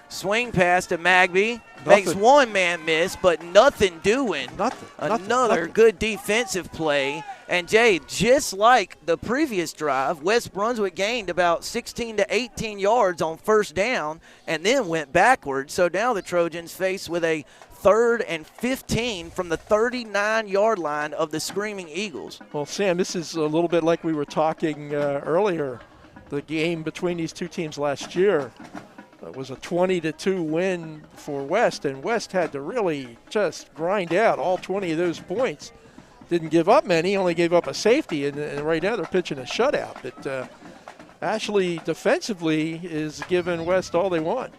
Swing pass to Magby. Makes one man miss, but nothing doing. Another good defensive play. And, Jay, just like the previous drive, West Brunswick gained about 16 to 18 yards on first down and then went backwards. So now the Trojans face with a 3rd and 15 from the 39-yard line of the Screaming Eagles. Well, Sam, this is a little bit like we were talking earlier. The game between these two teams last year was a 20-2 win for West, and West had to really just grind out all 20 of those points. Didn't give up many, only gave up a safety, and right now they're pitching a shutout. But Ashley defensively is giving West all they want.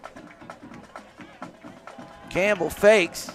Campbell fakes.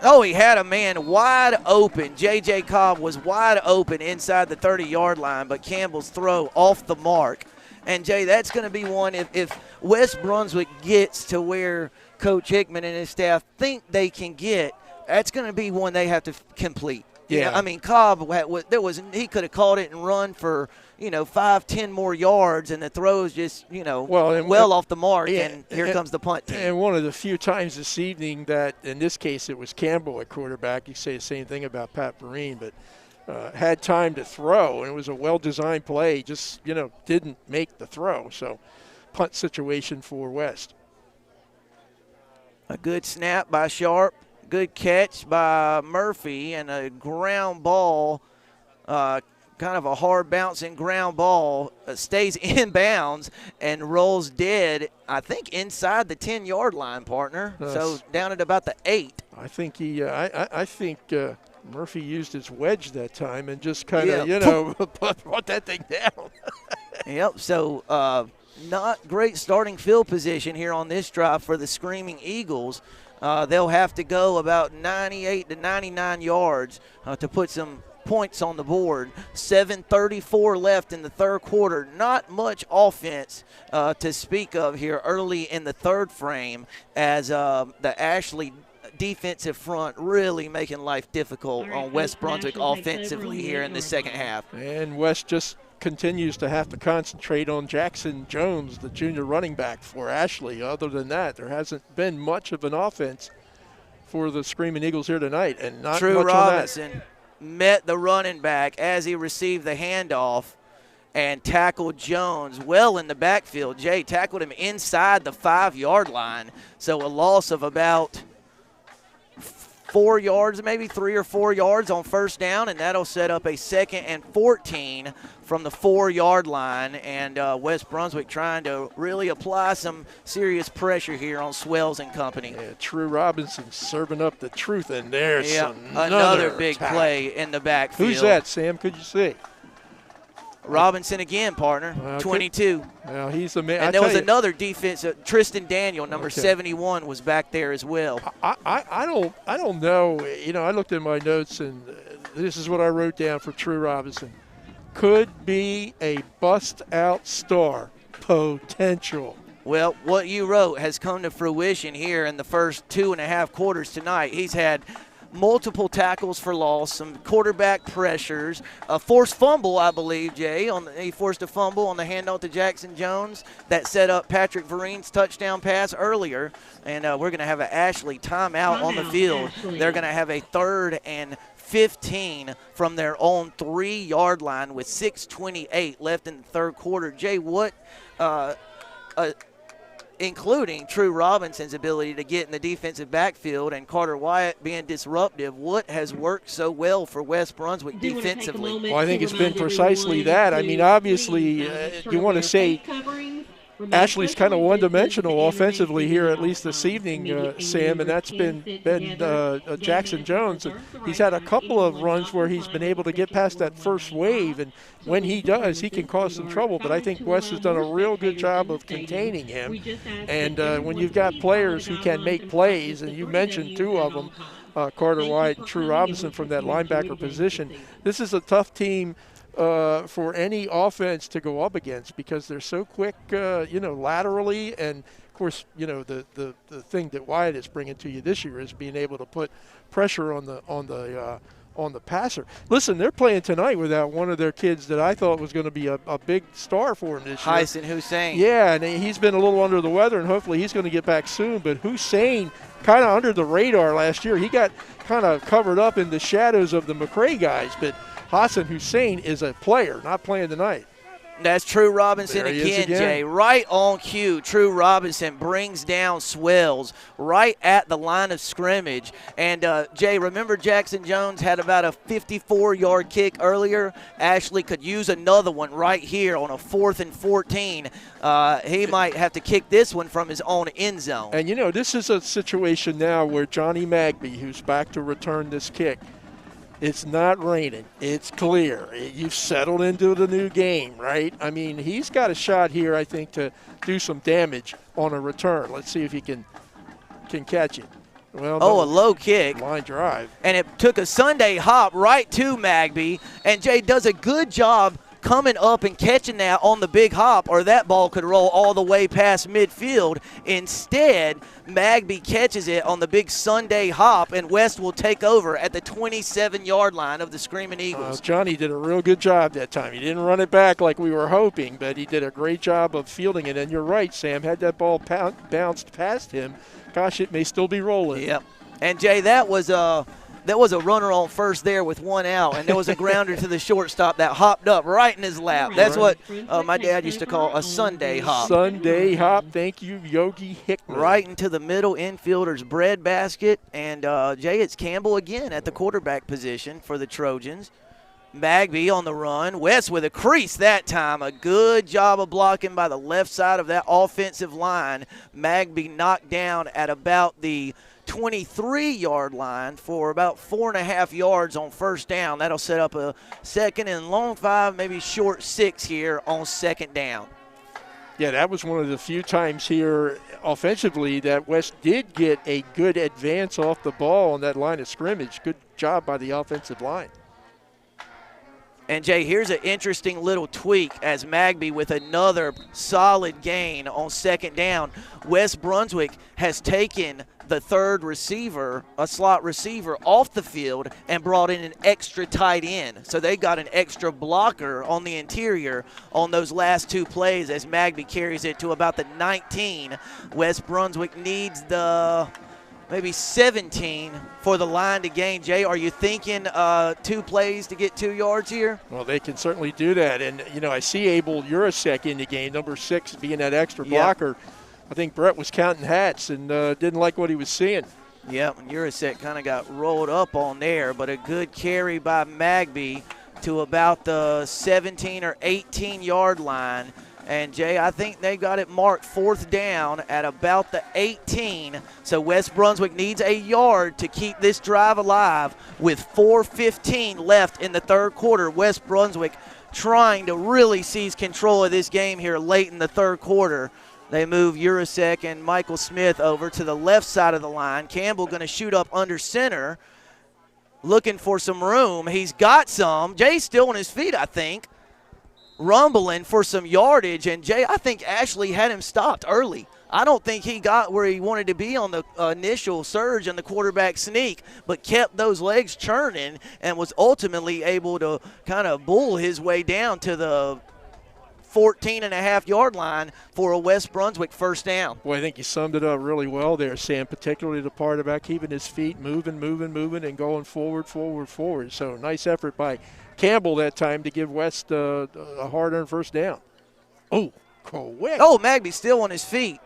Oh, he had a man wide open. J.J. Cobb was wide open inside the 30-yard line, but Campbell's throw off the mark. And, Jay, that's going to be one if West Brunswick gets to where Coach Hickman and his staff think they can get, that's going to be one they have to complete. Yeah. You know, I mean, Cobb, he could have caught it and run for, 5-10 more yards, and the throw's just, well off the mark, and here comes the punt team. And one of the few times this evening that, in this case, it was Campbell at quarterback. You say the same thing about Pat Vereen, but had time to throw, and it was a well-designed play, just, didn't make the throw. So, punt situation for West. A good snap by Sharp, good catch by Murphy, and a ground ball, kind of a hard bouncing ground ball, stays in bounds and rolls dead, I think, inside the 10-yard line, partner. So down at about the 8. I think I think Murphy used his wedge that time and just kind of, brought that thing down. Yep, so not great starting field position here on this drive for the Screaming Eagles. They'll have to go about 98 to 99 yards to put some points on the board. 7:34 left in the third quarter. Not much offense to speak of here early in the third frame as the Ashley defensive front really making life difficult on West Brunswick offensively here in the second half. And West just continues to have to concentrate on Jackson Jones, the junior running back for Ashley. Other than that, there hasn't been much of an offense for the Screaming Eagles here tonight, and not True much Robinson on that. Met the running back as he received the handoff and tackled Jones well in the backfield. Jay tackled him inside the 5-yard line, so a loss of about 4 yards, maybe 3 or 4 yards on first down, and that'll set up a 2nd and 14 from the 4-yard line. And West Brunswick trying to really apply some serious pressure here on Swells and company. Yeah, True Robinson serving up the truth, and there's another big play in the backfield. Who's that, Sam? Could you see? Robinson again, partner, 22. Well, he's a man. And there was another defensive, Tristan Daniel, number 71, was back there as well. I don't know. I looked at my notes, and this is what I wrote down for True Robinson. Could be a bust-out star potential. Well, what you wrote has come to fruition here in the first 2.5 quarters tonight. He's had multiple tackles for loss, some quarterback pressures, a forced fumble, I believe, Jay. He forced a fumble on the handoff to Jackson Jones that set up Patrick Vereen's touchdown pass earlier. And we're going to have an Ashley timeout on the field. They're going to have a 3rd and 15 from their own 3-yard line with 6:28 left in the third quarter. Jay, what including True Robinson's ability to get in the defensive backfield and Carter Wyatt being disruptive, what has worked so well for West Brunswick defensively? Well, I think it's been precisely that. I mean, obviously, you want to say Ashley's kind of one-dimensional offensively here, at least this evening, Sam, and that's been Jackson Jones. He's had a couple of runs where he's been able to get past that first wave, and when he does, he can cause some trouble. But I think West has done a real good job of containing him. And when you've got players who can make plays, and you mentioned 2 of them, Carter White and True Robinson from that linebacker position, this is a tough team for any offense to go up against because they're so quick, laterally. And, of course, the thing that Wyatt is bringing to you this year is being able to put pressure on the on the passer. Listen, they're playing tonight without one of their kids that I thought was going to be a big star for them this year. Hyson Hussein. Yeah, and he's been a little under the weather, and hopefully he's going to get back soon. But Hussein, kind of under the radar last year. He got kind of covered up in the shadows of the McRae guys. But Hassan Hussein is a player, not playing tonight. That's True Robinson again, Jay. Right on cue, True Robinson brings down Swells right at the line of scrimmage. And, Jay, remember Jackson Jones had about a 54-yard kick earlier? Ashley could use another one right here on a 4th and 14. He might have to kick this one from his own end zone. And, this is a situation now where Johnny Magby, who's back to return this kick, it's not raining. It's clear. You've settled into the new game, right? I mean, he's got a shot here, I think, to do some damage on a return. Let's see if he can catch it. Well, a low kick. Line drive. And it took a Sunday hop right to Magby. And Jay does a good job coming up and catching that on the big hop, or that ball could roll all the way past midfield. Instead, Magby catches it on the big Sunday hop, and West will take over at the 27-yard line of the Screaming Eagles. Johnny did a real good job that time. He didn't run it back like we were hoping, but he did a great job of fielding it. And you're right, Sam, had that ball bounced past him, gosh, it may still be rolling. Yep. And, Jay, that was a runner on first there with one out, and there was a grounder to the shortstop that hopped up right in his lap. That's what my dad used to call a Sunday hop. Sunday hop. Thank you, Yogi Hickman. Right into the middle infielder's breadbasket. And, Jay, it's Campbell again at the quarterback position for the Trojans. Magby on the run. West with a crease that time. A good job of blocking by the left side of that offensive line. Magby knocked down at about the 23-yard line for about 4.5 yards on first down. That'll set up a second and long 5, maybe short 6 here on second down. Yeah, that was one of the few times here offensively that West did get a good advance off the ball on that line of scrimmage. Good job by the offensive line. And, Jay, here's an interesting little tweak as Magby with another solid gain on second down. West Brunswick has taken the third receiver, a slot receiver, off the field and brought in an extra tight end. So they got an extra blocker on the interior on those last 2 plays as Magby carries it to about the 19. West Brunswick needs the maybe 17 for the line to gain. Jay, are you thinking 2 plays to get 2 yards here? Well, they can certainly do that. And, I see Abel Urasek in the game, number 6, being that extra blocker. I think Brett was counting hats and didn't like what he was seeing. Yep, and Urasek kind of got rolled up on there, but a good carry by Magby to about the 17 or 18-yard line. And, Jay, I think they got it marked 4th down at about the 18. So West Brunswick needs a yard to keep this drive alive with 4:15 left in the third quarter. West Brunswick trying to really seize control of this game here late in the third quarter. They move Urasek and Michael Smith over to the left side of the line. Campbell going to shoot up under center, looking for some room. He's got some. Jay's still on his feet, I think, rumbling for some yardage. And, Jay, I think Ashley had him stopped early. I don't think he got where he wanted to be on the initial surge and the quarterback sneak, but kept those legs churning and was ultimately able to kind of bull his way down to the 14.5-yard line for a West Brunswick first down. Well, I think you summed it up really well there, Sam, particularly the part about keeping his feet moving, and going forward. So nice effort by Campbell that time to give West a hard-earned first down. Oh, quick. Oh, Magby's still on his feet.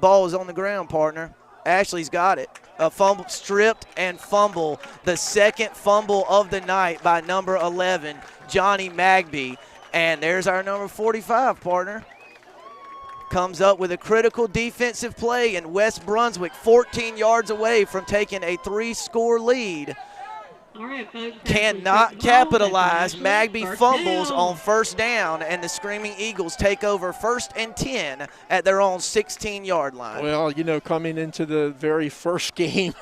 Ball is on the ground, partner. Ashley's got it. A fumble, stripped and fumble. The second fumble of the night by number 11, Johnny Magby. And there's our number 45, partner. Comes up with a critical defensive play, and West Brunswick 14 yards away from taking a 3-score lead. Cannot capitalize. Magby fumbles on first down, and the Screaming Eagles take over 1st and 10 at their own 16-yard line. Well, coming into the very first game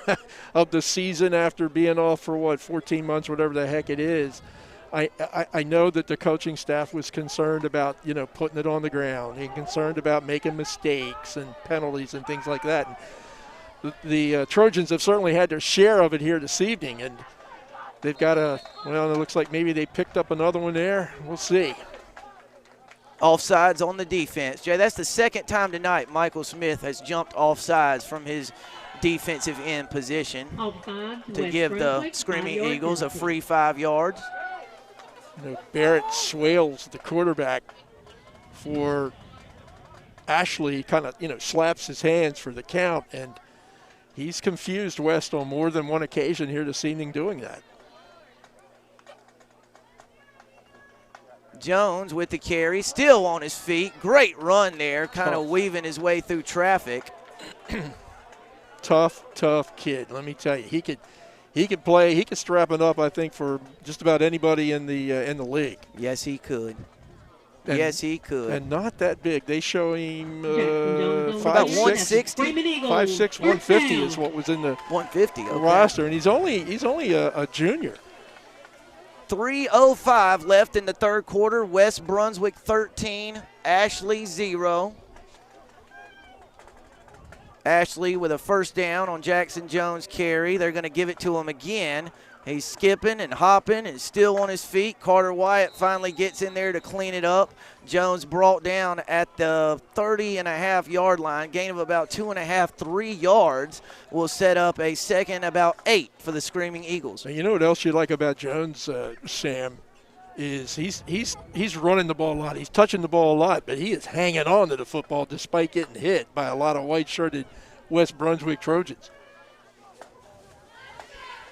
of the season after being off for, 14 months, whatever the heck it is, I know that the coaching staff was concerned about, putting it on the ground and concerned about making mistakes and penalties and things like that. And the Trojans have certainly had their share of it here this evening. And They've got well, it looks like maybe they picked up another one there. We'll see. Offsides on the defense. Jay, that's the second time tonight Michael Smith has jumped offsides from his defensive end position to give the Screaming Eagles a free 5 yards. Barrett Swales, the quarterback for Ashley, kind of, slaps his hands for the count, and he's confused West on more than one occasion here this evening doing that. Jones with the carry, still on his feet. Great run there, kind of weaving his way through traffic. Tough kid. Let me tell you, he could play. He could strap it up, I think, for just about anybody in the league. Yes, he could. Yes, he could. And not that big. They show him about 160, 5'6", 150 is what was in the 150 roster, and he's only a junior. 3:05 left in the third quarter. West Brunswick 13, Ashley 0. Ashley with a first down on Jackson Jones' carry. They're going to give it to him again. He's skipping and hopping and still on his feet. Carter Wyatt finally gets in there to clean it up. Jones brought down at the 30.5-yard line. Gain of about 2.5, 3 yards will set up a second about 8 for the Screaming Eagles. You know what else you like about Jones, Sam, is he's running the ball a lot. He's touching the ball a lot, but he is hanging on to the football despite getting hit by a lot of white-shirted West Brunswick Trojans.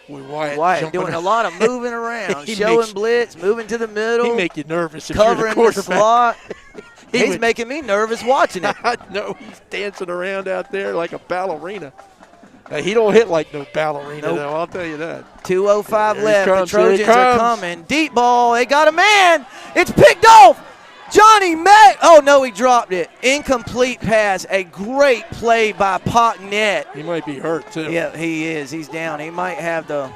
Wyatt doing a lot of moving around, showing blitz, moving to the middle. He make you nervous if covering you're the the slot. He's making me nervous watching it. No, he's dancing around out there like a ballerina. He don't hit like no ballerina, though, I'll tell you that. 2:05 left. The Trojans are coming. Deep ball. They got a man. It's picked off. Johnny Mack. Oh, no, he dropped it. Incomplete pass. A great play by Pocknett. He might be hurt, too. Yeah, he is. He's down. He might have the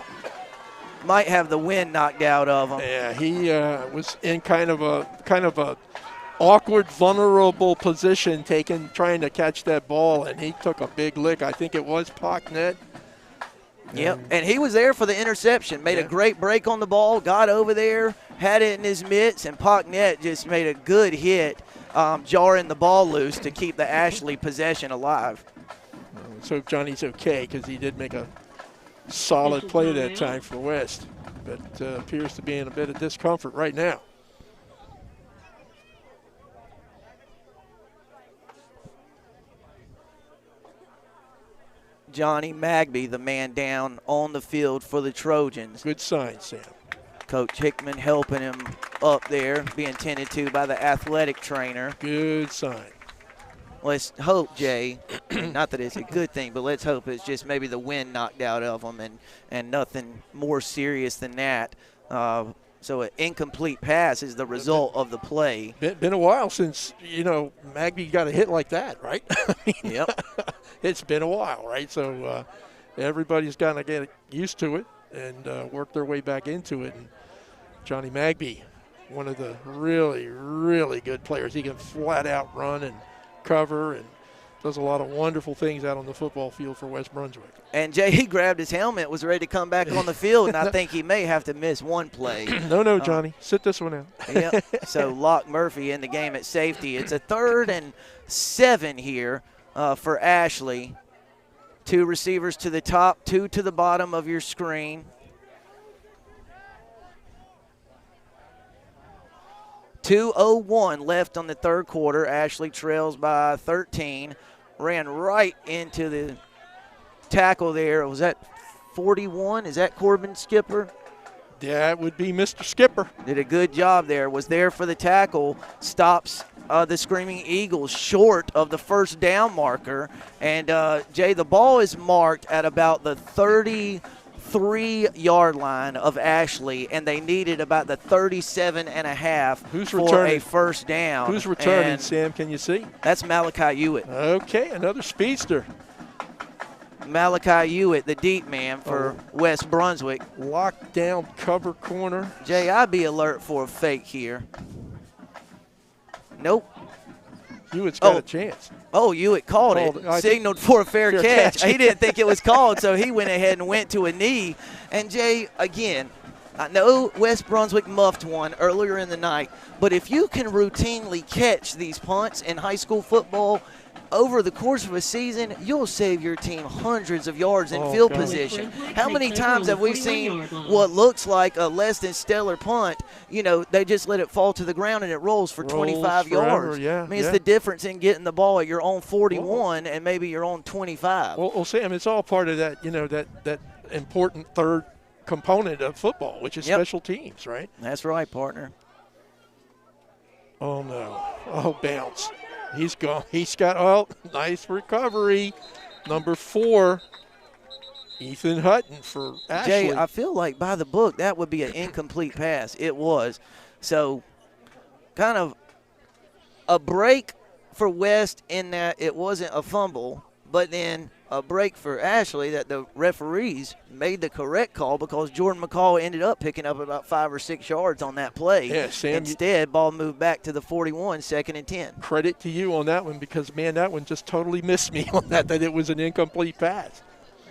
wind knocked out of him. Yeah, he was in kind of a awkward, vulnerable position, trying to catch that ball, and he took a big lick. I think it was Pocknett. Yep, and he was there for the interception. Made a great break on the ball, got over there, had it in his mitts, and Pocknett just made a good hit, jarring the ball loose to keep the Ashley possession alive. Let's hope Johnny's okay, because he did make a solid play that time for West, but appears to be in a bit of discomfort right now. Johnny Magby, the man down on the field for the Trojans. Good sign, Sam. Coach Hickman helping him up there, being tended to by the athletic trainer. Good sign. Let's hope, Jay, not that it's a good thing, but let's hope it's just maybe the wind knocked out of him and nothing more serious than that. So an incomplete pass is the result of the play. Been a while since, Magby got a hit like that, right? Yep. It's been a while, right? So everybody's got to get used to it and work their way back into it. And Johnny Magby, one of the really, really good players. He can flat out run and cover and does a lot of wonderful things out on the football field for West Brunswick. And Jay, he grabbed his helmet, was ready to come back on the field, and I think he may have to miss one play. No, Johnny. Sit this one out. Yep. So Locke Murphy in the game at safety. It's a 3rd and 7 here for Ashley. 2 receivers to the top, 2 to the bottom of your screen. .201 left on the third quarter. Ashley trails by 13. Ran right into the tackle there. Was that 41? Is that Corbin Skipper? That would be Mr. Skipper. Did a good job there. Was there for the tackle. Stops the Screaming Eagles short of the first down marker. And, Jay, the ball is marked at about the 33-yard line of Ashley, and they needed about the 37.5 for a first down. Who's returning, Sam? Can you see? That's Malachi Hewitt. Okay, another speedster. Malachi Hewitt, the deep man for West Brunswick. Lockdown cover corner. Jay, I'd be alert for a fake here. Nope. Hewitt's got a chance. Oh, Hewitt called it. Signaled for a fair catch. He didn't think it was called, so he went ahead and went to a knee. And, Jay, again, I know West Brunswick muffed one earlier in the night, but if you can routinely catch these punts in high school football over the course of a season, you'll save your team hundreds of yards in field position. How many times have we seen what looks like a less than stellar punt? You know, they just let it fall to the ground and it rolls for 25 yards. Yeah, I mean, it's the difference in getting the ball at your own 41 and maybe your own 25. Well, Sam, it's all part of that, that important third component of football, which is special teams, right? That's right, partner. Oh, no. Oh, bounce. He's gone. Nice recovery. Number 4, Ethan Hutton for Ashley. Jay, I feel like by the book that would be an incomplete pass. It was. So kind of a break for West in that it wasn't a fumble, but then a break for Ashley that the referees made the correct call because Jordan McCall ended up picking up about 5 or 6 yards on that play. Yeah, Sam. Instead, ball moved back to the 41, 2nd and 10. Credit to you on that one because, man, that one just totally missed me on that it was an incomplete pass.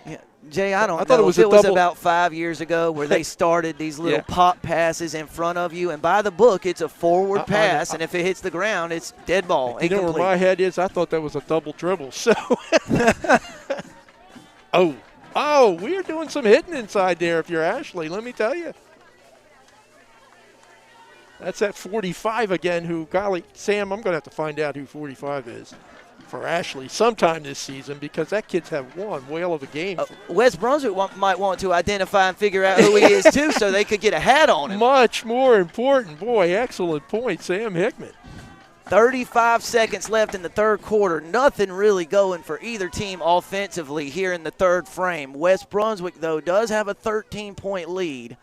Yeah, Jay, I don't know. It was about 5 years ago where they started these little pop passes in front of you, and by the book, it's a forward pass, and if it hits the ground, it's dead ball. You know where my head is? I thought that was a double dribble. So, we are doing some hitting inside there if you're Ashley, let me tell you. That's at 45 again, who, golly, Sam, I'm going to have to find out who 45 is for Ashley sometime this season because that kid's had one whale of a game. West Brunswick might want to identify and figure out who he is, too, so they could get a hat on him. Much more important. Boy, excellent point, Sam Hickman. 35 seconds left in the third quarter. Nothing really going for either team offensively here in the third frame. West Brunswick, though, does have a 13-point lead.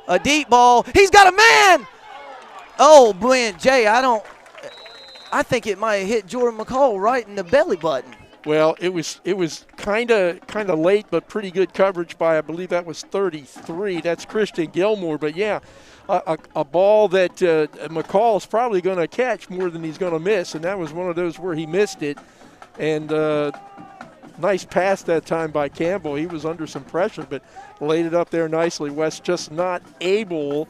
A deep ball. He's got a man! Oh, man, Jay, I think it might have hit Jordan McCall right in the belly button. Well, it was kind of late, but pretty good coverage by, I believe that was 33. That's Christian Gilmore. But, yeah, a ball that McCall is probably going to catch more than he's going to miss, and that was one of those where he missed it. And nice pass that time by Campbell. He was under some pressure, but laid it up there nicely. West just not able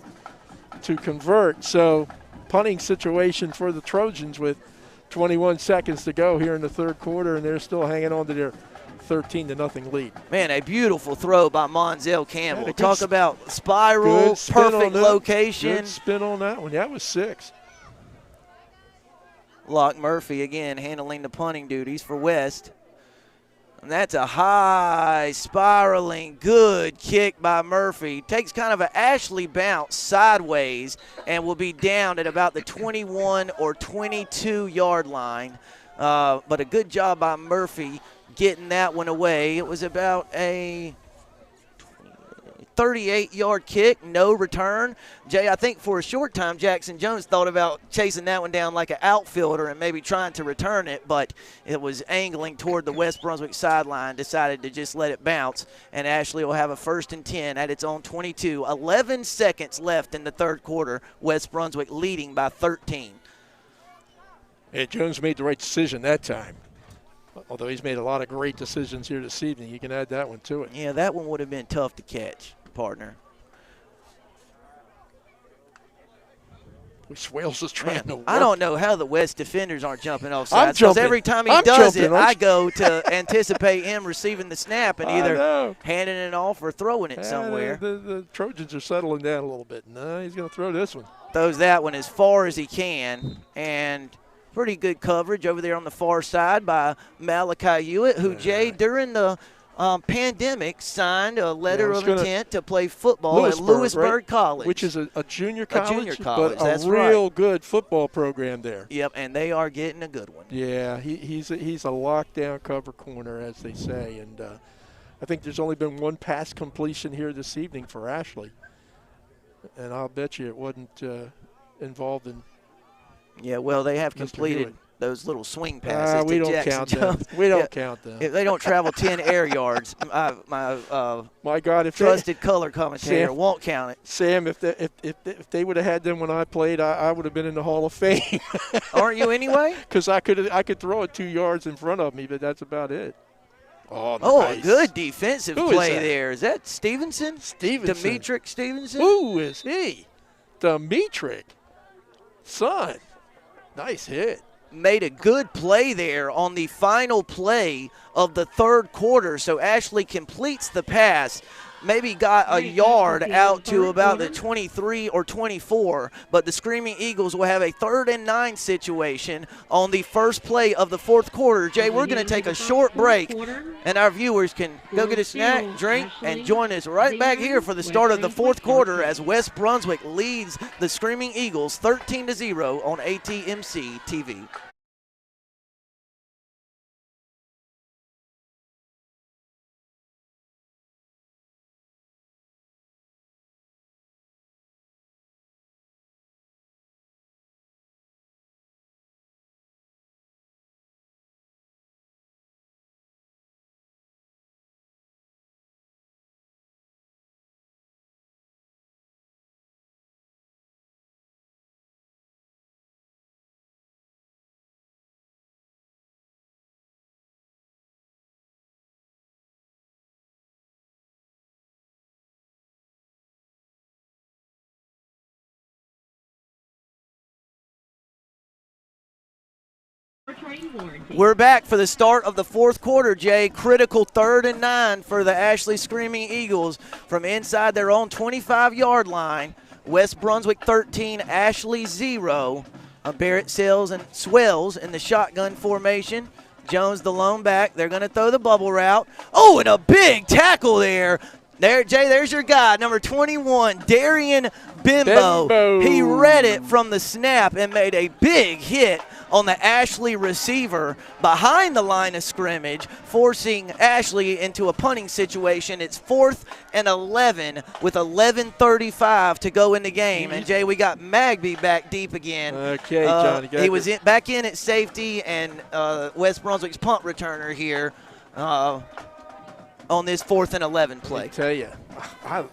to convert. So punting situation for the Trojans with 21 seconds to go here in the third quarter, and they're still hanging on to their 13-0 lead. Man, a beautiful throw by Monzel Campbell. Talk about spiral, perfect location. Good spin on that one. That was 6. Locke Murphy again handling the punting duties for West. And that's a high, spiraling, good kick by Murphy. Takes kind of an Ashley bounce sideways and will be down at about the 21 or 22-yard line. But a good job by Murphy getting that one away. It was about a 38-yard kick, no return. Jay, I think for a short time, Jackson Jones thought about chasing that one down like an outfielder and maybe trying to return it, but it was angling toward the West Brunswick sideline, decided to just let it bounce, and Ashley will have a 1st and 10 at its own 22. 11 seconds left in the third quarter, West Brunswick leading by 13. Yeah, Jones made the right decision that time. Although he's made a lot of great decisions here this evening. You can add that one to it. Yeah, that one would have been tough to catch, partner. Swales is trying to work. I don't know how the West defenders aren't jumping off sides. Because every time he does it, I go to anticipate him receiving the snap and either handing it off or throwing it somewhere. The Trojans are settling down a little bit. No, he's going to throw this one. Throws that one as far as he can, and pretty good coverage over there on the far side by Malachi Hewitt, who, Jay, during the pandemic, signed a letter of intent to play football at Lewisburg College. Which is a junior college, a junior college, but that's a real good football program there. Yep, and they are getting a good one. Yeah, he's a lockdown cover corner, as they say, and I think there's only been one pass completion here this evening for Ashley, and I'll bet you it wasn't involved in. Yeah, well, they have completed those little swing passes we to don't Jackson count Jones. Them. We don't count them. If they don't travel 10 air yards, my God, if trusted color commentator won't count it. Sam, if they would have had them when I played, I would have been in the Hall of Fame. Aren't you anyway? Because I could throw it 2 yards in front of me, but that's about it. Oh, Oh, nice. good defensive Who is play that? there. Is that Stevenson? Stevenson. Demetric Stevenson? Who is he? Demetric. Son. Nice hit. Made a good play there on the final play of the third quarter. So Ashley completes the pass. Maybe got a yard out to about the 23 or 24, but the Screaming Eagles will have a 3rd and 9 situation on the first play of the fourth quarter. Jay, we're going to take a short break, and our viewers can go get a snack, drink, and join us right back here for the start of the fourth quarter as West Brunswick leads the Screaming Eagles 13-0 on ATMC TV. We're back for the start of the fourth quarter, Jay. Critical 3rd and 9 for the Ashley Screaming Eagles from inside their own 25-yard line. West Brunswick 13, Ashley 0. Barrett Sells and Swells in the shotgun formation. Jones the lone back. They're going to throw the bubble route. Oh, and a big tackle there. There, Jay, there's your guy, number 21, Darian Bimbo. He read it from the snap and made a big hit on the Ashley receiver behind the line of scrimmage, forcing Ashley into a punting situation. It's 4th and 11 with 11:35 to go in the game. And, Jay, we got Magby back deep again. Okay, Johnny. He was back in at safety, and West Brunswick's punt returner here on this 4th and 11 play. I tell you, I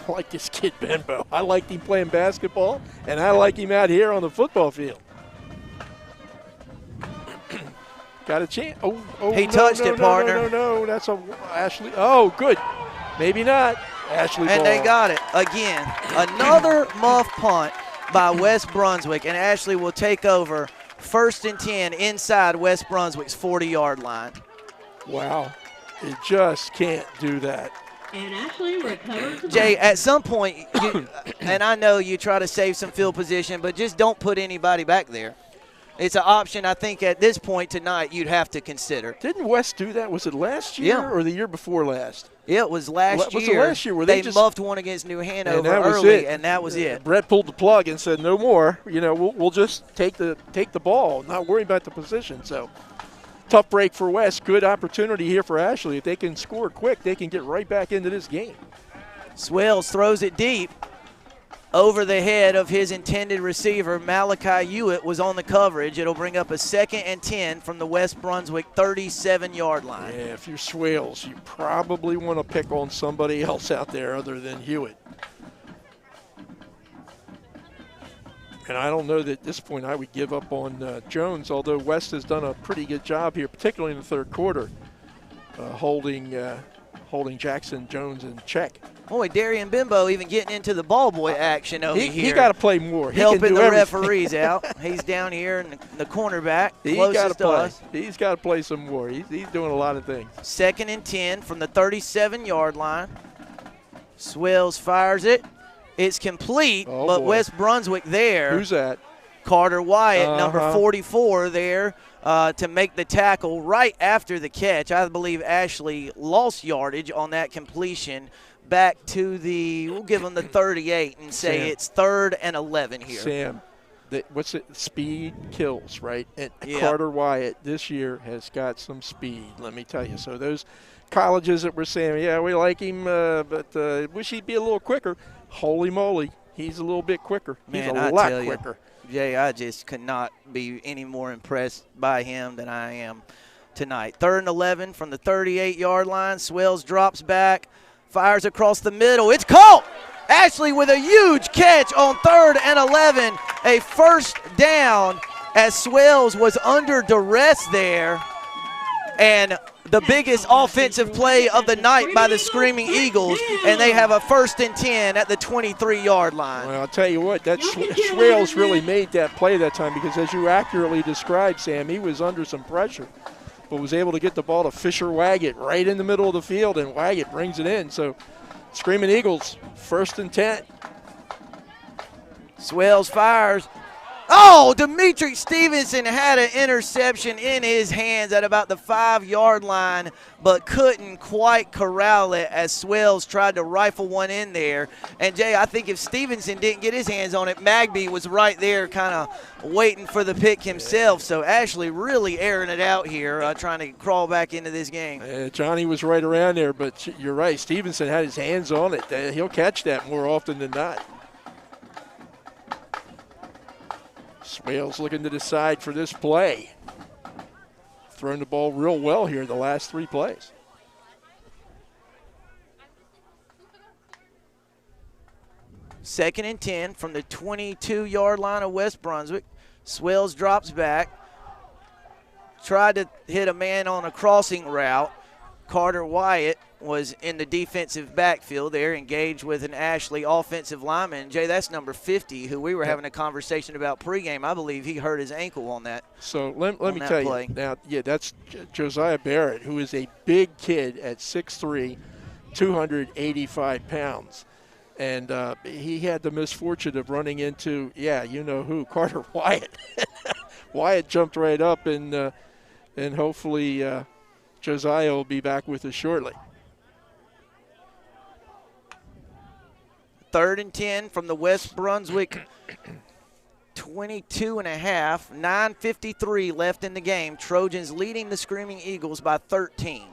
like this kid Benbow. I liked him playing basketball, and I like him out here on the football field. Got a chance. Oh, he touched it, partner. No, that's a Ashley. Oh, good. Maybe not. Ashley and ball. They got it again. Another muff punt by West Brunswick, and Ashley will take over 1st and 10 inside West Brunswick's 40-yard line. Wow. You just can't do that. And Ashley recovers. Jay, at some point, and I know you try to save some field position, but just don't put anybody back there. It's an option I think at this point tonight you'd have to consider. Didn't West do that? Was it last year or the year before last? Yeah, it was last year. Was it last year where they just muffed one against New Hanover early, and that was it. Brett pulled the plug and said, no more. You know, we'll just take the ball, not worry about the position. So tough break for West. Good opportunity here for Ashley. If they can score quick, they can get right back into this game. Swells throws it deep over the head of his intended receiver. Malachi Hewitt was on the coverage. It'll bring up a 2nd and 10 from the West Brunswick 37-yard line. Yeah, if you're Swales, you probably want to pick on somebody else out there other than Hewitt. And I don't know that at this point I would give up on Jones, although West has done a pretty good job here, particularly in the third quarter, holding Jackson Jones in check. Boy, Darian Bimbo even getting into the ball boy action over here. He got to play more. Helping the referees out. He's down here in the cornerback, closest to us. He's got to play some more. He's doing a lot of things. 2nd and 10 from the 37-yard line. Swells fires it. It's complete, but boy. West Brunswick there. Who's that? Carter Wyatt, number 44 there, to make the tackle right after the catch. I believe Ashley lost yardage on that completion back to we'll give them the 38 and say Sam. It's 3rd and 11 here. Sam, what's it? Speed kills, right? And Carter Wyatt this year has got some speed, let me tell you. So those colleges that were saying, yeah, we like him, but wish he'd be a little quicker. Holy moly, he's a little bit quicker. He's a lot quicker. Jay, I just could not be any more impressed by him than I am tonight. 3rd and 11 from the 38-yard line. Swells drops back, fires across the middle. It's caught! Ashley with a huge catch on 3rd and 11. A first down as Swells was under duress there. And the biggest offensive play of the night by the Screaming Eagles, and they have a 1st and 10 at the 23-yard line. Well, I'll tell you what, that Swales really made that play that time because, as you accurately described, Sam, he was under some pressure, but was able to get the ball to Fisher Waggett right in the middle of the field, and Waggett brings it in. So, Screaming Eagles, 1st and 10. Swales fires. Oh, Dimitri Stevenson had an interception in his hands at about the 5-yard line, but couldn't quite corral it as Swales tried to rifle one in there. And, Jay, I think if Stevenson didn't get his hands on it, Magby was right there kind of waiting for the pick himself. So Ashley really airing it out here, trying to crawl back into this game. Johnny was right around there, but you're right. Stevenson had his hands on it. He'll catch that more often than not. Swales looking to decide for this play. Thrown the ball real well here the last 3 plays. Second and 10 from the 22-yard line of West Brunswick. Swales drops back. Tried to hit a man on a crossing route. Carter Wyatt was in the defensive backfield there, engaged with an Ashley offensive lineman. Jay, that's number 50, who we were having a conversation about pregame. I believe he hurt his ankle on that. So let me tell you, now, that's Josiah Barrett, who is a big kid at 6'3", 285 pounds. And he had the misfortune of running into, you know who, Carter Wyatt. Wyatt jumped right up, and hopefully Josiah will be back with us shortly. 3rd and 10 from the West Brunswick 22 and a half. 9:53 left in the game. Trojans leading the Screaming Eagles by 13.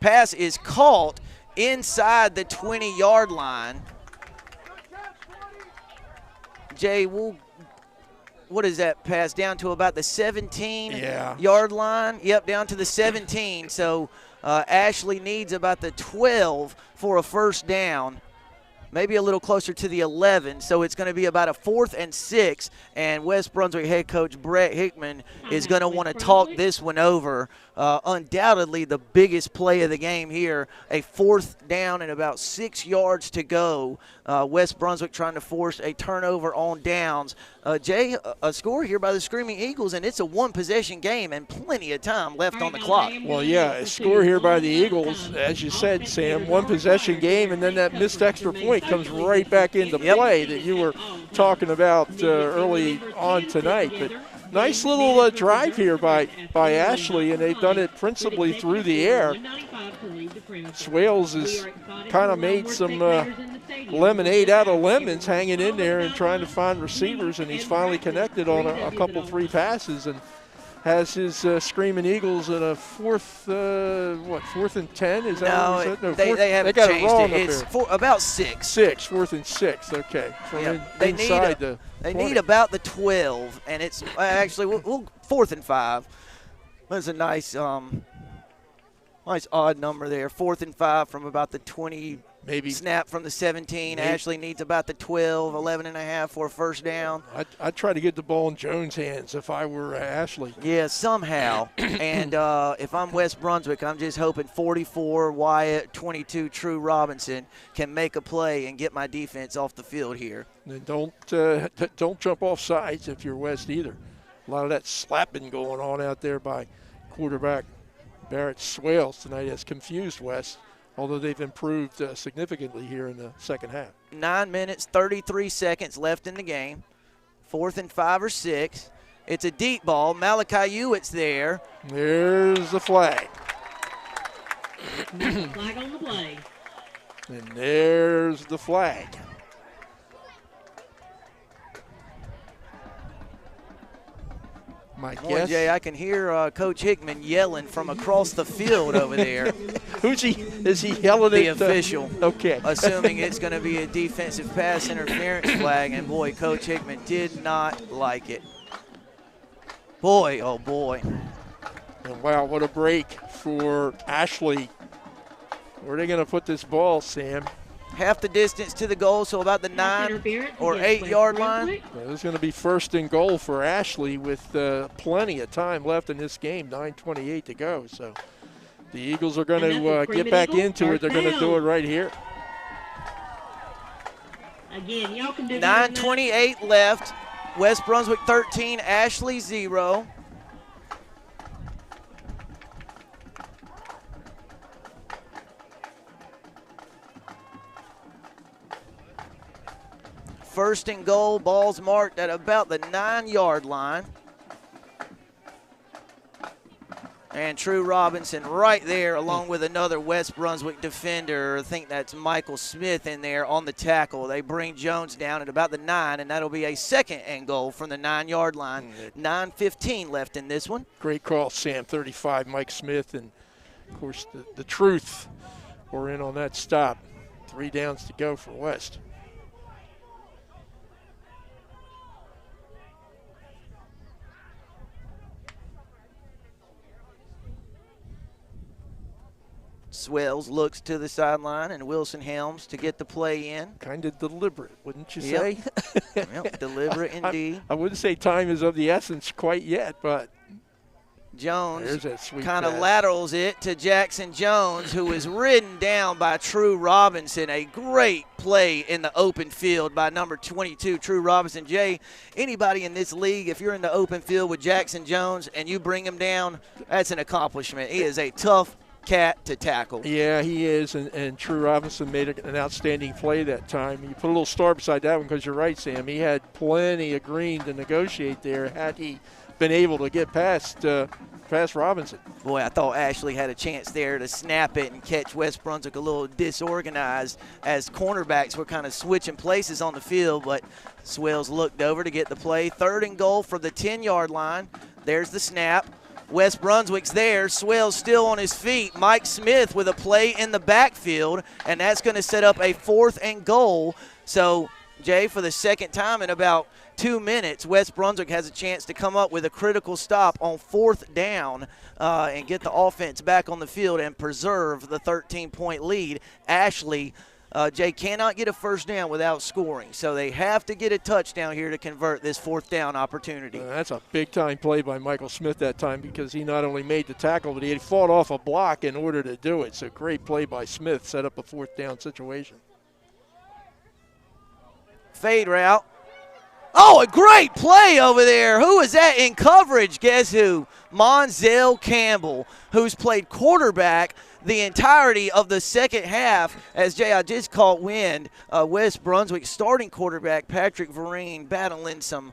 Pass is caught inside the 20-yard line. Jay, what is that pass down to about the 17-yard line? Yep, down to the 17. So Ashley needs about the 12 for a 1st down, maybe a little closer to the 11. So it's going to be about a 4th and 6, and West Brunswick head coach Brett Hickman is going to want to talk this one over. Undoubtedly the biggest play of the game here, a 4th down and about 6 yards to go. West Brunswick trying to force a turnover on downs. Jay, a score here by the Screaming Eagles, and it's a 1-possession game and plenty of time left on the clock. Well, a score here by the Eagles, as you said, Sam, 1-possession game, and then that missed extra point comes right back into play that you were talking about early on tonight. But nice little drive here by Ashley, and they've done it principally through the air. Swales has kind of made some lemonade out of lemons, hanging in there and trying to find receivers, and he's finally connected on a couple 3 passes and has his Screaming Eagles in a 4th and 10? Is that what you said? No, they haven't got changed it wrong it. It's about 6. 4th and 6, okay. From They need about the 12, and it's actually 4th and 5. That's a nice odd number there. 4th and 5 from about the 20. Maybe snap from the 17. Ashley needs about the 12, 11 and a half for a 1st down. I'd try to get the ball in Jones' hands if I were Ashley. Yeah, somehow. And if I'm West Brunswick, I'm just hoping 44 Wyatt, 22 True Robinson can make a play and get my defense off the field here. And don't jump off sides if you're West either. A lot of that slapping going on out there by quarterback Barrett Swales tonight has confused West, although they've improved significantly here in the second half. 9 minutes, 33 seconds left in the game. 4th and 5 or 6. It's a deep ball. Malachi Hewitt's there. There's the flag. Flag on the play. And there's the flag. My guess. Jay, I can hear Coach Hickman yelling from across the field over there. Who's he? Is he yelling the at official? Okay. Assuming it's going to be a defensive pass interference flag, and boy, Coach Hickman did not like it. Boy, oh boy. And wow, what a break for Ashley. Where are they going to put this ball, Sam? half the distance to the goal, so about the 9 or 8 yard line. Well, it's going to be first and goal for Ashley with plenty of time left in this game, 9:28 to go. So the Eagles are going to get back into it. They're going to do it right here. Again, y'all can do 9:28 left. West Brunswick 13, Ashley 0. First and goal, ball's marked at about the 9-yard line. And True Robinson right there along with another West Brunswick defender. I think that's Michael Smith in there on the tackle. They bring Jones down at about the 9, and that'll be a second and goal from the 9-yard line. 9:15 left in this one. Great call, Sam. 35, Mike Smith. And, of course, the Truth were in on that stop. 3 downs to go for West. Swells looks to the sideline, and Wilson Helms to get the play in. Kind of deliberate, wouldn't you say? Yep, deliberate indeed. I wouldn't say time is of the essence quite yet, but Jones kind of laterals it to Jackson Jones, who is ridden down by True Robinson. A great play in the open field by number 22, True Robinson. Jay, anybody in this league, if you're in the open field with Jackson Jones and you bring him down, that's an accomplishment. He is a tough cat to tackle. Yeah, he is, and True Robinson made an outstanding play that time. You put a little star beside that one because you're right, Sam. He had plenty of green to negotiate there had he been able to get past Robinson. Boy, I thought Ashley had a chance there to snap it and catch West Brunswick a little disorganized as cornerbacks were kind of switching places on the field, but Swells looked over to get the play. 3rd and goal from the 10-yard line. There's the snap. West Brunswick's there. Swells still on his feet. Mike Smith with a play in the backfield, and that's going to set up a 4th and goal. So, Jay, for the second time in about 2 minutes, West Brunswick has a chance to come up with a critical stop on 4th down and get the offense back on the field and preserve the 13-point lead. Ashley, Jay, cannot get a first down without scoring, so they have to get a touchdown here to convert this 4th down opportunity. That's a big-time play by Michael Smith that time because he not only made the tackle, but he had fought off a block in order to do it. So great play by Smith, set up a 4th down situation. Fade route. Oh, a great play over there. Who was that in coverage? Guess who? Monzel Campbell, who's played quarterback the entirety of the second half. As Jay, I just caught wind, West Brunswick starting quarterback Patrick Vereen battling some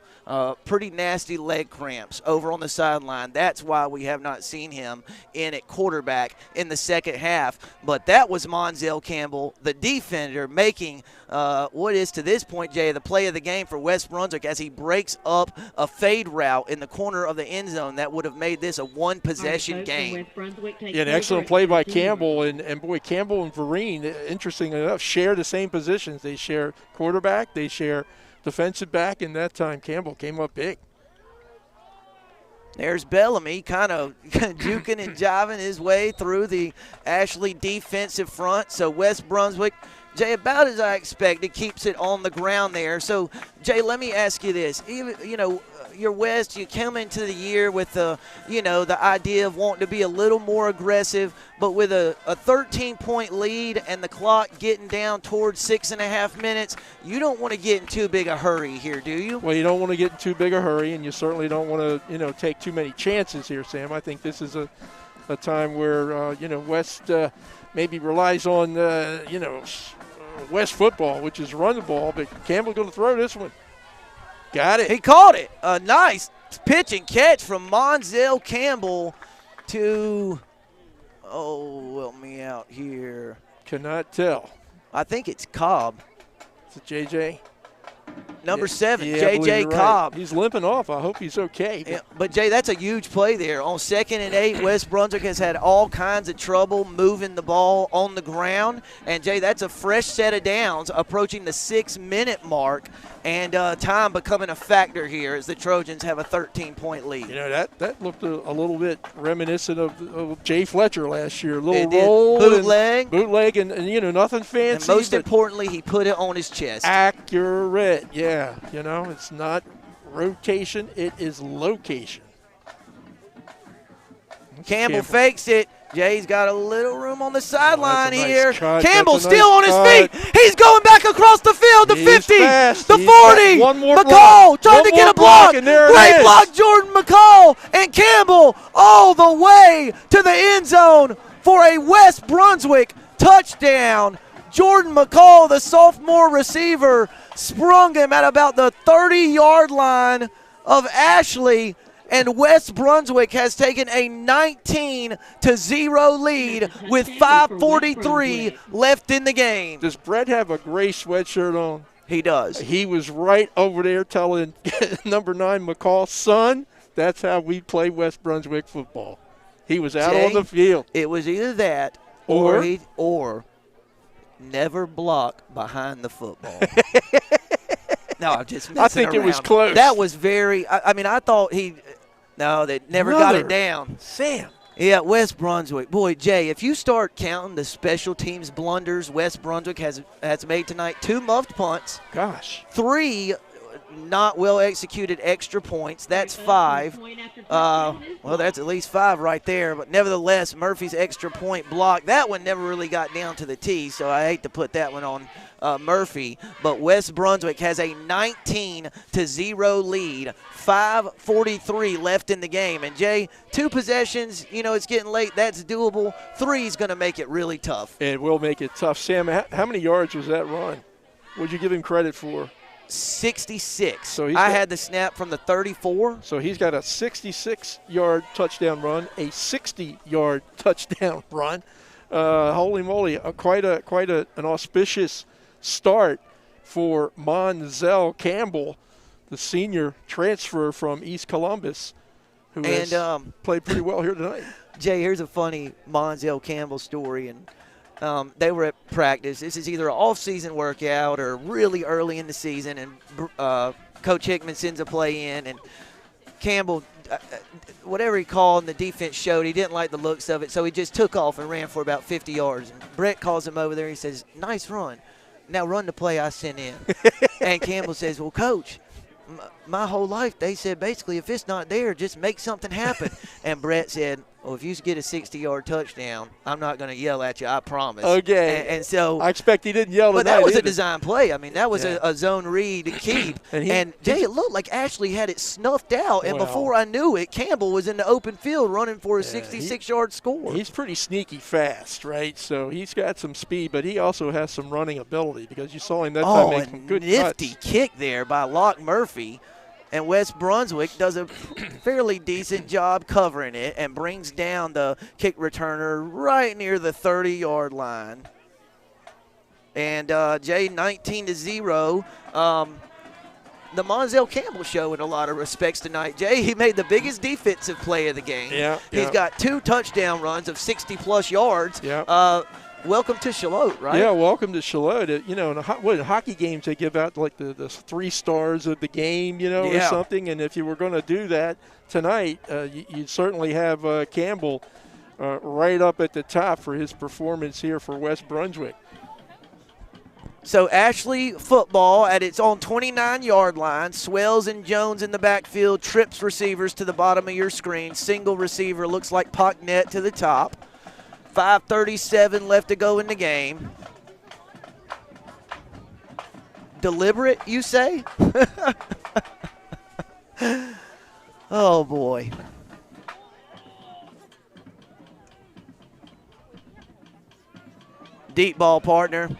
pretty nasty leg cramps over on the sideline. That's why we have not seen him in at quarterback in the second half. But that was Monzel Campbell, the defender, making what is to this point, Jay, the play of the game for West Brunswick as he breaks up a fade route in the corner of the end zone that would have made this a one-possession game. Yeah, an excellent play by Campbell, and boy, Campbell and Vereen, interestingly enough, share the same positions. They share quarterback, they share defensive back, and that time Campbell came up big. There's Bellamy kind of juking and jiving his way through the Ashley defensive front. So West Brunswick, Jay, about as I expected, keeps it on the ground there. So, Jay, let me ask you this. Even, you're West, you come into the year with the idea of wanting to be a little more aggressive, but with a 13-point lead and the clock getting down towards 6.5 minutes, you don't want to get in too big a hurry here, do you? Well, you don't want to get in too big a hurry, and you certainly don't want to, take too many chances here, Sam. I think this is a time where, West maybe relies on, West football, which is run the ball, but Campbell's going to throw this one. Got it. He caught it. A nice pitch and catch from Monzel Campbell to, help me out here. Cannot tell. I think it's Cobb. Is it JJ? Number 7, yeah, J.J. Cobb. He's limping off. I hope he's okay. Yeah, but, Jay, that's a huge play there. On 2nd and 8, West Brunswick has had all kinds of trouble moving the ball on the ground. And, Jay, that's a fresh set of downs approaching the 6-minute mark. And time becoming a factor here as the Trojans have a 13-point lead. You know, that looked a little bit reminiscent of Jay Fletcher last year. A little It roll. Bootleg. Bootleg and, you know, nothing fancy. And most importantly, he put it on his chest. Accurate, yeah. You know, it's not rotation, it is location. Campbell fakes it. Jay's got a little room on the sideline here. Cut. Campbell That's a still on nice his feet. He's going back across the field. The He's 50, fast. the He's 40. got one more McCall block. trying One to get more a block. and there it Great is. block, Jordan McCall. And Campbell all the way to the end zone for a West Brunswick touchdown. Jordan McCall, the sophomore receiver, sprung him at about the 30-yard line of Ashley. And West Brunswick has taken a 19-0 lead with 5:43 left in the game. Does Brett have a gray sweatshirt on? He does. He was right over there telling number 9 McCall, son, that's how we play West Brunswick football. He was out Jay, on the field. It was either that or never block behind the football. No, I'm just messing I think around. it was close. That was very – I mean, I thought they never got it down. Sam. Yeah, West Brunswick. Boy, Jay, if you start counting the special teams blunders West Brunswick has made tonight, 2 muffed punts. Gosh. 3 not well-executed extra points. That's 5. Well, that's at least 5 right there. But nevertheless, Murphy's extra point block, that one never really got down to the tee, so I hate to put that one on Murphy. But West Brunswick has a 19-0 lead, 5:43 left in the game. And, Jay, 2 possessions, you know, it's getting late. That's doable. 3 is going to make it really tough. It will make it tough. Sam, how many yards was that run? What would you give him credit for? 66. So I had the snap from the 34. So he's got a 66-yard touchdown run, a 60-yard touchdown run. Holy moly, quite an auspicious start for Monzel Campbell, the senior transfer from East Columbus, who has played pretty well here tonight. Jay, here's a funny Monzel Campbell story. And they were at practice. This is either an off-season workout or really early in the season, and Coach Hickman sends a play in, and Campbell, whatever he called and the defense showed, he didn't like the looks of it, so he just took off and ran for about 50 yards. And Brett calls him over there. He says, nice run. Now run the play I sent in. And Campbell says, well, Coach, my whole life they said basically if it's not there, just make something happen. And Brett said, well, if you get a 60-yard touchdown, I'm not going to yell at you, I promise. Okay. And so I expect he didn't yell but tonight that was either. a design play. I mean, that was a zone read to keep. and Jay, it looked like Ashley had it snuffed out. And before I knew it, Campbell was in the open field running for a 66-yard score. He's pretty sneaky fast, right? So he's got some speed, but he also has some running ability because you saw him that time make some good nifty cuts. kick there by Locke Murphy. And West Brunswick does a fairly decent job covering it and brings down the kick returner right near the 30-yard line. And, Jay, 19-0. The Monzel Campbell show in a lot of respects tonight. Jay, he made the biggest defensive play of the game. He's got 2 touchdown runs of 60-plus yards. Welcome to Charlotte, right? Yeah, welcome to Charlotte. You know, in hockey games they give out like the 3 stars of the game, you know, or something. And if you were going to do that tonight, you'd certainly have Campbell right up at the top for his performance here for West Brunswick. So Ashley football at its own 29-yard line. Swells and Jones in the backfield, trips receivers to the bottom of your screen. Single receiver looks like Pocknet to the top. 5:37 left to go in the game. Deliberate, you say? Oh, boy. Deep ball, partner.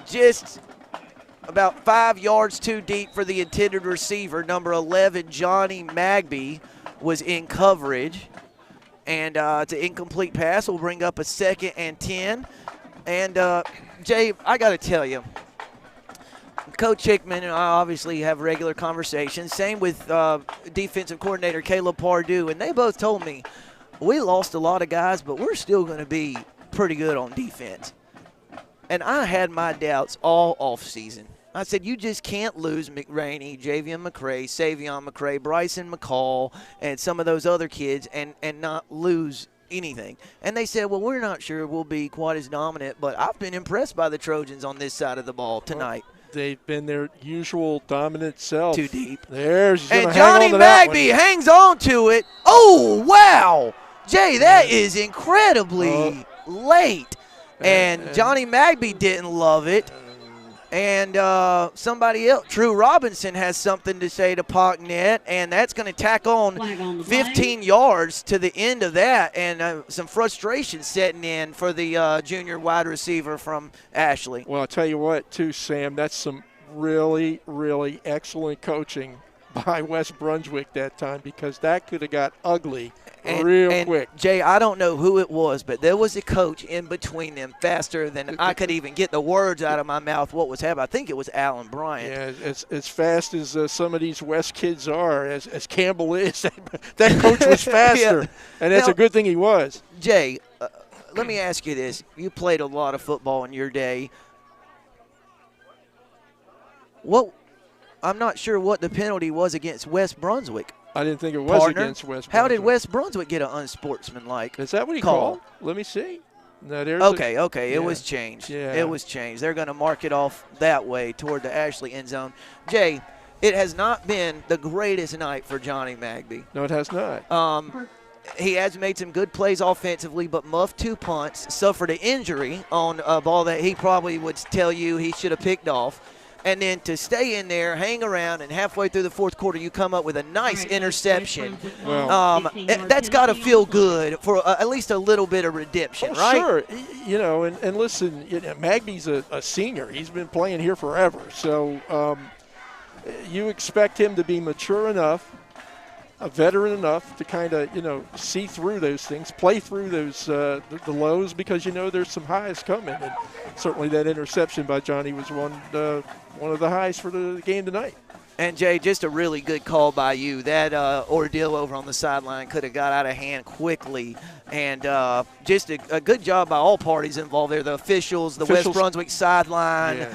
Just about 5 yards too deep for the intended receiver. Number 11, Johnny Magby, was in coverage. And it's an incomplete pass. Will bring up a 2nd and 10. And, Jay, I got to tell you, Coach Hickman and I obviously have regular conversations. Same with defensive coordinator Caleb Pardue, and they both told me we lost a lot of guys, but we're still going to be pretty good on defense. And I had my doubts all offseason. I said, you just can't lose McRaney, Javion McCray, Savion McCray, Bryson McCall, and some of those other kids and not lose anything. And they said, well, we're not sure we'll be quite as dominant, but I've been impressed by the Trojans on this side of the ball tonight. They've been their usual dominant self. Too deep. And Johnny Magby hangs on to it. Oh, wow. Jay, that is incredibly late. And Johnny Magby didn't love it. And somebody else, True Robinson, has something to say to Pocknet, and that's going to tack on 15 yards to the end of that, and some frustration setting in for the junior wide receiver from Ashley. Well, I'll tell you what, too, Sam, that's some really, really excellent coaching by West Brunswick that time, because that could have got ugly real quick. Jay, I don't know who it was, but there was a coach in between them faster than I could even get the words out of my mouth what was happening. I think it was Alan Bryant. Yeah, as fast as some of these West kids are, as Campbell is, that coach was faster, and that's a good thing he was. Jay, let me ask you this. You played a lot of football in your day. I'm not sure what the penalty was against West Brunswick. I didn't think it was against West Brunswick. How did West Brunswick get an unsportsmanlike Is that what he call? called? Let me see. No, okay. It was changed. Yeah. It was changed. They're going to mark it off that way toward the Ashley end zone. Jay, it has not been the greatest night for Johnny Magby. No, it has not. He has made some good plays offensively, but muffed 2 punts, suffered an injury on a ball that he probably would tell you he should have picked off. And then to stay in there, hang around, and halfway through the fourth quarter, you come up with a nice interception. Well, that's got to feel good for at least a little bit of redemption, right? Sure. You know, and listen, Magby's a senior. He's been playing here forever. So you expect him to be mature enough, a veteran enough to kind of, see through those things, play through those the lows, because there's some highs coming. And certainly that interception by Johnny was one of the highs for the game tonight. And, Jay, just a really good call by you. That ordeal over on the sideline could have got out of hand quickly. And just a good job by all parties involved there, the officials, the West Brunswick sideline,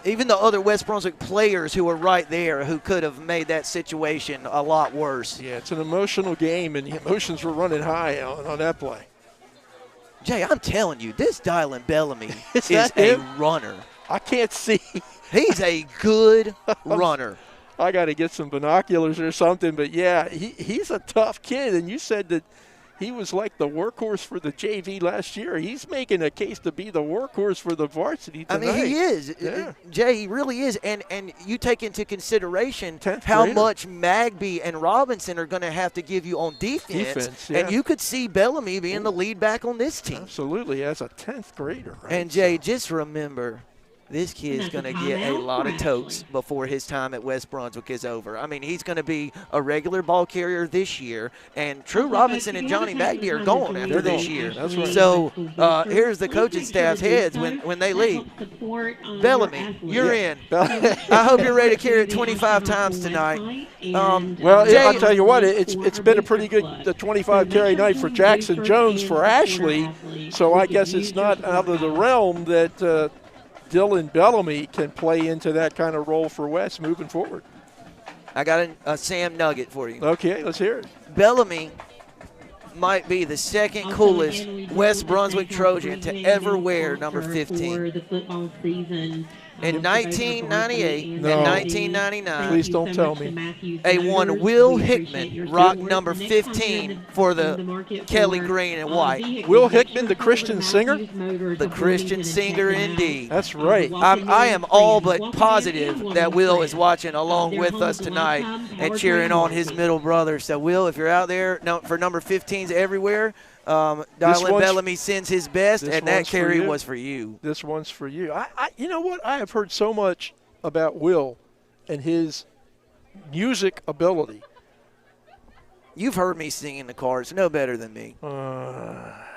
even the other West Brunswick players who were right there who could have made that situation a lot worse. Yeah, it's an emotional game, and the emotions were running high on that play. Jay, I'm telling you, this Dylan Bellamy is a runner. I can't see. He's a good runner. I got to get some binoculars or something. But, yeah, he's a tough kid. And you said that he was like the workhorse for the JV last year. He's making a case to be the workhorse for the varsity tonight. I mean, he is. Yeah. Jay, he really is. And you take into consideration how grader. much Magby and Robinson are going to have to give you on defense. Yeah. And you could see Bellamy being the lead back on this team. Absolutely, as a 10th grader. Right? And, Jay, just remember, this kid's going to get a lot of totes before his time at West Brunswick is over. I mean, he's going to be a regular ball carrier this year, and True Robinson and Johnny Magby are gone after this year. That's right. So here's the coaching staff's heads when they leave. Bellamy, you're in. I hope you're ready to carry it 25 times tonight. I'll tell you what, it's been a pretty good 25-carry night for Jackson Jones for Ashley, so I guess it's not out of the realm that Dylan Bellamy can play into that kind of role for West moving forward. I got a Sam nugget for you. Okay, let's hear it. Bellamy might be the second coolest West Brunswick Trojan to ever wear number 15. In 1998 and 1999, please don't tell me, one Will Hickman rocked number 15 for the Kelly Green and White. Will Hickman, the Christian singer? The Christian singer, indeed. That's right. I am all but positive that Will is watching along with us tonight and cheering on his middle brother. So, Will, if you're out there for number 15s everywhere, Dylan Bellamy sends his best, and that carry was for you. This one's for you. You know what? I have heard so much about Will and his music ability. You've heard me sing in the car. It's no better than me.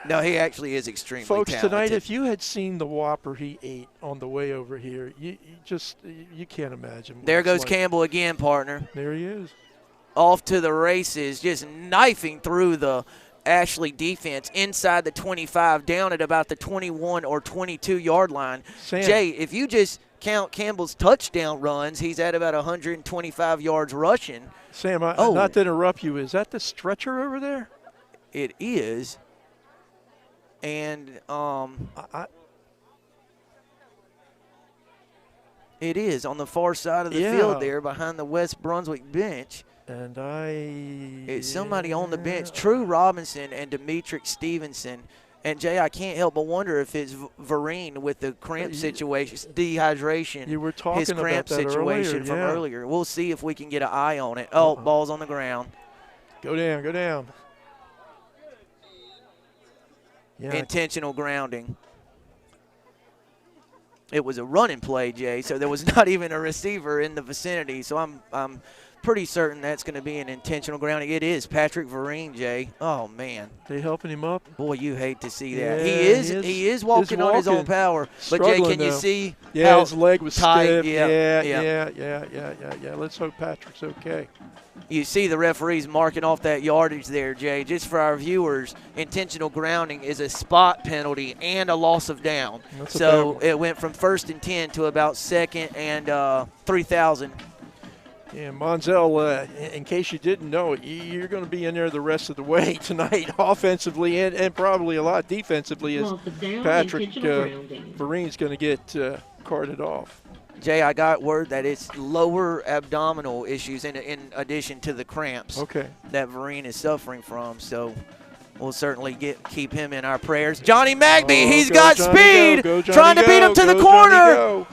No, he actually is extremely Folks, talented. tonight, if you had seen the Whopper he ate on the way over here, you can't imagine. There goes Campbell again, partner. There he is. Off to the races, just knifing through the Ashley defense inside the 25, down at about the 21 or 22-yard line. Sam. Jay, if you just count Campbell's touchdown runs, he's at about 125 yards rushing. Sam, not to interrupt you, is that the stretcher over there? It is. And it is on the far side of the field there behind the West Brunswick bench. And it's somebody on the bench, True Robinson and Demetric Stevenson. And, Jay, I can't help but wonder if it's Vereen with the cramp situation, dehydration. You were talking his cramp about that situation from earlier. We'll see if we can get an eye on it. Oh, ball's on the ground. Go down. Yeah. Intentional grounding. It was a running play, Jay, so there was not even a receiver in the vicinity. So I'm pretty certain that's going to be an intentional grounding. It is Patrick Vereen, Jay. Oh, man. They helping him up? Boy, you hate to see that. Yeah, he is walking on his own power. But, Jay, can you see how his leg was tight? Stiff. Yeah. Let's hope Patrick's okay. You see the referees marking off that yardage there, Jay. Just for our viewers, intentional grounding is a spot penalty and a loss of down. So it went from 1st and 10 to about 2nd and 3,000. Yeah, Monzel, in case you didn't know, you're going to be in there the rest of the way tonight, offensively and probably a lot defensively, as Patrick Vereen's going to get carted off. Jay, I got word that it's lower abdominal issues in addition to the cramps that Vereen is suffering from. So we'll certainly keep him in our prayers. Johnny Magby, he's got speed, trying to beat him to the corner.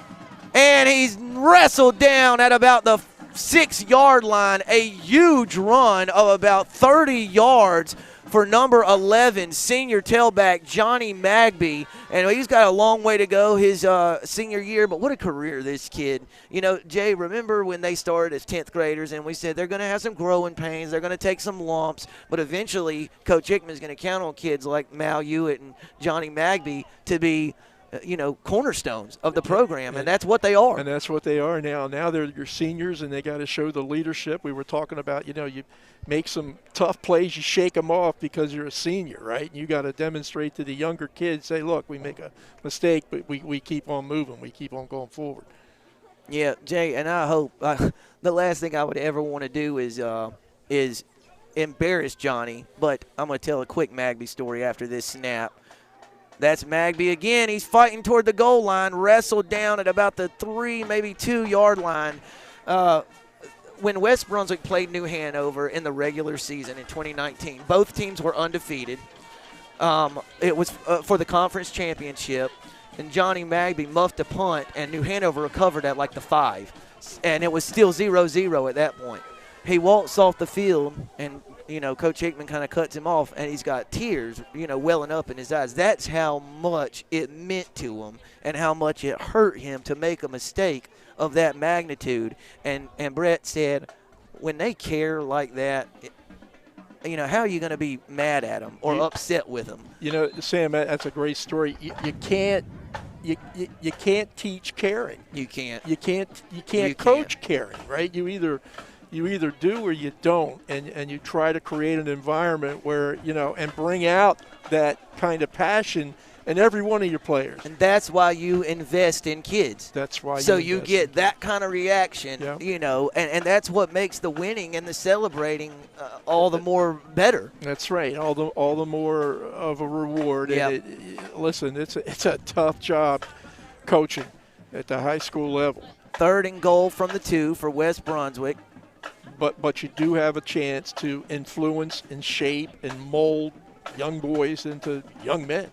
And he's wrestled down at about the 6-yard line, a huge run of about 30 yards for number 11, senior tailback Johnny Magby. And he's got a long way to go his senior year, but what a career this kid. You know, Jay, remember when they started as 10th graders and we said they're going to have some growing pains, they're going to take some lumps, but eventually Coach Hickman's going to count on kids like Mal Hewitt and Johnny Magby to be cornerstones of the program, and that's what they are. And that's what they are now. Now they're your seniors, and they got to show the leadership. We were talking about, you make some tough plays, you shake them off because you're a senior, right? You got to demonstrate to the younger kids, say, look, we make a mistake, but we keep on moving. We keep on going forward. Yeah, Jay, and I hope the last thing I would ever want to do is embarrass Johnny, but I'm going to tell a quick Magby story after this snap. That's Magby again. He's fighting toward the goal line, wrestled down at about the 3, maybe 2-yard line. When West Brunswick played New Hanover in the regular season in 2019, both teams were undefeated. It was for the conference championship, and Johnny Magby muffed a punt, and New Hanover recovered at like the 5, and it was still 0-0 at that point. He walks off the field, and Coach Hickman kind of cuts him off, and he's got tears, welling up in his eyes. That's how much it meant to him and how much it hurt him to make a mistake of that magnitude. And Brett said, when they care like that, how are you going to be mad at them or upset with them? Sam, that's a great story. You can't teach caring. You can't. You can't coach caring, right? You either do or you don't, and you try to create an environment where, and bring out that kind of passion in every one of your players. And that's why you invest in kids. That's why you get that kind of reaction, and that's what makes the winning and the celebrating all the more better. That's right, all the more of a reward. Yeah. And listen, it's a tough job coaching at the high school level. 3rd and goal from the 2 for West Brunswick. But you do have a chance to influence and shape and mold young boys into young men.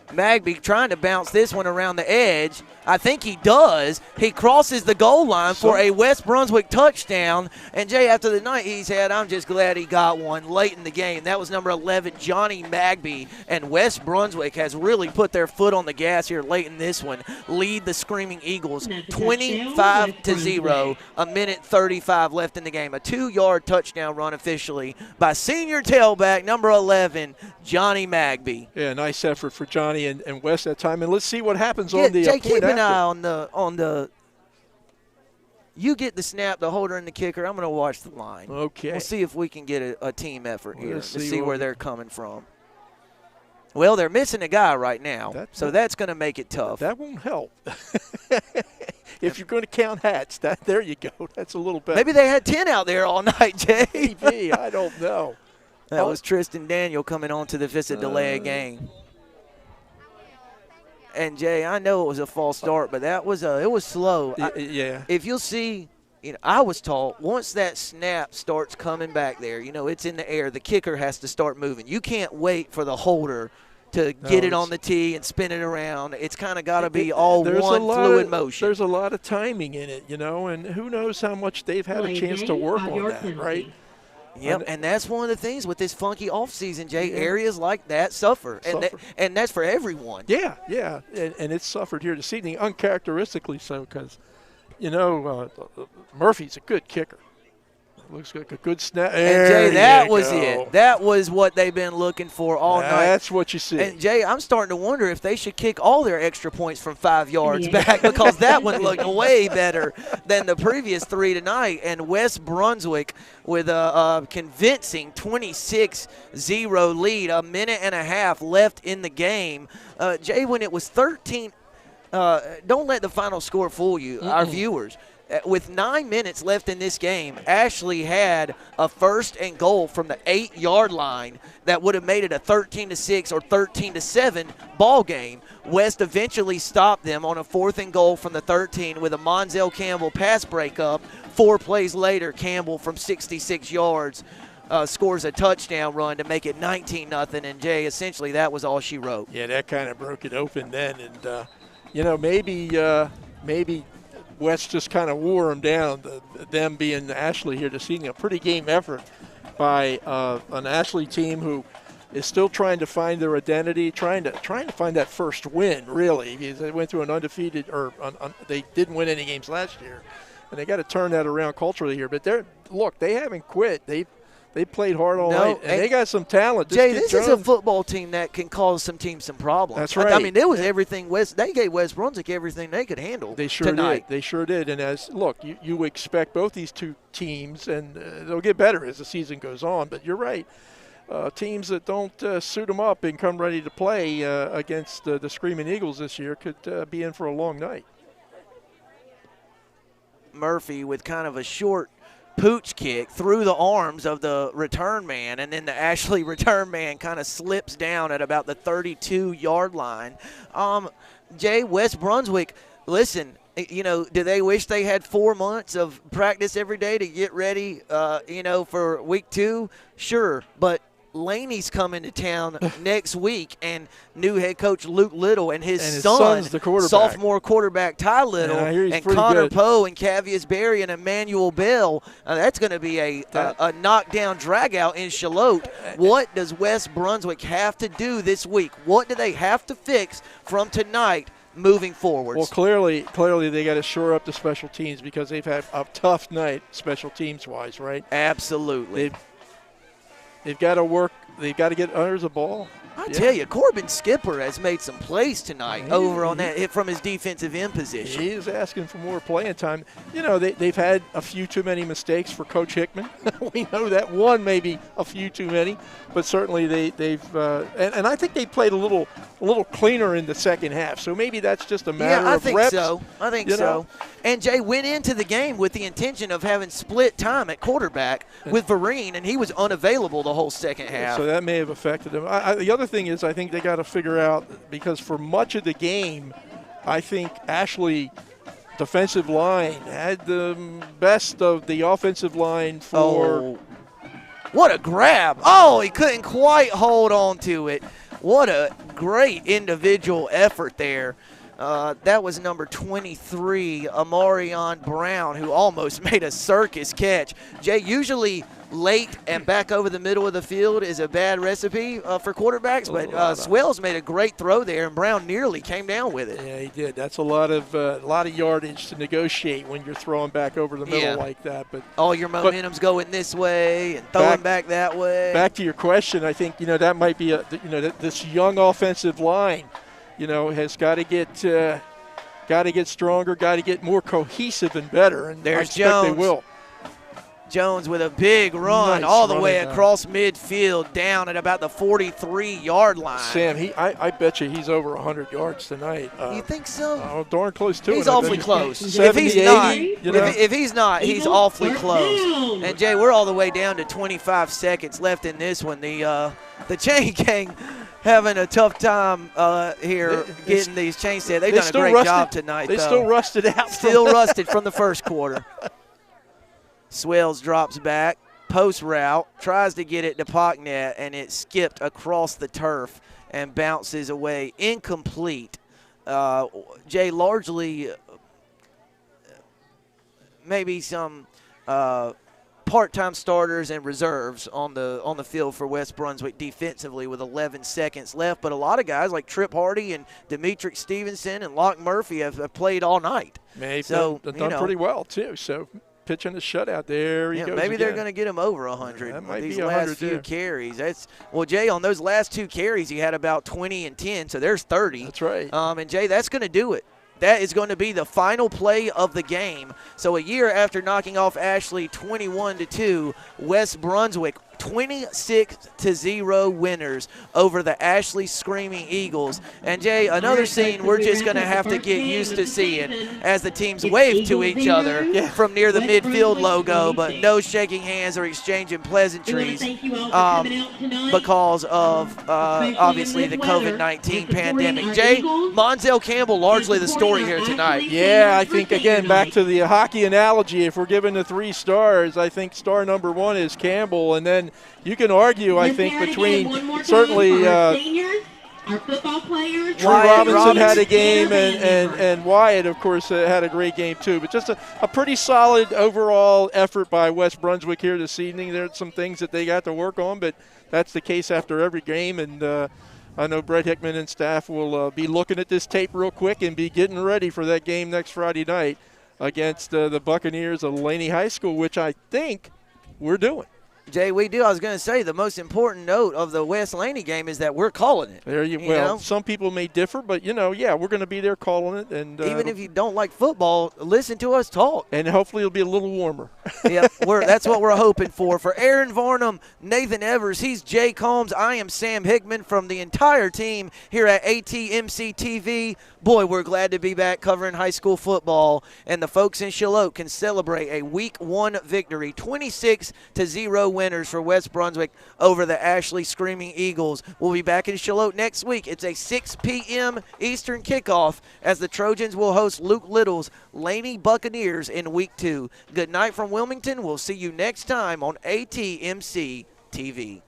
Magby trying to bounce this one around the edge. I think he does. He crosses the goal line for a West Brunswick touchdown. And, Jay, after the night he's had, I'm just glad he got one late in the game. That was number 11, Johnny Magby. And West Brunswick has really put their foot on the gas here late in this one. Lead the Screaming Eagles 25-0. A minute 35 left in the game. A 2-yard touchdown run officially by senior tailback number 11, Johnny Magby. Yeah, nice effort for Johnny and West that time. And let's see what happens on the Jay, point keep an after. eye on the. You get the snap, the holder, and the kicker. I'm going to watch the line. Okay. We'll see if we can get a team effort here Let's to see see what where they're coming from. Well, they're missing a guy right now, so that's going to make it tough. That won't help. If you're going to count hats, there you go. That's a little better. Maybe they had 10 out there all night, Jay. Maybe. I don't know. That was Tristan Daniel coming on to the visit delay a game. And, Jay, I know it was a false start, but it was slow. Yeah. If you'll see, I was taught once that snap starts coming back there, it's in the air, the kicker has to start moving. You can't wait for the holder to get it on the tee and spin it around. It's kind of got to be all one fluid motion. There's a lot of timing in it, and who knows how much they've had a chance to work on that, right? Yep, and that's one of the things with this funky offseason, Jay. Areas like that suffer. And that's for everyone. Yeah, and it's suffered here this evening, uncharacteristically so, because, Murphy's a good kicker. Looks like a good snap. And, Jay, that was it. That was what they've been looking for all night. That's what you see. And, Jay, I'm starting to wonder if they should kick all their extra points from 5 yards back, because that one looked way better than the previous 3 tonight. And West Brunswick with a convincing 26-0 lead, a minute and a half left in the game. Jay, when it was 13, don't let the final score fool you, our viewers. With 9 minutes left in this game, Ashley had a 1st and goal from the 8-yard line that would have made it a 13-6 or 13-7 ball game. West eventually stopped them on a 4th and goal from the 13 with a Monzel Campbell pass breakup. 4 plays later, Campbell from 66 yards scores a touchdown run to make it 19-0. And, Jay, essentially that was all she wrote. Yeah, that kind of broke it open then. And, maybe West just kind of wore them down, them being Ashley here this evening. A pretty game effort by an Ashley team who is still trying to find their identity, trying to find that first win, really. They went through an undefeated, they didn't win any games last year, and they got to turn that around culturally here. But they haven't quit. They played hard all night, and they got some talent. Jay, this is a football team that can cause some teams some problems. That's right. I mean, there was everything they gave West Brunswick everything they could handle. They sure tonight. did. They sure did. And you expect both these two teams, and they'll get better as the season goes on. But you're right. Teams that don't suit them up and come ready to play against the Screaming Eagles this year could be in for a long night. Murphy with kind of a short pooch kick through the arms of the return man, and then the Ashley return man kind of slips down at about the 32-yard line. Jay, West Brunswick, listen, do they wish they had 4 months of practice every day to get ready, for week 2? Sure, but Laney's coming to town next week, and new head coach Luke Little and his son, son's the quarterback. Sophomore quarterback Ty Little, and Connor good. Poe and Cavius Berry and Emmanuel Bell. That's going to be a knockdown dragout in Charlotte. What does West Brunswick have to do this week? What do they have to fix from tonight moving forward? Well, clearly they got to shore up the special teams, because they've had a tough night special teams-wise, right? Absolutely. They've got to work. They've got to get under the ball. I tell you, Corbin Skipper has made some plays tonight over on that hit from his defensive end position. He is asking for more playing time. They've had a few too many mistakes for Coach Hickman. We know that. One, maybe a few too many, but certainly they've and I think they played a little cleaner in the second half. So maybe that's just a matter of reps. I think so. And Jay went into the game with the intention of having split time at quarterback with Vereen, and he was unavailable the whole second half. So that may have affected him. The other thing is, I think they got to figure out, because for much of the game, I think Ashley defensive line had the best of the offensive line for. What a grab. Oh, he couldn't quite hold on to it. What a great individual effort there. That was number 23, Amarion Brown, who almost made a circus catch. Jay, usually late and back over the middle of the field is a bad recipe for quarterbacks, but Swells made a great throw there, and Brown nearly came down with it. Yeah, he did. That's a lot of yardage to negotiate when you're throwing back over the middle like that. But all your momentum's going this way and throwing back that way. Back to your question, I think that might be this young offensive line, has got to get stronger, got to get more cohesive and better, and there's I expect Jones. They will. Jones with a big run all the way across midfield down at about the 43-yard line. Sam, I bet you he's over 100 yards tonight. You think so? Oh, darn close to it. He's awfully close. 70, if he's not, he's awfully close. And, Jay, we're all the way down to 25 seconds left in this one. The Chain Gang having a tough time here getting these chains set. They've done a great job tonight, They still rusted out. Still rusted from the first quarter. Swells drops back, post route, tries to get it to Pocknet, and it skipped across the turf and bounces away. Incomplete. Jay, largely maybe some part-time starters and reserves on the field for West Brunswick defensively with 11 seconds left, but a lot of guys like Trip Hardy and Demetric Stevenson and Locke Murphy have played all night. They've done pretty well too. So pitching a shutout. There he goes. Maybe again. they're going to get him over 100. That might these be last few carries. Jay, on those last 2 carries, he had about 20 and 10, so there's 30. That's right. And Jay, that's going to do it. That is going to be the final play of the game. So a year after knocking off Ashley 21-2, West Brunswick 26-0 winners over the Ashley Screaming Eagles. And, Jay, another scene we're just going to have to get used to seeing as the teams wave to each other from near the midfield logo, but no shaking hands or exchanging pleasantries because of, obviously, the COVID-19 pandemic. Jay, Monzel Campbell largely the story here tonight. Yeah, I think, again, back to the hockey analogy, if we're given the 3 stars, I think star number 1 is Campbell, and then you can argue, I think, between certainly Drew Robinson had a game, and Wyatt, of course, had a great game too. But just a pretty solid overall effort by West Brunswick here this evening. There's some things that they got to work on, but that's the case after every game. And I know Brett Hickman and staff will be looking at this tape real quick and be getting ready for that game next Friday night against the Buccaneers of Laney High School, which I think we're doing. Jay, we do. I was going to say the most important note of the West Laney game is that we're calling it. Well, some people may differ, but, we're going to be there calling it. And even if you don't like football, listen to us talk. And hopefully it'll be a little warmer. Yep, that's what we're hoping for. For Aaron Varnum, Nathan Evers, he's Jay Combs. I am Sam Hickman from the entire team here at ATMC TV. Boy, we're glad to be back covering high school football, and the folks in Shallotte can celebrate a Week 1 victory, 26-0 winners for West Brunswick over the Ashley Screaming Eagles. We'll be back in Shallotte next week. It's a 6 p.m. Eastern kickoff as the Trojans will host Luke Little's Laney Buccaneers in Week 2. Good night from Wilmington. We'll see you next time on ATMC TV.